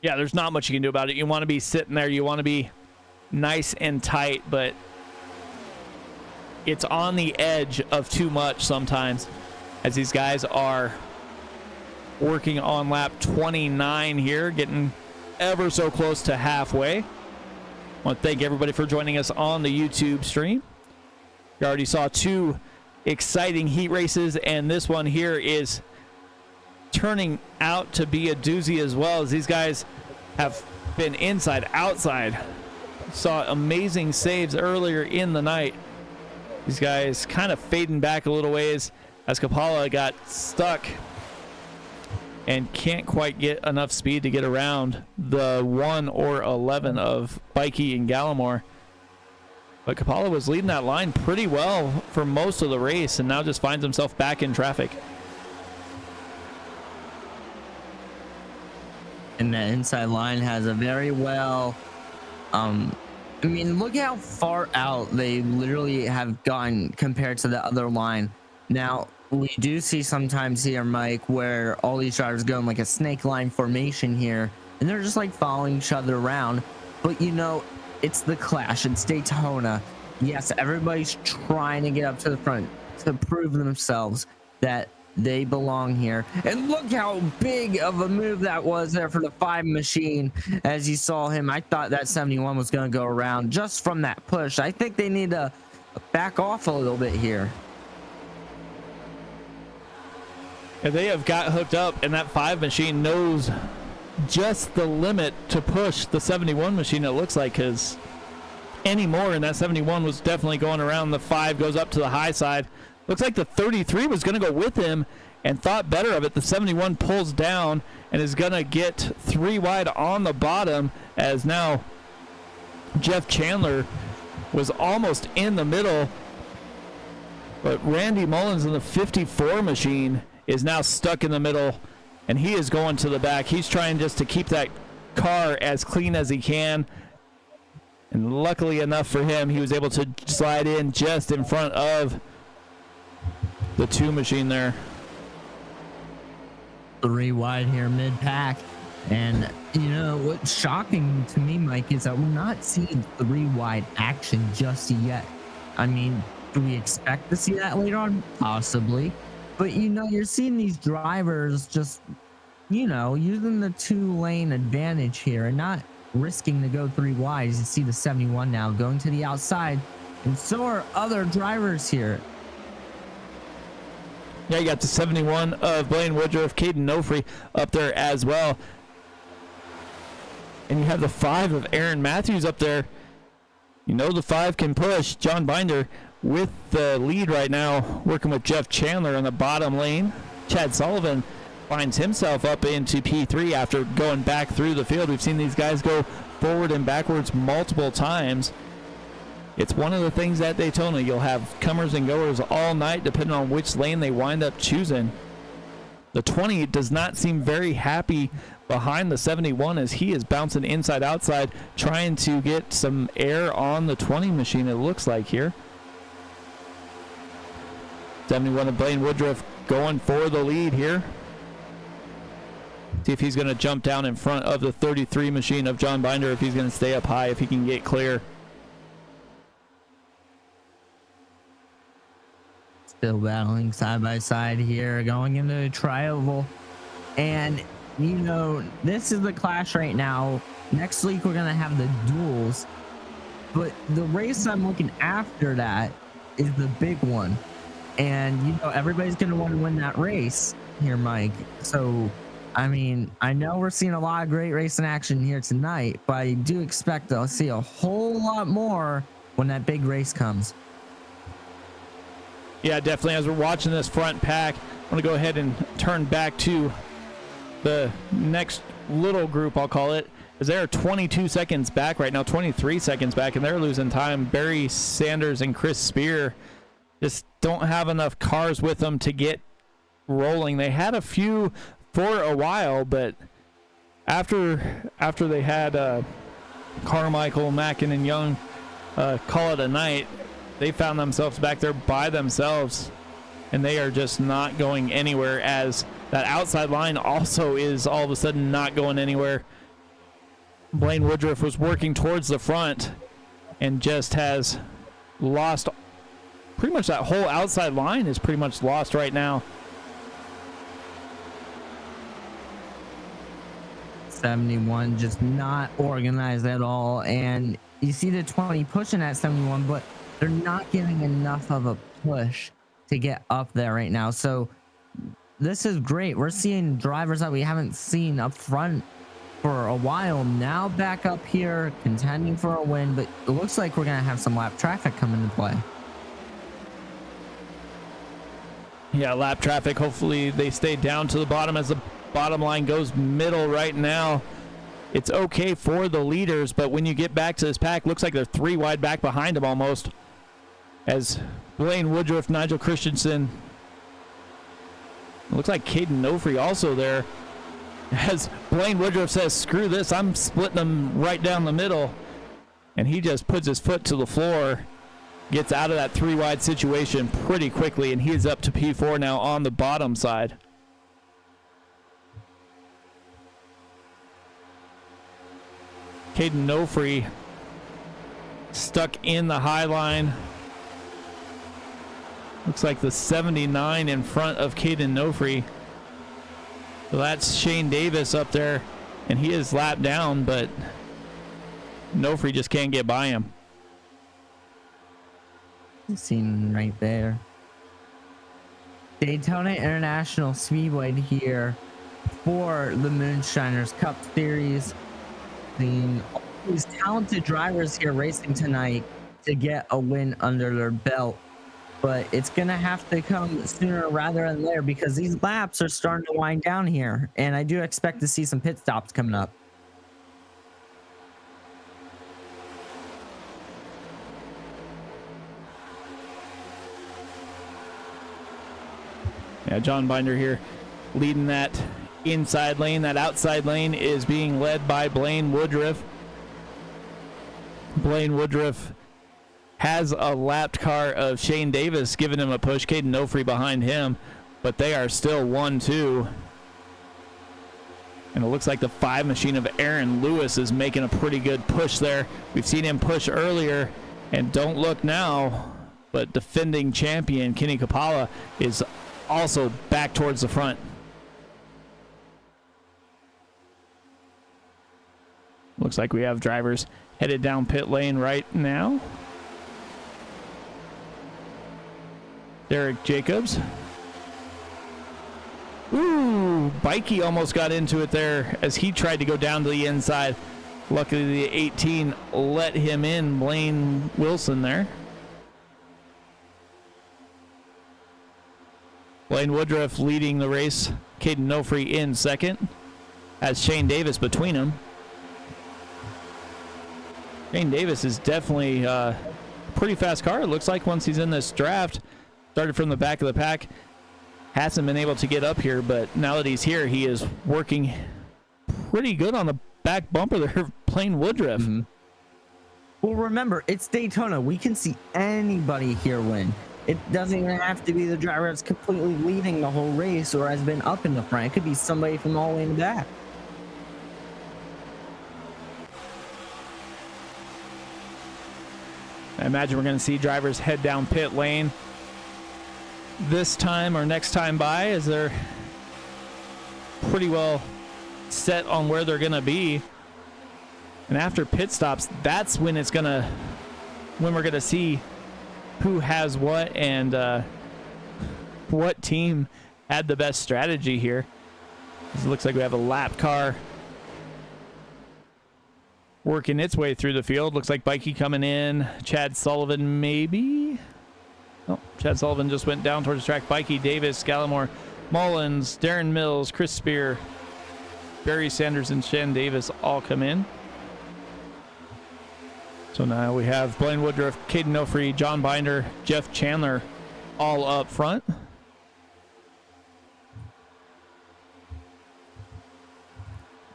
Yeah, there's not much you can do about it. You want to be sitting there. You want to be nice and tight, but it's on the edge of too much sometimes, as these guys are working on lap 29 here, getting ever so close to halfway. I want to thank everybody for joining us on the YouTube stream. You already saw 2 exciting heat races, and this one here is turning out to be a doozy as well, as these guys have been inside outside. Saw amazing saves earlier in the night. These guys kind of fading back a little ways as Kapala got stuck and can't quite get enough speed to get around the 1 or 11 of Bikey and Gallimore. But Kapala was leading that line pretty well for most of the race, and now just finds himself back in traffic. And the inside line has a very well, I mean, look how far out they literally have gone compared to the other line. Now, we do see sometimes here, Mike, where all these drivers go in like a snake line formation here, and they're just like following each other around. But you know, it's the Clash, it's Daytona. Yes, everybody's trying to get up to the front to prove themselves that they belong here. And look how big of a move that was there for the 5 machine. As you saw him, I thought that 71 was going to go around just from that push. I think they need to back off a little bit here. And they have got hooked up, and that 5 machine knows just the limit to push the 71 machine, it looks like, because any more, and that 71 was definitely going around. The 5 goes up to the high side. Looks like the 33 was going to go with him and thought better of it. The 71 pulls down and is going to get 3 wide on the bottom, as now Jeff Chandler was almost in the middle. But Randy Mullins in the 54 machine is now stuck in the middle, and he is going to the back. He's trying just to keep that car as clean as he can. And luckily enough for him, he was able to slide in just in front of the 2 machine there. 3 wide here mid-pack. And, you know, what's shocking to me, Mike, is that we're not seeing 3 wide action just yet. I mean, do we expect to see that later on? Possibly. But, you know, you're seeing these drivers just, you know, using the 2-lane advantage here and not risking to go 3 wide. As you see the 71 now going to the outside, and so are other drivers here. Yeah, you got the 71 of Blaine Woodruff, Caden Nofree up there as well. And you have the 5 of Aaron Matthews up there. You know the 5 can push. John Binder with the lead right now, working with Jeff Chandler in the bottom lane. Chad Sullivan finds himself up into P3 after going back through the field. We've seen these guys go forward and backwards multiple times. It's one of the things at Daytona. You'll have comers and goers all night depending on which lane they wind up choosing. The 20 does not seem very happy behind the 71 as he is bouncing inside outside, trying to get some air on the 20 machine, it looks like here. 71 of Blaine Woodruff going for the lead here. See if he's going to jump down in front of the 33 machine of John Binder, if he's going to stay up high, if he can get clear. Still battling side by side here, going into a trioval. And, you know, this is the clash right now. Next week, we're going to have the duels. But the race I'm looking after that is the big one. And, you know, everybody's going to want to win that race here, Mike. So, I mean, I know we're seeing a lot of great racing action here tonight, but I do expect to see a whole lot more when that big race comes. Yeah, definitely. As we're watching this front pack, I'm going to go ahead and turn back to the next little group, I'll call it, because they're 22 seconds back right now, 23 seconds back, and they're losing time. Barry Sanders and Chris Spear just don't have enough cars with them to get rolling. They had a few for a while, but after they had Carmichael, Mackin, and Young call it a night, they found themselves back there by themselves, and they are just not going anywhere, as that outside line also is all of a sudden not going anywhere. Blaine Woodruff was working towards the front and just has lost pretty much that whole outside line is pretty much lost right now. 71 just not organized at all, and you see the 20 pushing at 71, but they're not giving enough of a push to get up there right now. So this is great. We're seeing drivers that we haven't seen up front for a while now back up here contending for a win, but it looks like we're gonna have some lap traffic come into play. Yeah, lap traffic. Hopefully they stay down to the bottom as the bottom line goes middle right now. It's okay for the leaders, but when you get back to this pack, looks like they're 3 wide back behind them almost. As Blaine Woodruff, Nigel Christensen, looks like Caden Nofree also there. As Blaine Woodruff says, screw this, I'm splitting them right down the middle. And he just puts his foot to the floor, gets out of that 3 wide situation pretty quickly, and he's up to P4 now on the bottom side. Caden Nofree stuck in the high line. Looks like the 79 in front of Caden Nofree. So that's Shane Davis up there, and he is lapped down, but Nofree just can't get by him. Seen right there. Daytona International Speedway here for the Moonshiners Cup Series. Seeing all these talented drivers here racing tonight to get a win under their belt. But it's going to have to come sooner rather than later because these laps are starting to wind down here. And I do expect to see some pit stops coming up. Yeah, John Binder here leading that inside lane. That outside lane is being led by Blaine Woodruff. Blaine Woodruff has a lapped car of Shane Davis giving him a push. Caden Nofree behind him, but they are still 1-2. And it looks like the 5 machine of Aaron Lewis is making a pretty good push there. We've seen him push earlier, and don't look now, but defending champion Kenny Kapala is also back towards the front. Looks like we have drivers headed down pit lane right now. Derek Jacobs. Ooh, Bikey almost got into it there as he tried to go down to the inside. Luckily, the 18 let him in, Blaine Wilson there. Blaine Woodruff leading the race. Caden Nofree in second. Has Shane Davis between them. Shane Davis is definitely a pretty fast car. It looks like once he's in this draft. Started from the back of the pack. Hasn't been able to get up here, but now that he's here, he is working pretty good on the back bumper there, Blaine Woodruff. Mm-hmm. Well, remember, it's Daytona. We can see anybody here win. It doesn't even have to be the driver that's completely leading the whole race or has been up in the front. It could be somebody from all the way in the back. I imagine we're going to see drivers head down pit lane this time or next time by, as they're pretty well set on where they're going to be. And after pit stops, that's when we're going to see who has what and what team had the best strategy here. It looks like we have a lap car working its way through the field. Looks like Bikey coming in. Chad Sullivan maybe. Oh, Chad Sullivan just went down towards the track. Bikey, Davis, Gallimore, Mullins, Darren Mills, Chris Spear, Barry Sanders, and Shane Davis all come in. So now we have Blaine Woodruff, Caden Nofree, John Binder, Jeff Chandler all up front.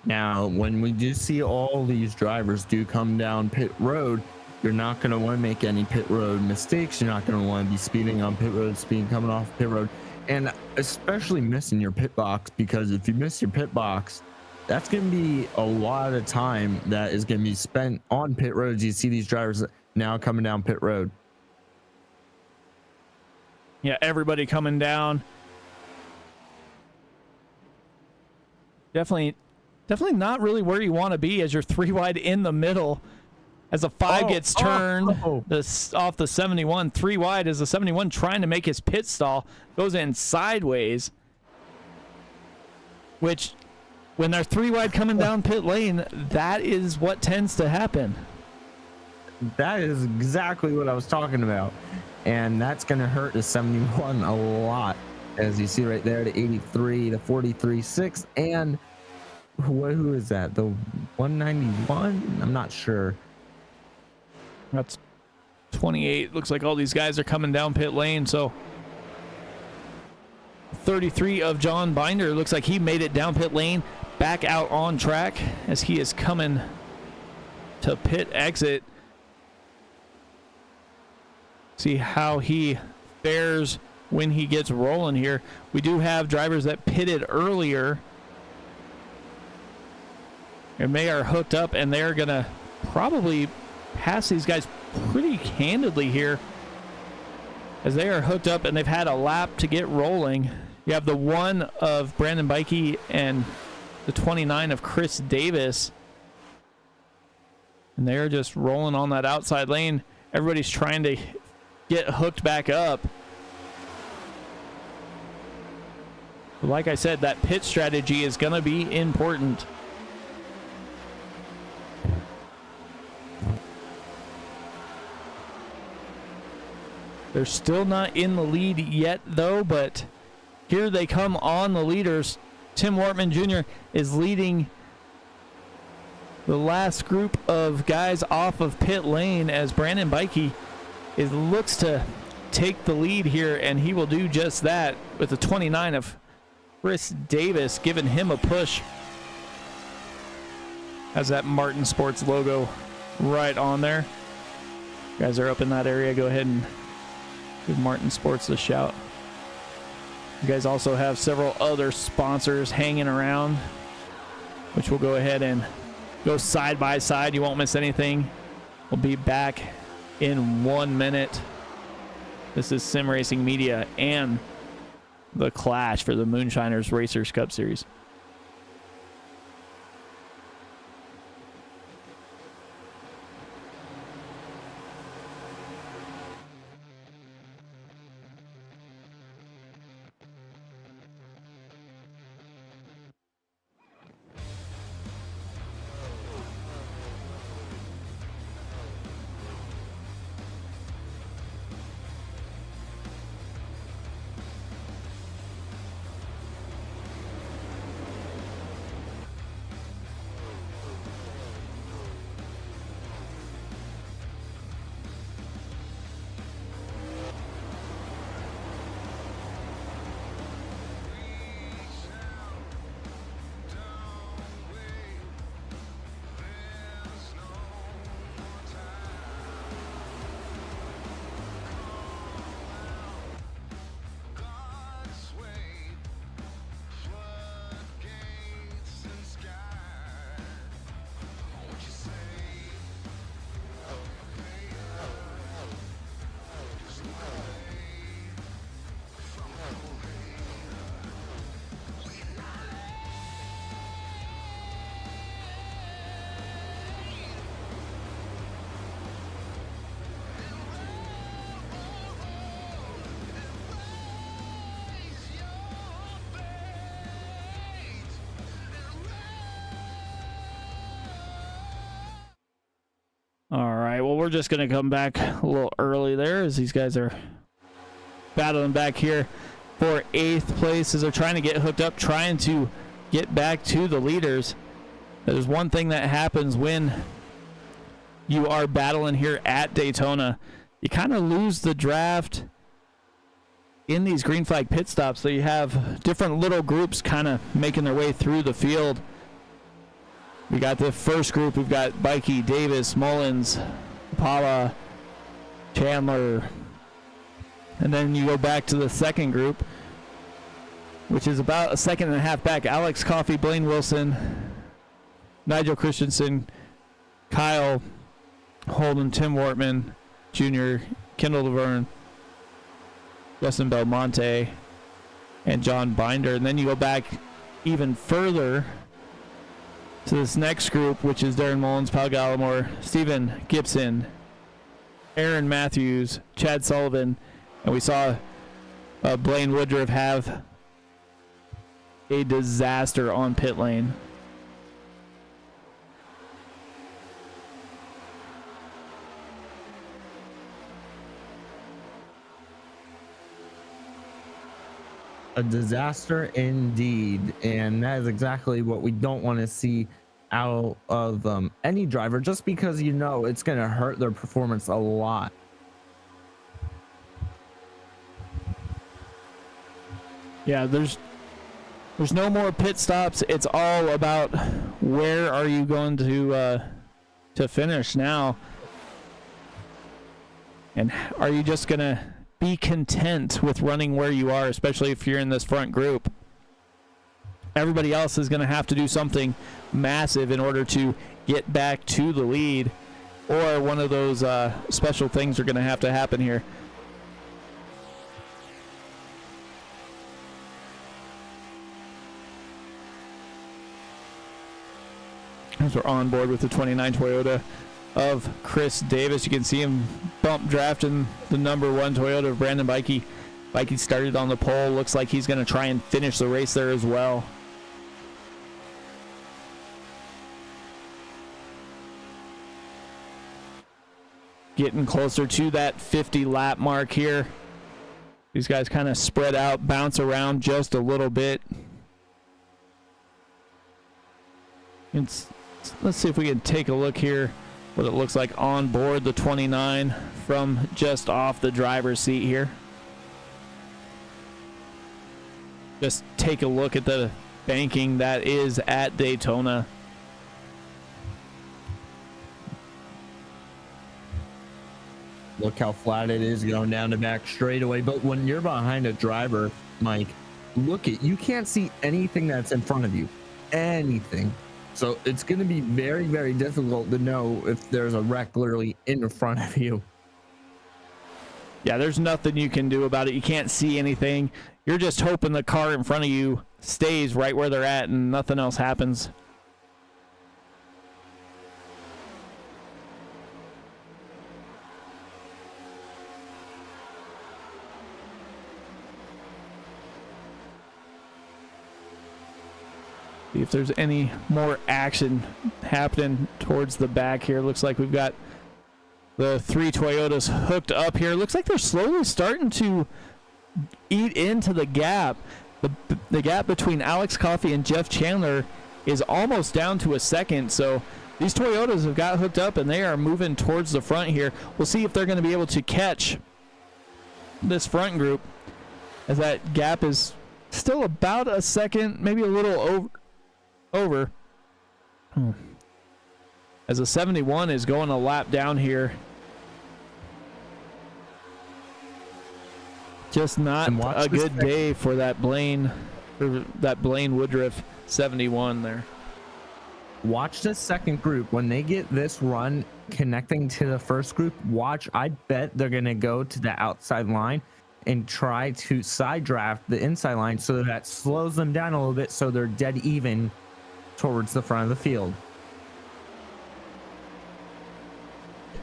Now, when we do see all these drivers do come down pit road, you're not going to want to make any pit road mistakes. You're not going to want to be speeding on pit road, coming off pit road, and especially missing your pit box, because if you miss your pit box, that's going to be a lot of time that is going to be spent on pit roads. You see these drivers now coming down pit road. Yeah, everybody coming down. Definitely not really where you want to be as you're 3 wide in the middle. As a 5 gets turned off the 71, 3 wide as the 71 trying to make his pit stall, goes in sideways, which when they're 3 wide coming down pit lane, that is what tends to happen. That is exactly what I was talking about. And that's going to hurt the 71 a lot. As you see right there, the 83, the 43.6, and who is that? The 191? I'm not sure. That's 28. Looks like all these guys are coming down pit lane. So 33 of John Binder looks like he made it down pit lane, back out on track as he is coming to pit exit. See how he fares when he gets rolling here. We do have drivers that pitted earlier, and they are hooked up, and they're gonna probably pass these guys pretty handedly here as they are hooked up and they've had a lap to get rolling. You have the 1 of Brandon Bikey and the 29 of Chris Davis. And they're just rolling on that outside lane. Everybody's trying to get hooked back up. But like I said, that pit strategy is going to be important. They're still not in the lead yet, though, but here they come on the leaders. Tim Wortman Jr. is leading the last group of guys off of pit lane as Brandon Bikey looks to take the lead here, and he will do just that with the 29 of Chris Davis giving him a push. Has that Martin Sports logo right on there. You guys are up in that area. Go ahead and give Martin Sports a shout. You guys also have several other sponsors hanging around, which we'll go ahead and go side by side. You won't miss anything. We'll be back in 1 minute. This is Sim Racing Media and the Clash for the Moonshiners Racers Cup Series. All right, well, we're just going to come back a little early there as these guys are battling back here for 8th place as they're trying to get hooked up, trying to get back to the leaders. There's one thing that happens when you are battling here at Daytona. You kind of lose the draft in these green flag pit stops, so you have different little groups kind of making their way through the field. We got the first group. We've got Bikey, Davis, Mullins, Paula, Chandler. And then you go back to the second group, which is about a second and a half back. Alex Coffey, Blaine Wilson, Nigel Christensen, Kyle Holden, Tim Wortman Jr., Kendall Laverne, Justin Belmonte, and John Binder. And then you go back even further to this next group, which is Darren Mullins, Paul Gallimore, Stephen Gibson, Aaron Matthews, Chad Sullivan, and we saw Blaine Woodruff have a disaster on pit lane. A disaster indeed, and that is exactly what we don't want to see out of any driver, just because you know it's going to hurt their performance a lot. Yeah, there's no more pit stops. It's all about where are you going to finish now, and are you just gonna be content with running where you are, especially if you're in this front group. Everybody else is going to have to do something massive in order to get back to the lead, or one of those special things are going to happen here. As we're on board with the 29 Toyota of Chris Davis. You can see him bump drafting the number 1 Toyota of Brandon Bikey. Bikey started on the pole. Looks like he's going to try and finish the race there as well. Getting closer to that 50 lap mark here. These guys kind of spread out, bounce around just a little bit. Let's see if we can take a look here what it looks like on board the 29 from just off the driver's seat here. Just take a look at the banking that is at Daytona. Look how flat it is going down the back straightaway. But when you're behind a driver, Mike, you can't see anything that's in front of you. Anything. So it's going to be very, very difficult to know if there's a wreck literally in front of you. Yeah, there's nothing you can do about it. You can't see anything. You're just hoping the car in front of you stays right where they're at and nothing else happens. See if there's any more action happening towards the back here. Looks like we've got the 3 Toyotas hooked up here. Looks like they're slowly starting to eat into the gap. The gap between Alex Coffey and Jeff Chandler is almost down to a second. So these Toyotas have got hooked up and they are moving towards the front here. We'll see if they're going to be able to catch this front group, as that gap is still about a second, maybe a little over. As a 71 is going a lap down here. Just not a good day for that Blaine Woodruff 71 there. Watch the second group. When they get this run connecting to the first group, watch. I bet they're going to go to the outside line and try to side draft the inside line so that slows them down a little bit so they're dead even towards the front of the field.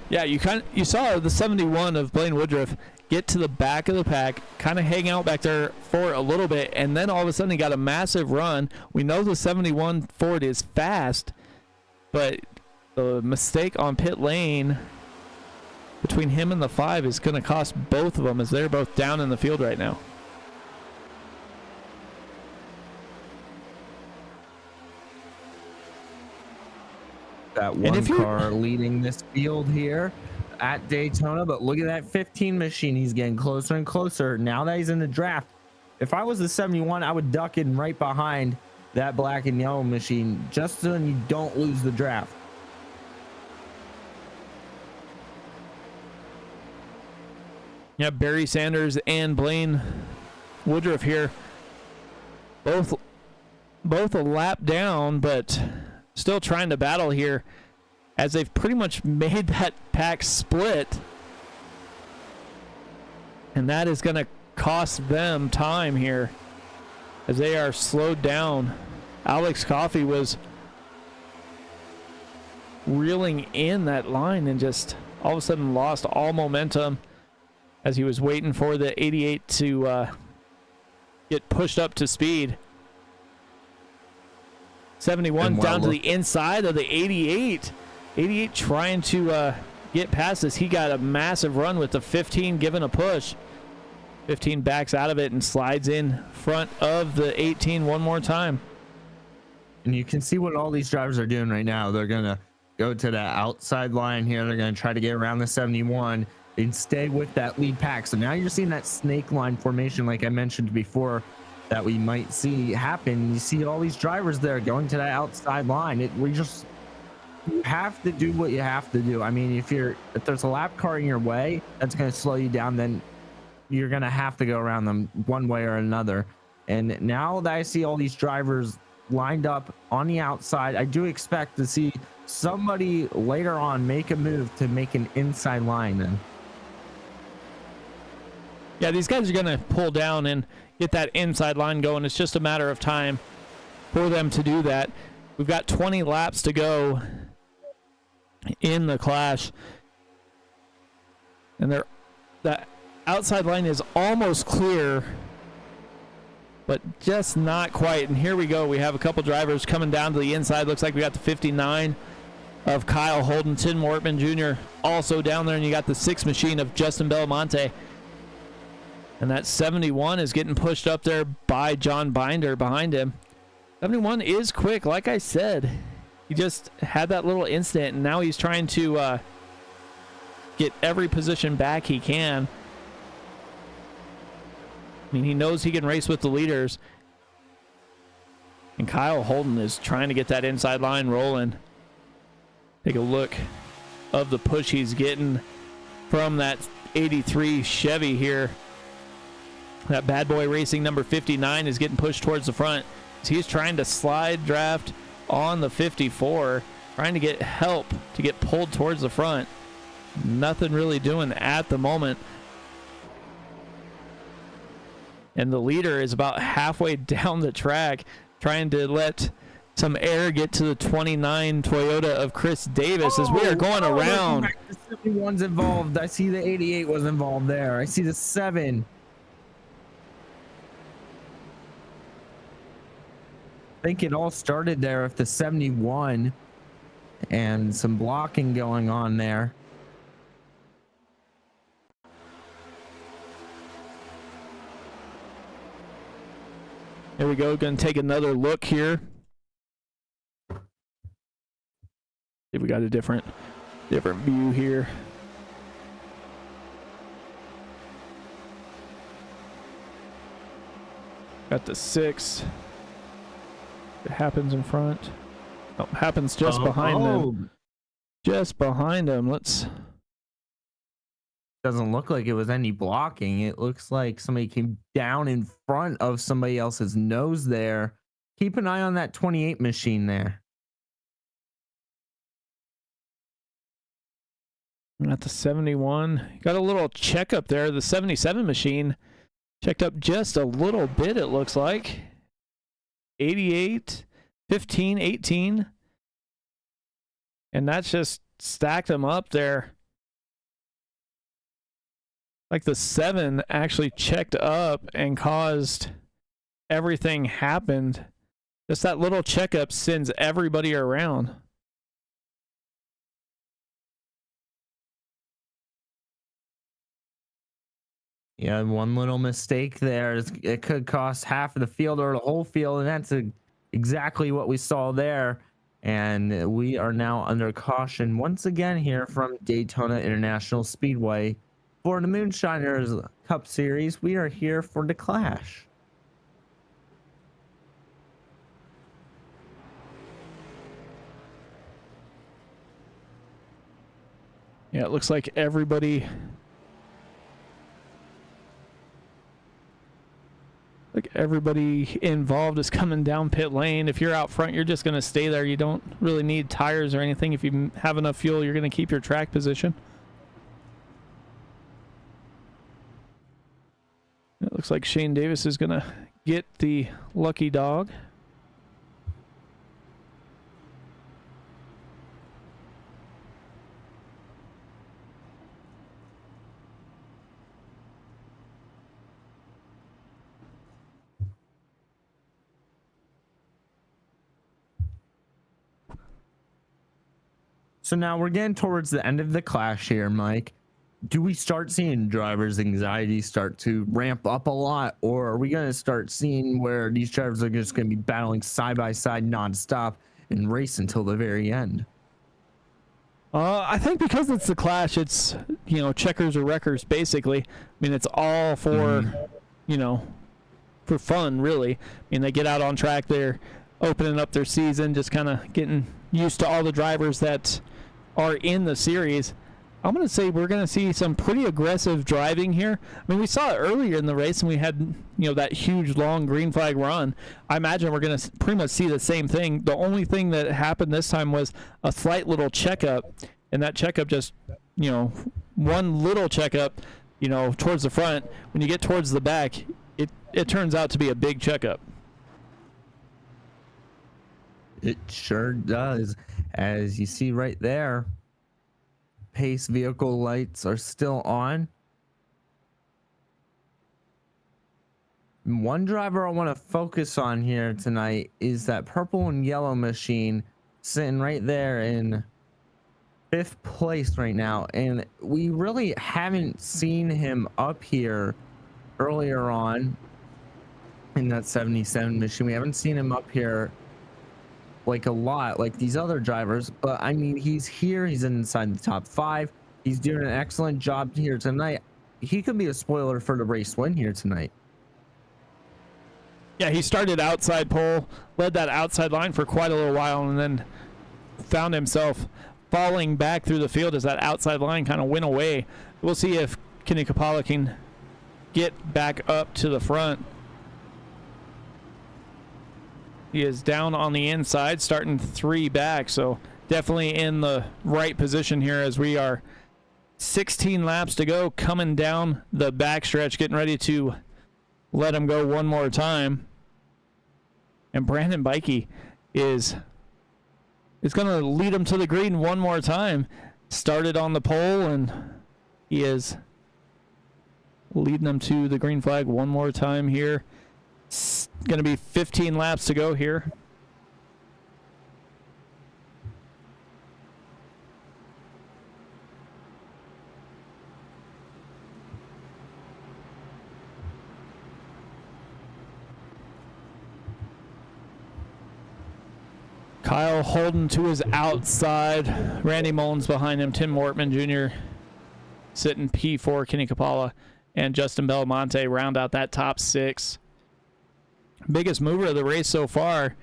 Yeah, you saw the 71 of Blaine Woodruff get to the back of the pack, kind of hang out back there for a little bit, and then all of a sudden he got a massive run. We know the 71 Ford is fast, but the mistake on pit lane between him and the 5 is going to cost both of them, as they're both down in the field right now. That one car leading this field here at Daytona, but look at that 15 machine. He's getting closer and closer now that he's in the draft. If I was the 71, I would duck in right behind that black and yellow machine just so you don't lose the draft. Yeah, Barry Sanders and Blaine Woodruff here, both a lap down, but still trying to battle here, as they've pretty much made that pack split, and that is going to cost them time here as they are slowed down. Alex Coffey was reeling in that line and just all of a sudden lost all momentum as he was waiting for the 88 to get pushed up to speed. 71 down to the inside of the 88. 88 trying to get past this. He got a massive run with the 15 giving a push. 15 backs out of it and slides in front of the 18 one more time. And you can see what all these drivers are doing right now. They're going to go to that outside line here. They're going to try to get around the 71 and stay with that lead pack. So now you're seeing that snake line formation, like I mentioned before, that we might see happen. You see all these drivers there going to that outside line. You have to do what you have to do. I mean, if there's a lap car in your way that's going to slow you down, then you're going to have to go around them one way or another. And now that I see all these drivers lined up on the outside, I do expect to see somebody later on make a move to make an inside line then. Yeah, these guys are going to pull down and get that inside line going. It's just a matter of time for them to do that. We've got 20 laps to go in the clash. And that outside line is almost clear, but just not quite. And here we go. We have a couple drivers coming down to the inside. Looks like we got the 59 of Kyle Holden, Tim Mortman Jr. also down there, and you got the 6 machine of Justin Belmonte. And that 71 is getting pushed up there by John Binder behind him. 71 is quick, like I said. He just had that little incident, and now he's trying to get every position back he can. I mean, he knows he can race with the leaders. And Kyle Holden is trying to get that inside line rolling. Take a look of the push he's getting from that 83 Chevy here. That Bad Boy Racing number 59 is getting pushed towards the front. So he's trying to slide draft on the 54, trying to get help to get pulled towards the front. Nothing really doing at the moment. And the leader is about halfway down the track, trying to let some air get to the 29 Toyota of Chris Davis as we are going around. The 71's involved. I see the 88 was involved there. I see the 7. I think it all started there with the 71 and some blocking going on there. Here we go. Going to take another look here. See if we got a different view here. Got the 6. It happens in front. Oh, happens just behind them. Just behind them. Let's. Doesn't look like it was any blocking. It looks like somebody came down in front of somebody else's nose there. Keep an eye on that 28 machine there. Got the 71. Got a little checkup there. The 77 machine checked up just a little bit, it looks like. 88, 15, 18. And that's just stacked them up there. Like the 7 actually checked up and caused everything happened. Just that little checkup sends everybody around. Yeah, one little mistake there. It could cost half of the field or the whole field, and that's exactly what we saw there. And we are now under caution once again here from Daytona International Speedway. For the Moonshiners Cup Series, we are here for the Clash. Yeah, it looks like everybody involved is coming down pit lane. If you're out front, you're just going to stay there. You don't really need tires or anything. If you have enough fuel, you're going to keep your track position. It looks like Shane Davis is going to get the lucky dog. So now we're getting towards the end of the clash here, Mike. Do we start seeing drivers' anxiety start to ramp up a lot, or are we going to start seeing where these drivers are just going to be battling side by side nonstop and race until the very end? I think because it's the clash, it's, you know, checkers or wreckers, basically. I mean, it's all for, you know, for fun, really. I mean, they get out on track, they're opening up their season, just kind of getting used to all the drivers that are in the series. I'm going to say we're going to see some pretty aggressive driving here. I mean, we saw it earlier in the race, and we had, you know, that huge, long green flag run. I imagine we're going to pretty much see the same thing. The only thing that happened this time was a slight little checkup, and that checkup just, you know, one little checkup, you know, towards the front. When you get towards the back, it turns out to be a big checkup. It sure does. As you see right there, pace vehicle lights are still on. One driver I want to focus on here tonight is that purple and yellow machine sitting right there in 5th place right now. And we really haven't seen him up here earlier on in that 77 machine. We haven't seen him up here like a lot like these other drivers, but I mean, he's here, he's inside the top 5. He's doing an excellent job here tonight. He could be a spoiler for the race win here tonight. Yeah, he started outside pole, led that outside line for quite a little while, and then found himself falling back through the field as that outside line kind of went away. We'll see if Kenny Kapala can get back up to the front. He is down on the inside, starting 3 back, so definitely in the right position here as we are 16 laps to go, coming down the backstretch, getting ready to let him go one more time. And Brandon Bikey is going to lead him to the green one more time. Started on the pole, and he is leading them to the green flag one more time here. It's going to be 15 laps to go here. Kyle Holden to his outside. Randy Mullins behind him. Tim Wortman Jr. sitting P4. Kenny Kapala and Justin Belmonte round out that top 6. Biggest mover of the race so far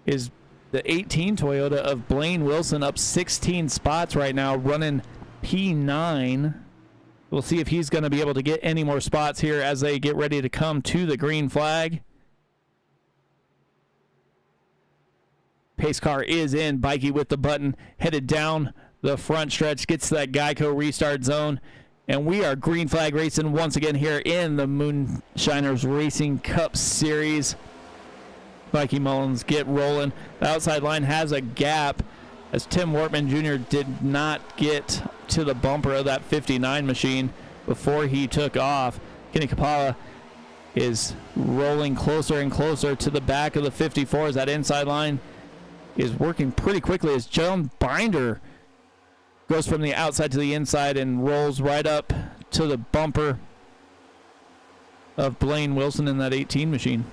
is the 18 Toyota of Blaine Wilson, up 16 spots right now, running P9. We'll see if he's going to be able to get any more spots here as they get ready to come to the green flag. Pace car is in. Bikey with the button, headed down the front stretch, gets to that Geico restart zone. And we are green flag racing once again here in the Moonshiners Racing Cup Series. Mikey Mullins get rolling. The outside line has a gap as Tim Wortman Jr. did not get to the bumper of that 59 machine before he took off. Kenny Kapala is rolling closer and closer to the back of the 54 as that inside line is working pretty quickly as John Binder goes from the outside to the inside and rolls right up to the bumper of Blaine Wilson in that 18 machine.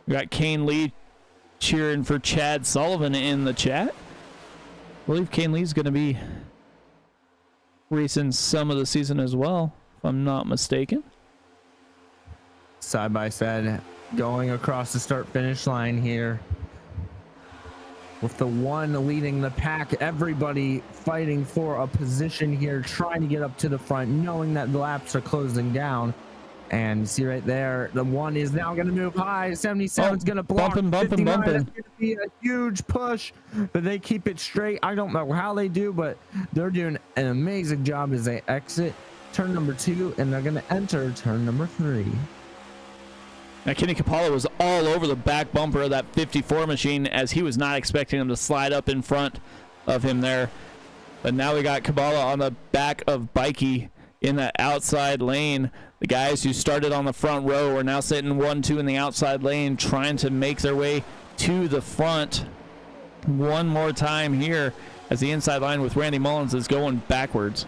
We got Kane Lee cheering for Chad Sullivan in the chat. I believe Kane Lee's going to be racing some of the season as well, if I'm not mistaken. Side by side, going across the start finish line here with the one leading the pack. Everybody fighting for a position here, trying to get up to the front, knowing that the laps are closing down. And see right there, the one is now going to move high. 77 is going to block. Bumping. It's going to be a huge push, but they keep it straight. I don't know how they do, but they're doing an amazing job as they exit turn number 2, and they're going to enter turn number 3. Now, Kenny Kapala was all over the back bumper of that 54 machine as he was not expecting him to slide up in front of him there. But now we got Kapala on the back of Bikey in that outside lane. The guys who started on the front row are now sitting 1-2 in the outside lane, trying to make their way to the front one more time here as the inside line with Randy Mullins is going backwards.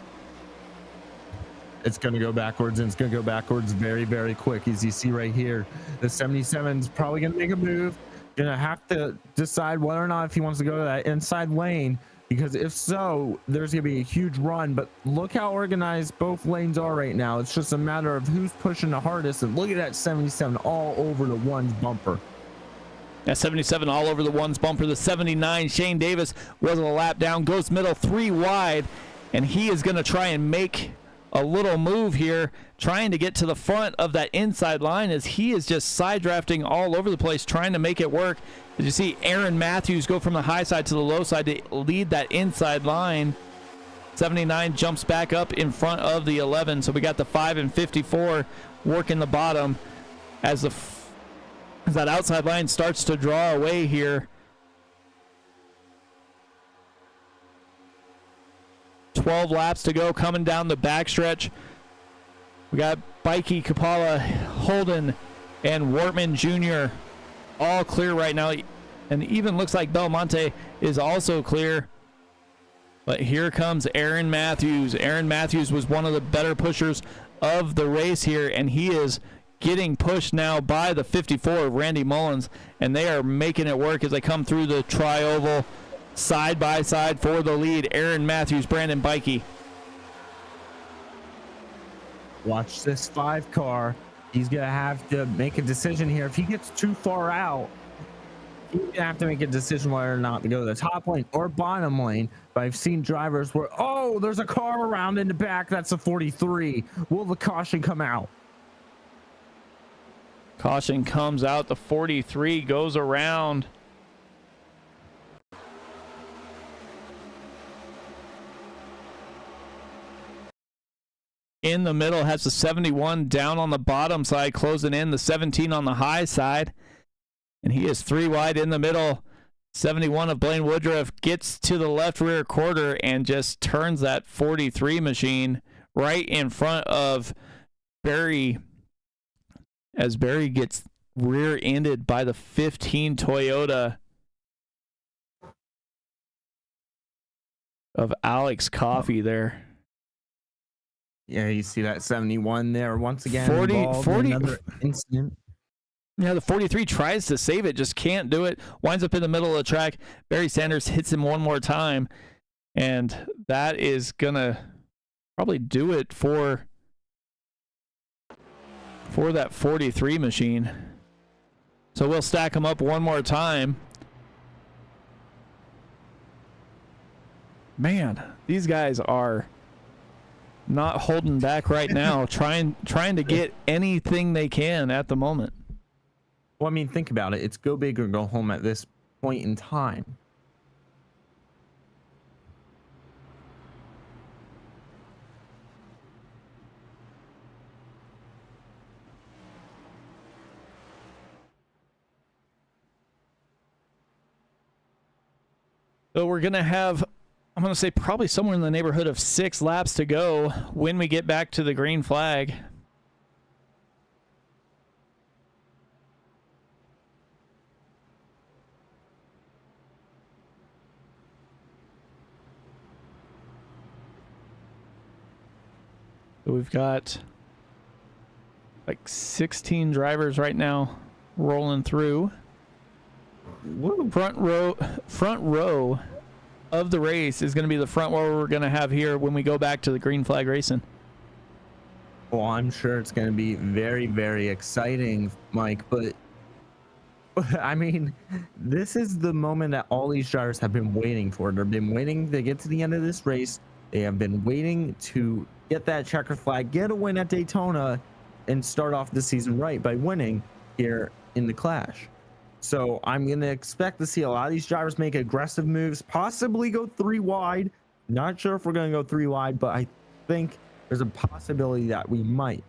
It's going to go backwards, and it's going to go backwards very, very quick. As you see right here, the 77 is probably going to make a move. Going to have to decide whether or not if he wants to go to that inside lane, because if so, there's going to be a huge run. But look how organized both lanes are right now. It's just a matter of who's pushing the hardest. And look at that 77 all over the one's bumper. That 77 all over the one's bumper. The 79, Shane Davis, was a lap down, goes middle 3 wide, and he is going to try and make a little move here, trying to get to the front of that inside line as he is just side drafting all over the place, trying to make it work. As you see Aaron Matthews go from the high side to the low side to lead that inside line. 79 jumps back up in front of the 11. So we got the 5 and 54 working the bottom as as that outside line starts to draw away here. 12 laps to go coming down the backstretch. We got Bikey, Kapala, Holden, and Wortman Jr. all clear right now. And even looks like Belmonte is also clear. But here comes Aaron Matthews. Aaron Matthews was one of the better pushers of the race here, and he is getting pushed now by the 54 of Randy Mullins, and they are making it work as they come through the tri-oval side by side for the lead. Aaron Matthews, Brandon Bikey. Watch this 5 car. He's going to have to make a decision here. If he gets too far out, he's going to have to make a decision whether or not to go to the top lane or bottom lane. But I've seen drivers where, oh, there's a car around in the back. That's a 43. Will the caution come out? Caution comes out. The 43 goes around. In the middle has the 71 down on the bottom side, closing in the 17 on the high side. And he is 3 wide in the middle. 71 of Blaine Woodruff gets to the left rear quarter and just turns that 43 machine right in front of Barry, as Barry gets rear-ended by the 15 Toyota of Alex Coffey there. Yeah, you see that 71 there once again. 40 another incident. Yeah, the 43 tries to save it, just can't do it. Winds up in the middle of the track. Barry Sanders hits him one more time, and that is gonna probably do it for that 43 machine. So we'll stack them up one more time. Man, these guys are not holding back right now, trying to get anything they can at the moment. Well, I mean, think about it. It's go big or go home at this point in time. So we're going to have, I'm going to say probably somewhere in the neighborhood of 6 laps to go when we get back to the green flag. So we've got like 16 drivers right now rolling through. Woo. Front row of the race is going to be the front row we're going to have here when we go back to the green flag racing. Well, I'm sure it's going to be very, very exciting, Mike, but I mean, this is the moment that all these drivers have been waiting for. They've been waiting to get to the end of this race. They have been waiting to get that checker flag, get a win at Daytona, and start off the season right by winning here in the Clash. So I'm going to expect to see a lot of these drivers make aggressive moves, possibly go 3 wide. Not sure if we're going to go 3 wide, but I think there's a possibility that we might.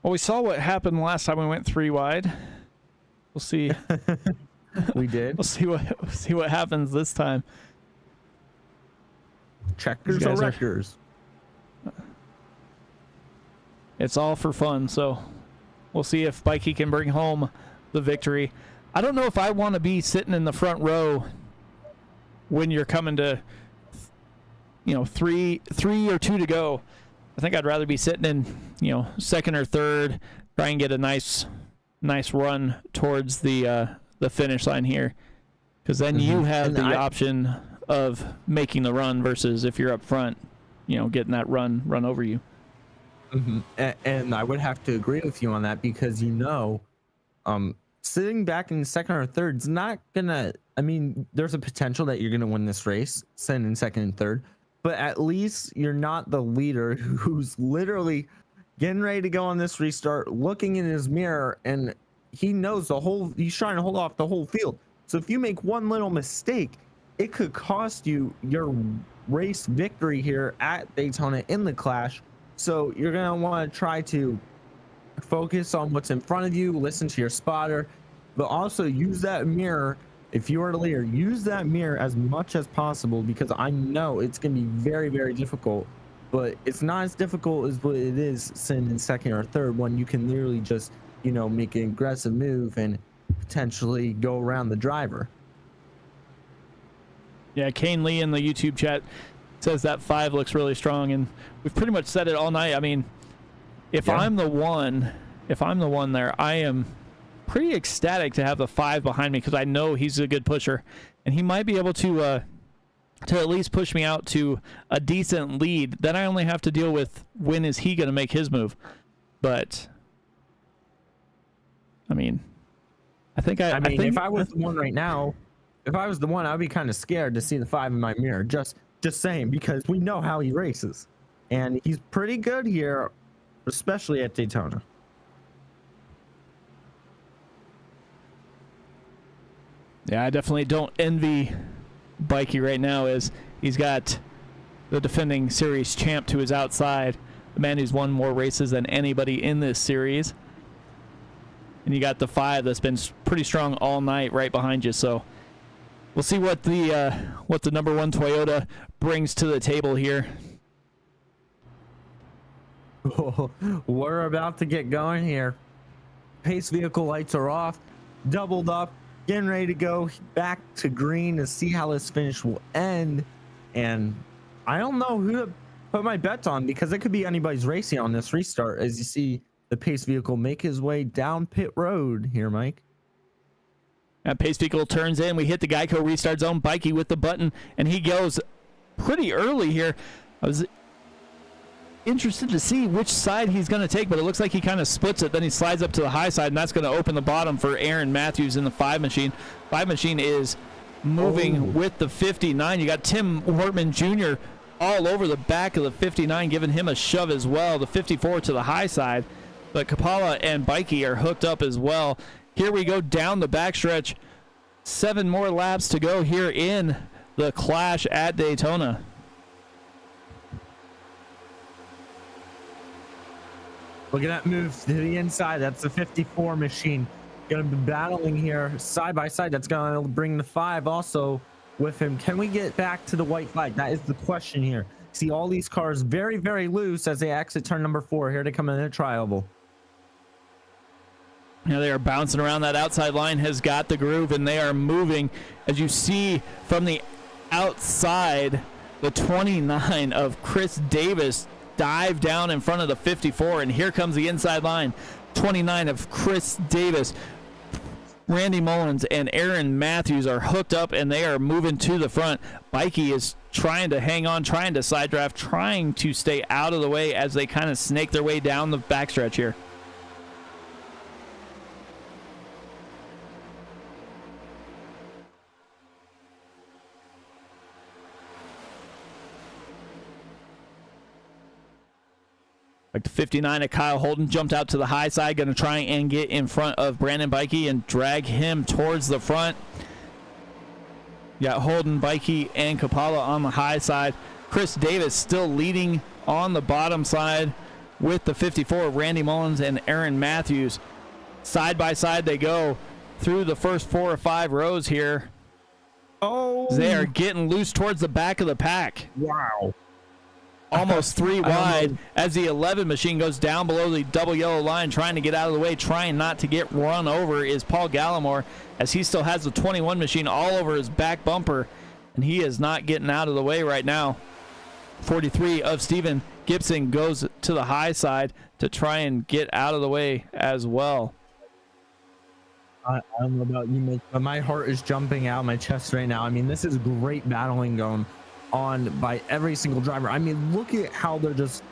Well, we saw what happened last time we went 3 wide. We'll see. We did. We'll see what happens this time. Checkers or wreckers. It's all for fun, so we'll see if Bikey can bring home the victory. I don't know if I want to be sitting in the front row when you're coming to, you know, three or 2 to go. I think I'd rather be sitting in, you know, second or third, try and get a nice run towards the finish line here, because then you have the option of making the run versus if you're up front, you know, getting that run over you. And I would have to agree with you on that, because, you know, sitting back in second or third is not gonna, I mean, there's a potential that you're gonna win this race sitting in second and third, but at least you're not the leader who's literally getting ready to go on this restart, looking in his mirror, and he knows he's trying to hold off the whole field. So if you make one little mistake, it could cost you your race victory here at Daytona in the Clash. So you're going to want to try to focus on what's in front of you, listen to your spotter, but also use that mirror. If you are the leader, use that mirror as much as possible, because I know it's going to be very, very difficult, but it's not as difficult as what it is sitting in second or third, when you can literally just, you know, make an aggressive move and potentially go around the driver. Yeah, Kane Lee in the YouTube chat says that 5 looks really strong, and we've pretty much said it all night. I mean, if I'm the one there, I am pretty ecstatic to have the 5 behind me, because I know he's a good pusher, and he might be able to at least push me out to a decent lead. Then I only have to deal with when is he going to make his move. But I mean, I think if I was the one right now, if I was the one, I'd be kind of scared to see the 5 in my mirror. Just saying, because we know how he races, and he's pretty good here, especially at Daytona. Yeah, I definitely don't envy Bikey right now, as he's got the defending series champ to his outside, the man who's won more races than anybody in this series. And you got the 5 that's been pretty strong all night right behind you. So we'll see what the number 1 Toyota brings to the table here. We're about to get going here. Pace vehicle lights are off, doubled up, getting ready to go back to green to see how this finish will end. And I don't know who to put my bets on, because it could be anybody's racing on this restart, as you see the pace vehicle make his way down pit road here, Mike. That pace vehicle turns in. We hit the Geico restart zone. Bikey with the button, and he goes pretty early here. I was interested to see which side he's going to take, but it looks like he kind of splits it. Then he slides up to the high side, and that's going to open the bottom for Aaron Matthews in the 5 machine. 5 machine is moving with the 59. You got Tim Wortman Jr. all over the back of the 59, giving him a shove as well. The 54 to the high side, but Kapala and Bikey are hooked up as well. Here we go down the backstretch. 7 more laps to go here in the Clash at Daytona. Look at that move to the inside. That's the 54 machine. Going to be battling here side by side. That's going to bring the 5 also with him. Can we get back to the white flag? That is the question here. See all these cars very, very loose as they exit turn number 4. Here to come in a tri-oval. Now they are bouncing around. That outside line has got the groove, and they are moving. As you see from the outside, the 29 of Chris Davis dive down in front of the 54, and here comes the inside line. 29 of Chris Davis, Randy Mullins, and Aaron Matthews are hooked up, and they are moving to the front. Bikey is trying to hang on, trying to side draft, trying to stay out of the way as they kind of snake their way down the backstretch here. Like the 59 of Kyle Holden jumped out to the high side, going to try and get in front of Brandon Bikey and drag him towards the front. You got Holden, Bikey, and Kapala on the high side. Chris Davis still leading on the bottom side with the 54 of Randy Mullins and Aaron Matthews. Side by side they go through the first 4 or 5 rows here. Oh, they are getting loose towards the back of the pack. Wow. Almost 3 wide as the 11 machine goes down below the double yellow line, trying to get out of the way, trying not to get run over is Paul Gallimore, as he still has the 21 machine all over his back bumper, and he is not getting out of the way right now. 43 of Steven Gibson goes to the high side to try and get out of the way as well. I don't know about you, Mitch, but my heart is jumping out of my chest right now. I mean, this is great battling going on by every single driver. I mean, look at how they're just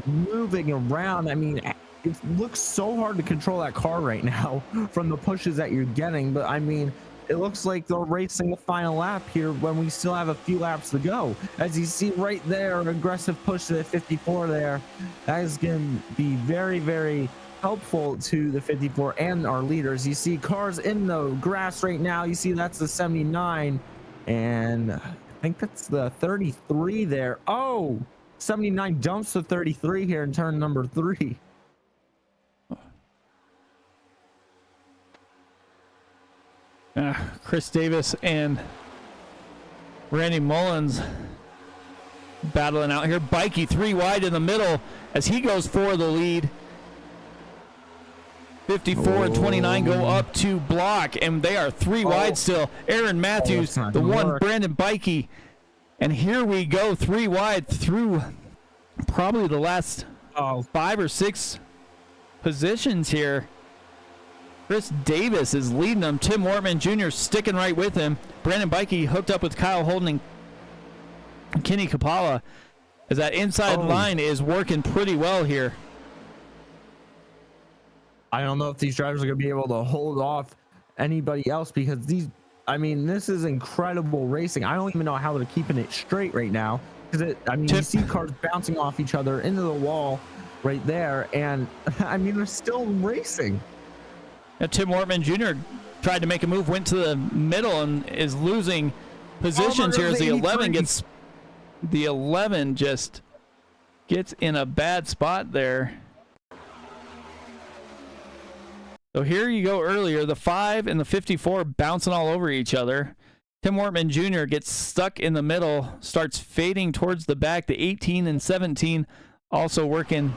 moving around. I mean, it looks so hard to control that car right now from the pushes that you're getting, but I mean, it looks like they're racing the final lap here when we still have a few laps to go. As you see right there, an aggressive push to the 54 there. That is going to be very, very helpful to the 54 and our leaders. You see cars in the grass right now. You see that's the 79, and I think that's the 33 there. Oh, 79 dumps the 33 here in turn number 3. Chris Davis and Randy Mullins battling out here. Bikey 3 wide in the middle as he goes for the lead. 54 and 29 go up to block, and they are 3 wide still. Aaron Matthews, the one, Brandon Bikey. And here we go, 3 wide through probably the last 5 or 6 positions here. Chris Davis is leading them. Tim Wortman Jr. sticking right with him. Brandon Bikey hooked up with Kyle Holden and Kenny Kapala as that inside line is working pretty well here. I don't know if these drivers are going to be able to hold off anybody else because this is incredible racing. I don't even know how they're keeping it straight right now because you see cars bouncing off each other into the wall right there, and they're still racing. Now, Tim Wortman Jr. tried to make a move, went to the middle, and is losing positions here as the 11 just gets in a bad spot there. So here you go earlier, the 5 and the 54 bouncing all over each other. Tim Wortman Jr. gets stuck in the middle, starts fading towards the back. The 18 and 17 also working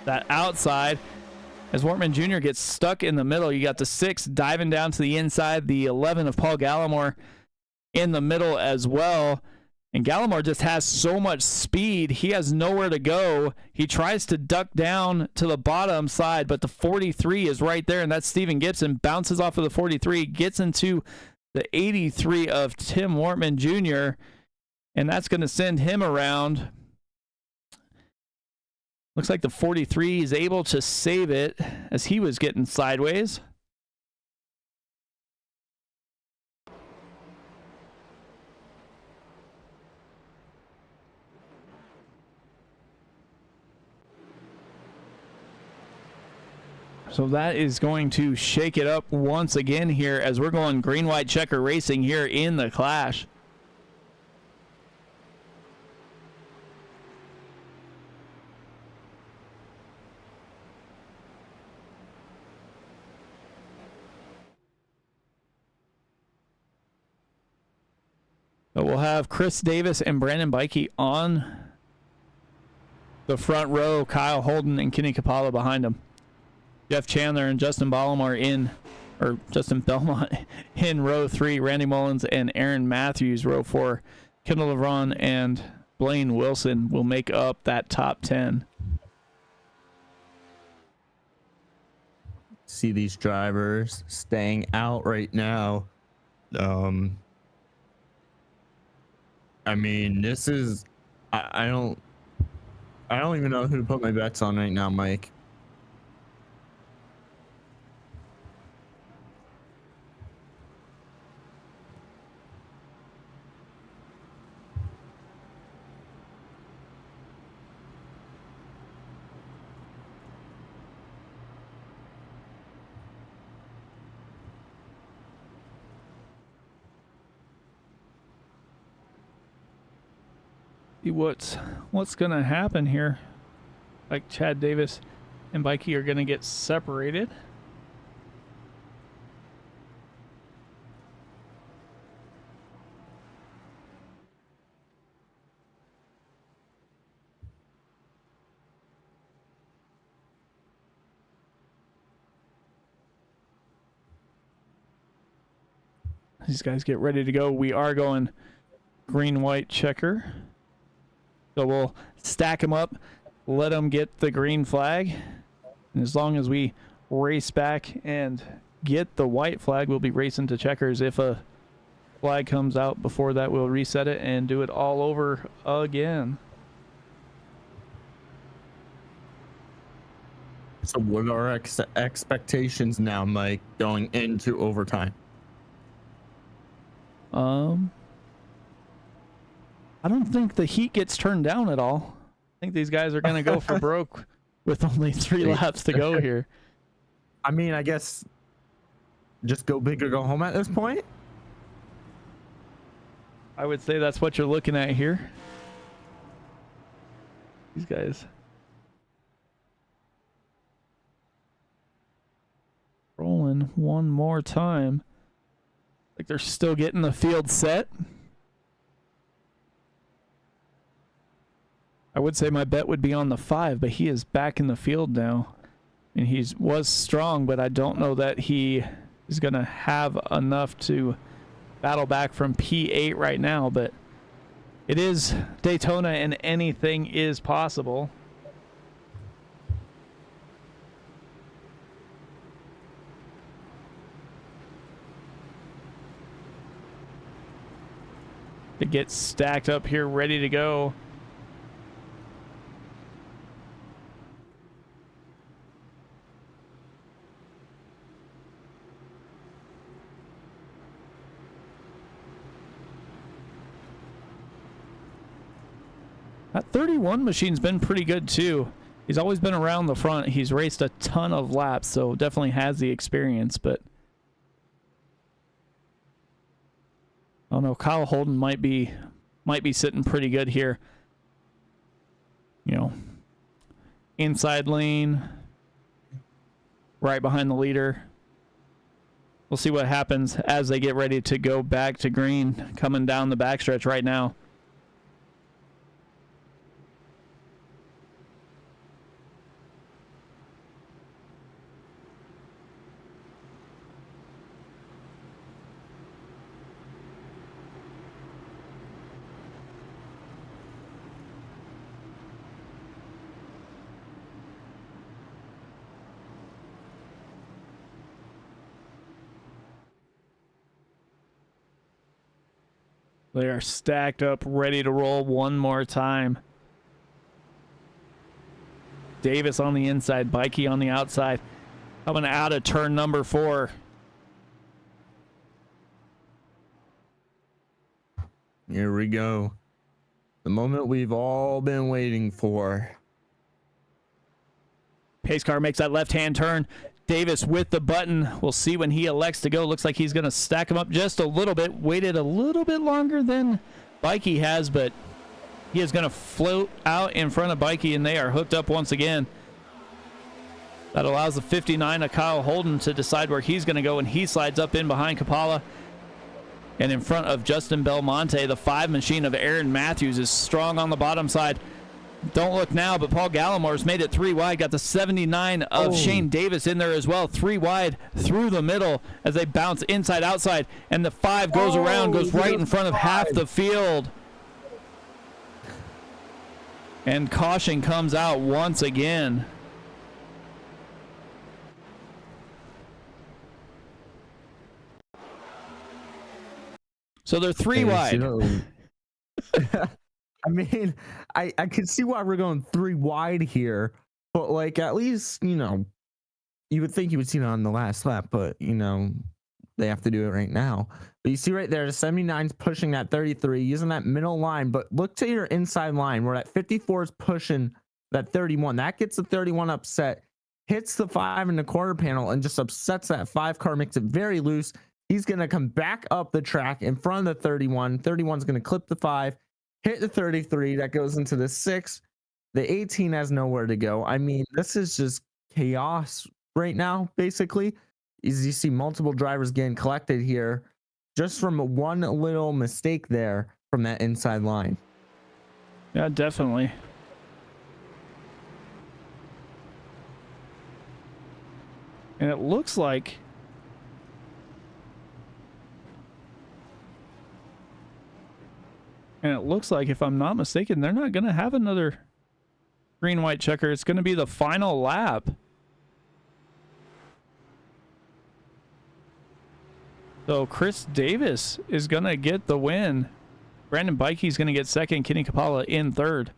that outside. As Wortman Jr. gets stuck in the middle, you got the 6 diving down to the inside, the 11 of Paul Gallimore in the middle as well. And Gallimore just has so much speed, he has nowhere to go. He tries to duck down to the bottom side, but the 43 is right there, and that's Steven Gibson. Bounces off of the 43, gets into the 83 of Tim Wortman Jr., and that's going to send him around. Looks like the 43 is able to save it as he was getting sideways. So that is going to shake it up once again here as we're going green-white checker racing here in the Clash. So we'll have Chris Davis and Brandon Bikey on the front row, Kyle Holden and Kenny Kapala behind them. Jeff Chandler and Justin Belmont in row 3. Randy Mullins and Aaron Matthews row 4. Kendall LeBron and Blaine Wilson will make up that top 10. See these drivers staying out right now. This is I don't even know who to put my bets on right now, Mike. See what's gonna happen here. Like Chad Davis and Bikey are gonna get separated. These guys get ready to go. We are going green-white checker. So we'll stack them up, let them get the green flag. And as long as we race back and get the white flag, we'll be racing to checkers. If a flag comes out before that, we'll reset it and do it all over again. So what are our expectations now, Mike, going into overtime? I don't think the heat gets turned down at all. I think these guys are going to go for broke with only 3 laps to go here. I mean, I guess just go big or go home at this point. I would say that's what you're looking at here. These guys rolling one more time. Like they're still getting the field set. I would say my bet would be on the 5, but he is back in the field now. And he was strong, but I don't know that he is going to have enough to battle back from P8 right now. But it is Daytona and anything is possible. It gets stacked up here, ready to go. That 31 machine's been pretty good too. He's always been around the front. He's raced a ton of laps, so definitely has the experience, but I don't know, Kyle Holden might be sitting pretty good here. You know, inside lane, right behind the leader. We'll see what happens as they get ready to go back to green, coming down the backstretch right now. They are stacked up, ready to roll one more time. Davis on the inside, Bikey on the outside. Coming out of turn number 4. Here we go. The moment we've all been waiting for. Pace car makes that left-hand turn. Davis with the button. We'll see when he elects to go. Looks like he's going to stack him up just a little bit. Waited a little bit longer than Bikey has, but he is going to float out in front of Bikey, and they are hooked up once again. That allows the 59 of Kyle Holden to decide where he's going to go, and he slides up in behind Kapala. And in front of Justin Belmonte, the 5 machine of Aaron Matthews is strong on the bottom side. Don't look now, but Paul Gallimore's made it 3 wide. Got the 79 of Shane Davis in there as well. 3 wide through the middle as they bounce inside, outside. And the 5 goes around, goes right in front of half the field. And caution comes out once again. So they're 3 wide. I mean, I can see why we're going 3 wide here, but like at least, you know, you would think you would see it on the last lap, but you know, they have to do it right now. But you see right there, the 79's pushing that 33, using that middle line, but look to your inside line where that 54 is pushing that 31. That gets the 31 upset, hits the 5 in the quarter panel and just upsets that 5 car, makes it very loose. He's going to come back up the track in front of the 31. 31's going to clip the 5. Hit the 33, that goes into the 6. The 18 has nowhere to go. I mean, this is just chaos right now, basically. As you see multiple drivers getting collected here just from one little mistake there from that inside line. Yeah, definitely. And it looks like if I'm not mistaken, they're not going to have another green-white checker. It's going to be the final lap. So Chris Davis is going to get the win. Brandon Bikey's going to get second. Kenny Kapala in third.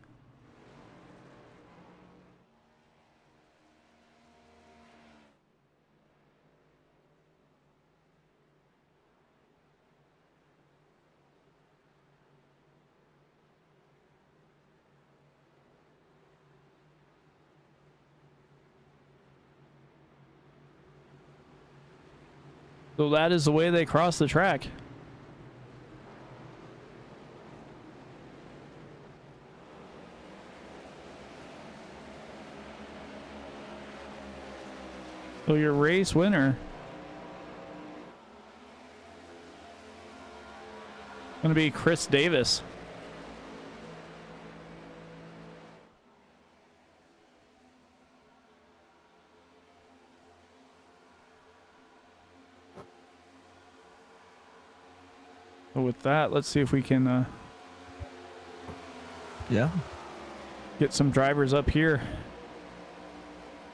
So that is the way they cross the track. So your race winner going to be Chris Davis. So with that, let's see if we can Yeah. get some drivers up here.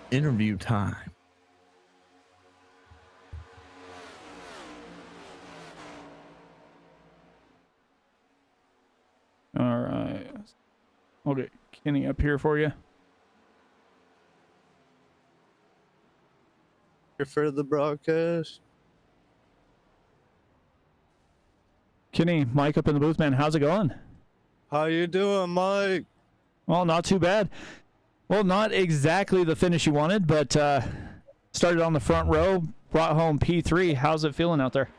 Interview time. All right. I'll get Kenny up here for you. For the broadcast. Kenny, Mike up in the booth, man. How's it going? How you doing, Mike? Well, not too bad. Well, not exactly the finish you wanted, but started on the front row, brought home P3. How's it feeling out there?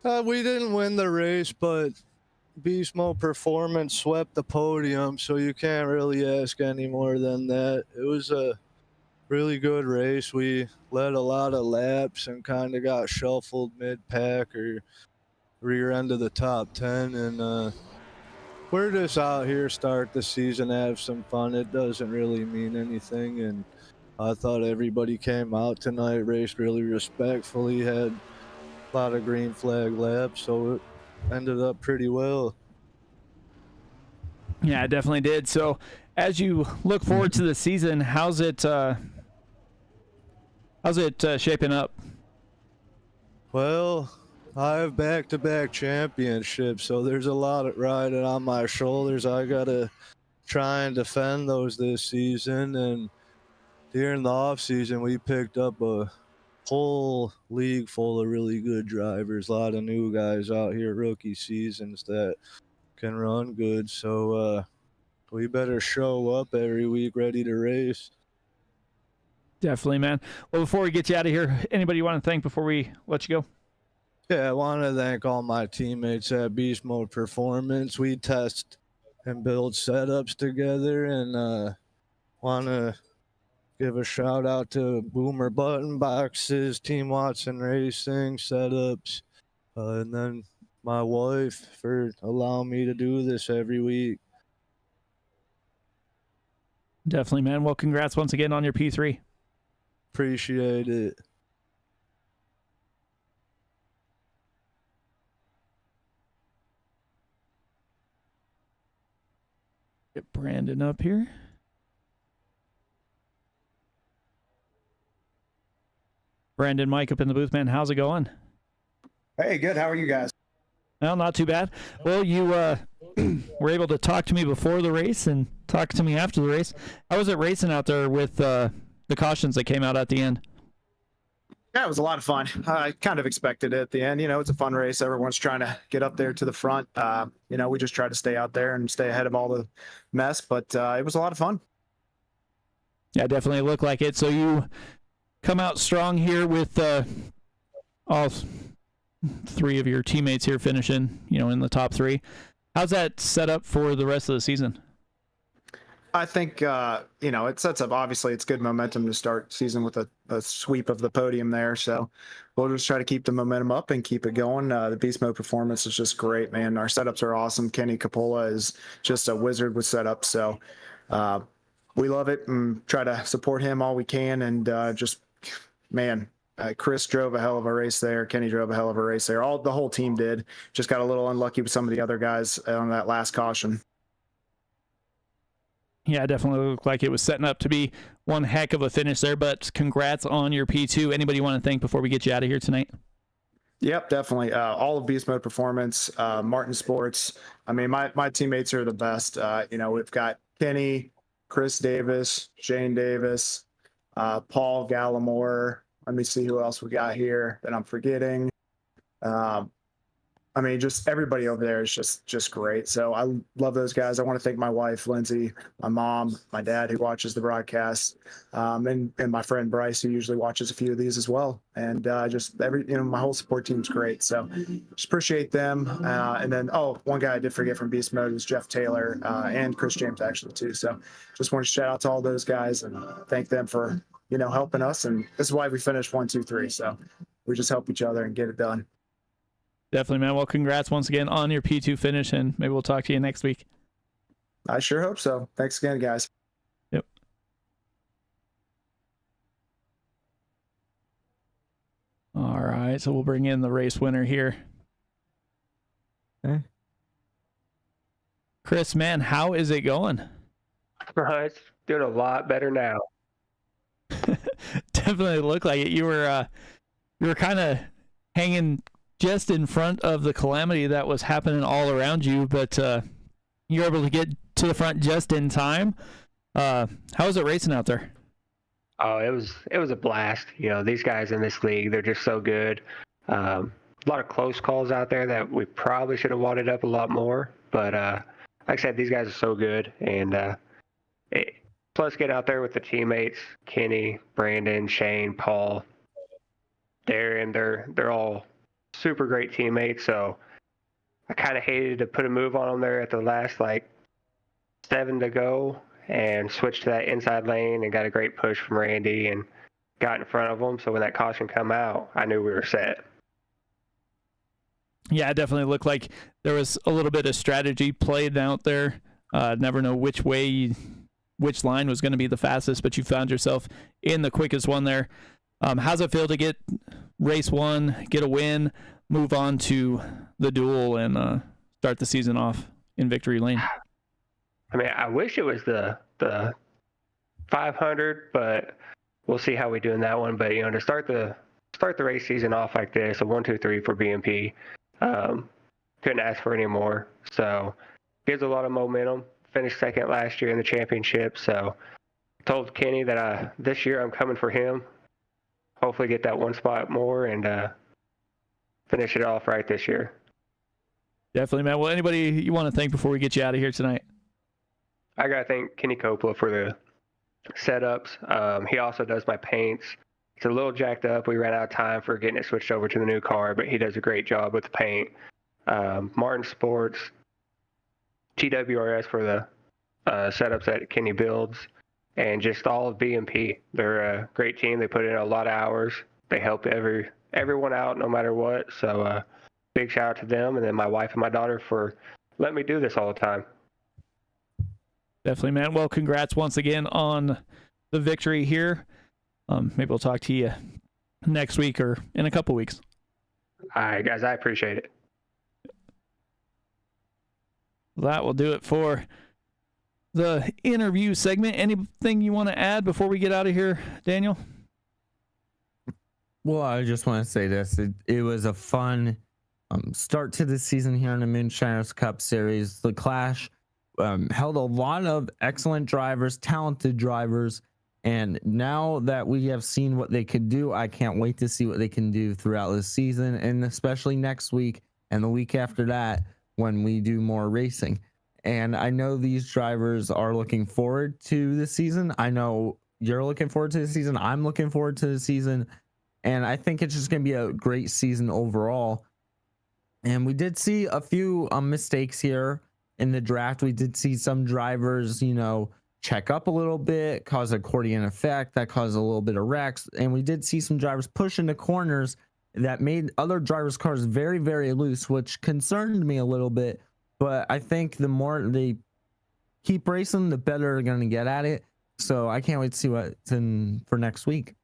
We didn't win the race, but Beast Mode Performance swept the podium, so you can't really ask any more than that. It was a really good race. We led a lot of laps and kind of got shuffled mid-pack or rear end of the top 10, and we're just out here start the season, have some fun. It doesn't really mean anything, and I thought everybody came out tonight, raced really respectfully, had a lot of green flag laps, so it ended up pretty well. Yeah, it definitely did. So as you look forward to the season, how's it shaping up? Well, I have back-to-back championships, so there's a lot of riding on my shoulders. I gotta try and defend those this season, and during the off-season, we picked up a whole league full of really good drivers, a lot of new guys out here, rookie seasons that can run good, so we better show up every week ready to race. Definitely, man. Well, before we get you out of here, anybody you want to thank before we let you go? Yeah, I want to thank all my teammates at Beast Mode Performance. We test and build setups together, and want to give a shout out to Boomer Button Boxes, Team Watson Racing setups, and then my wife for allowing me to do this every week. Definitely, man. Well, congrats once again on your P3. Appreciate it. Get Brandon up here. Brandon, Mike up in the booth, man. How's it going? Hey, good. How are you guys? Well, not too bad. Well, you were able to talk to me before the race and talk to me after the race. How was it racing out there with the cautions that came out at the end? Yeah, it was a lot of fun. I kind of expected it at the end. You know, it's a fun race. Everyone's trying to get up there to the front. You know, we just try to stay out there and stay ahead of all the mess, but it was a lot of fun. Yeah, definitely looked like it. So you come out strong here with all three of your teammates here finishing, you know, in the top three. How's that set up for the rest of the season? I think, you know, it sets up, obviously, it's good momentum to start season with a sweep of the podium there. So we'll just try to keep the momentum up and keep it going. The Beast Mode Performance is just great, man. Our setups are awesome. Kenny Coppola is just a wizard with setups. So we love it and try to support him all we can. And just, man, Chris drove a hell of a race there. Kenny drove a hell of a race there. The whole team did. Just got a little unlucky with some of the other guys on that last caution. Yeah, it definitely looked like it was setting up to be one heck of a finish there, but congrats on your P2. Anybody you want to thank before we get you out of here tonight? Yep, definitely. All of Beast Mode Performance, Martin Sports. I mean, my teammates are the best. You know, we've got Kenny, Chris Davis, Shane Davis, Paul Gallimore. Let me see who else we got here that I'm forgetting. I mean, just everybody over there is just great. So I love those guys. I want to thank my wife, Lindsay, my mom, my dad who watches the broadcast, and my friend Bryce who usually watches a few of these as well. And just my whole support team's great. So just appreciate them. And then one guy I did forget from Beast Mode is Jeff Taylor and Chris James actually too. So just want to shout out to all those guys and thank them for helping us. And this is why we finished 1, 2, 3. So we just help each other and get it done. Definitely, man. Well, congrats once again on your P2 finish, and maybe we'll talk to you next week. I sure hope so. Thanks again, guys. Yep. All right, so we'll bring in the race winner here. Okay. Chris, man, how is it going? It's doing a lot better now. Definitely looked like it. You were kind of hanging just in front of the calamity that was happening all around you, but you were able to get to the front just in time. How was it racing out there? Oh, it was a blast. These guys in this league, they're just so good. A lot of close calls out there that we probably should have wadded up a lot more, but like I said, these guys are so good. And plus get out there with the teammates, Kenny, Brandon, Shane, Paul, Darren, they're all super great teammates. So I kind of hated to put a move on them there at the last 7 to go and switched to that inside lane and got a great push from Randy and got in front of them. So when that caution come out, I knew we were set. Yeah, it definitely looked like there was a little bit of strategy played out there. Never know which line was going to be the fastest, but you found yourself in the quickest one there. How's it feel to get race one, get a win, move on to the duel, and start the season off in victory lane? I mean, I wish it was the 500, but we'll see how we do in that one. But to start the race season off like this, a 1, 2, 3 for BMP, couldn't ask for any more. So gives a lot of momentum. Finished second last year in the championship. So told Kenny that this year I'm coming for him. Hopefully get that one spot more and finish it off right this year. Definitely, man. Well, anybody you want to thank before we get you out of here tonight? I got to thank Kenny Coppola for the setups. He also does my paints. It's a little jacked up. We ran out of time for getting it switched over to the new car, but he does a great job with the paint. Martin Sports, TWRS for the setups that Kenny builds, and just all of BMP. They're a great team. They put in a lot of hours. They help everyone out no matter what. So big shout out to them, and then my wife and my daughter for letting me do this all the time. Definitely, man. Well, congrats once again on the victory here. Maybe we'll talk to you next week or in a couple weeks. All right, guys. I appreciate it. That will do it for the interview segment. Anything you want to add before we get out of here, Daniel? Well, I just want to say this. It was a fun start to the season here in the Moonshiners Cup Series. The Clash held a lot of excellent drivers, talented drivers, and now that we have seen what they could do, I can't wait to see what they can do throughout the season, and especially next week and the week after that when we do more racing. And I know these drivers are looking forward to the season. I know you're looking forward to the season. I'm looking forward to the season. And I think it's just going to be a great season overall. And we did see a few mistakes here in the draft. We did see some drivers, check up a little bit, cause accordion effect that caused a little bit of wrecks. And we did see some drivers push into corners that made other drivers' cars very, very loose, which concerned me a little bit. But I think the more they keep racing, the better they're going to get at it. So I can't wait to see what's in for next week.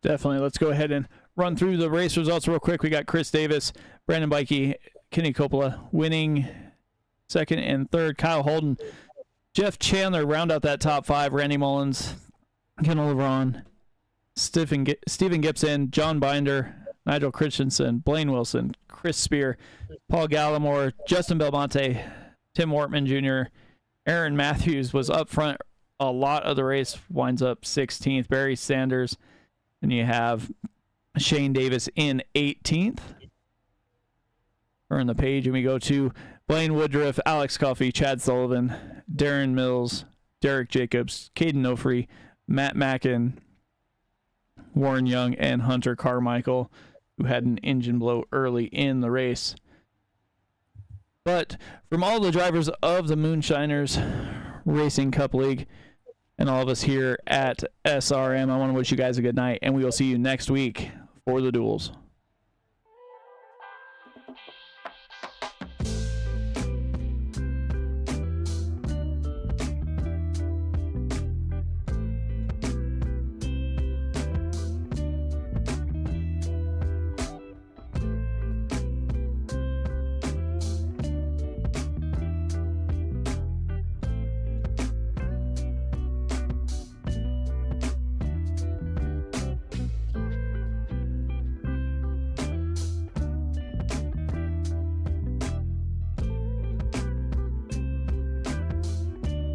Definitely. Let's go ahead and run through the race results real quick. We got Chris Davis, Brandon Bikey, Kenny Coppola winning second and third. Kyle Holden, Jeff Chandler round out that top five. Randy Mullins, Kendall LeBron, Stephen Gibson, John Binder, Nigel Christensen, Blaine Wilson, Chris Spear, Paul Gallimore, Justin Belmonte, Tim Wortman Jr., Aaron Matthews was up front a lot of the race, winds up 16th. Barry Sanders, and you have Shane Davis in 18th. turn the page and we go to Blaine Woodruff, Alex Coffey, Chad Sullivan, Darren Mills, Derek Jacobs, Caden Ofrey, Matt Mackin, Warren Young, and Hunter Carmichael, who had an engine blow early in the race. But from all the drivers of the Moonshiners Racing Cup League and all of us here at SRM, I want to wish you guys a good night, and we will see you next week for the duels.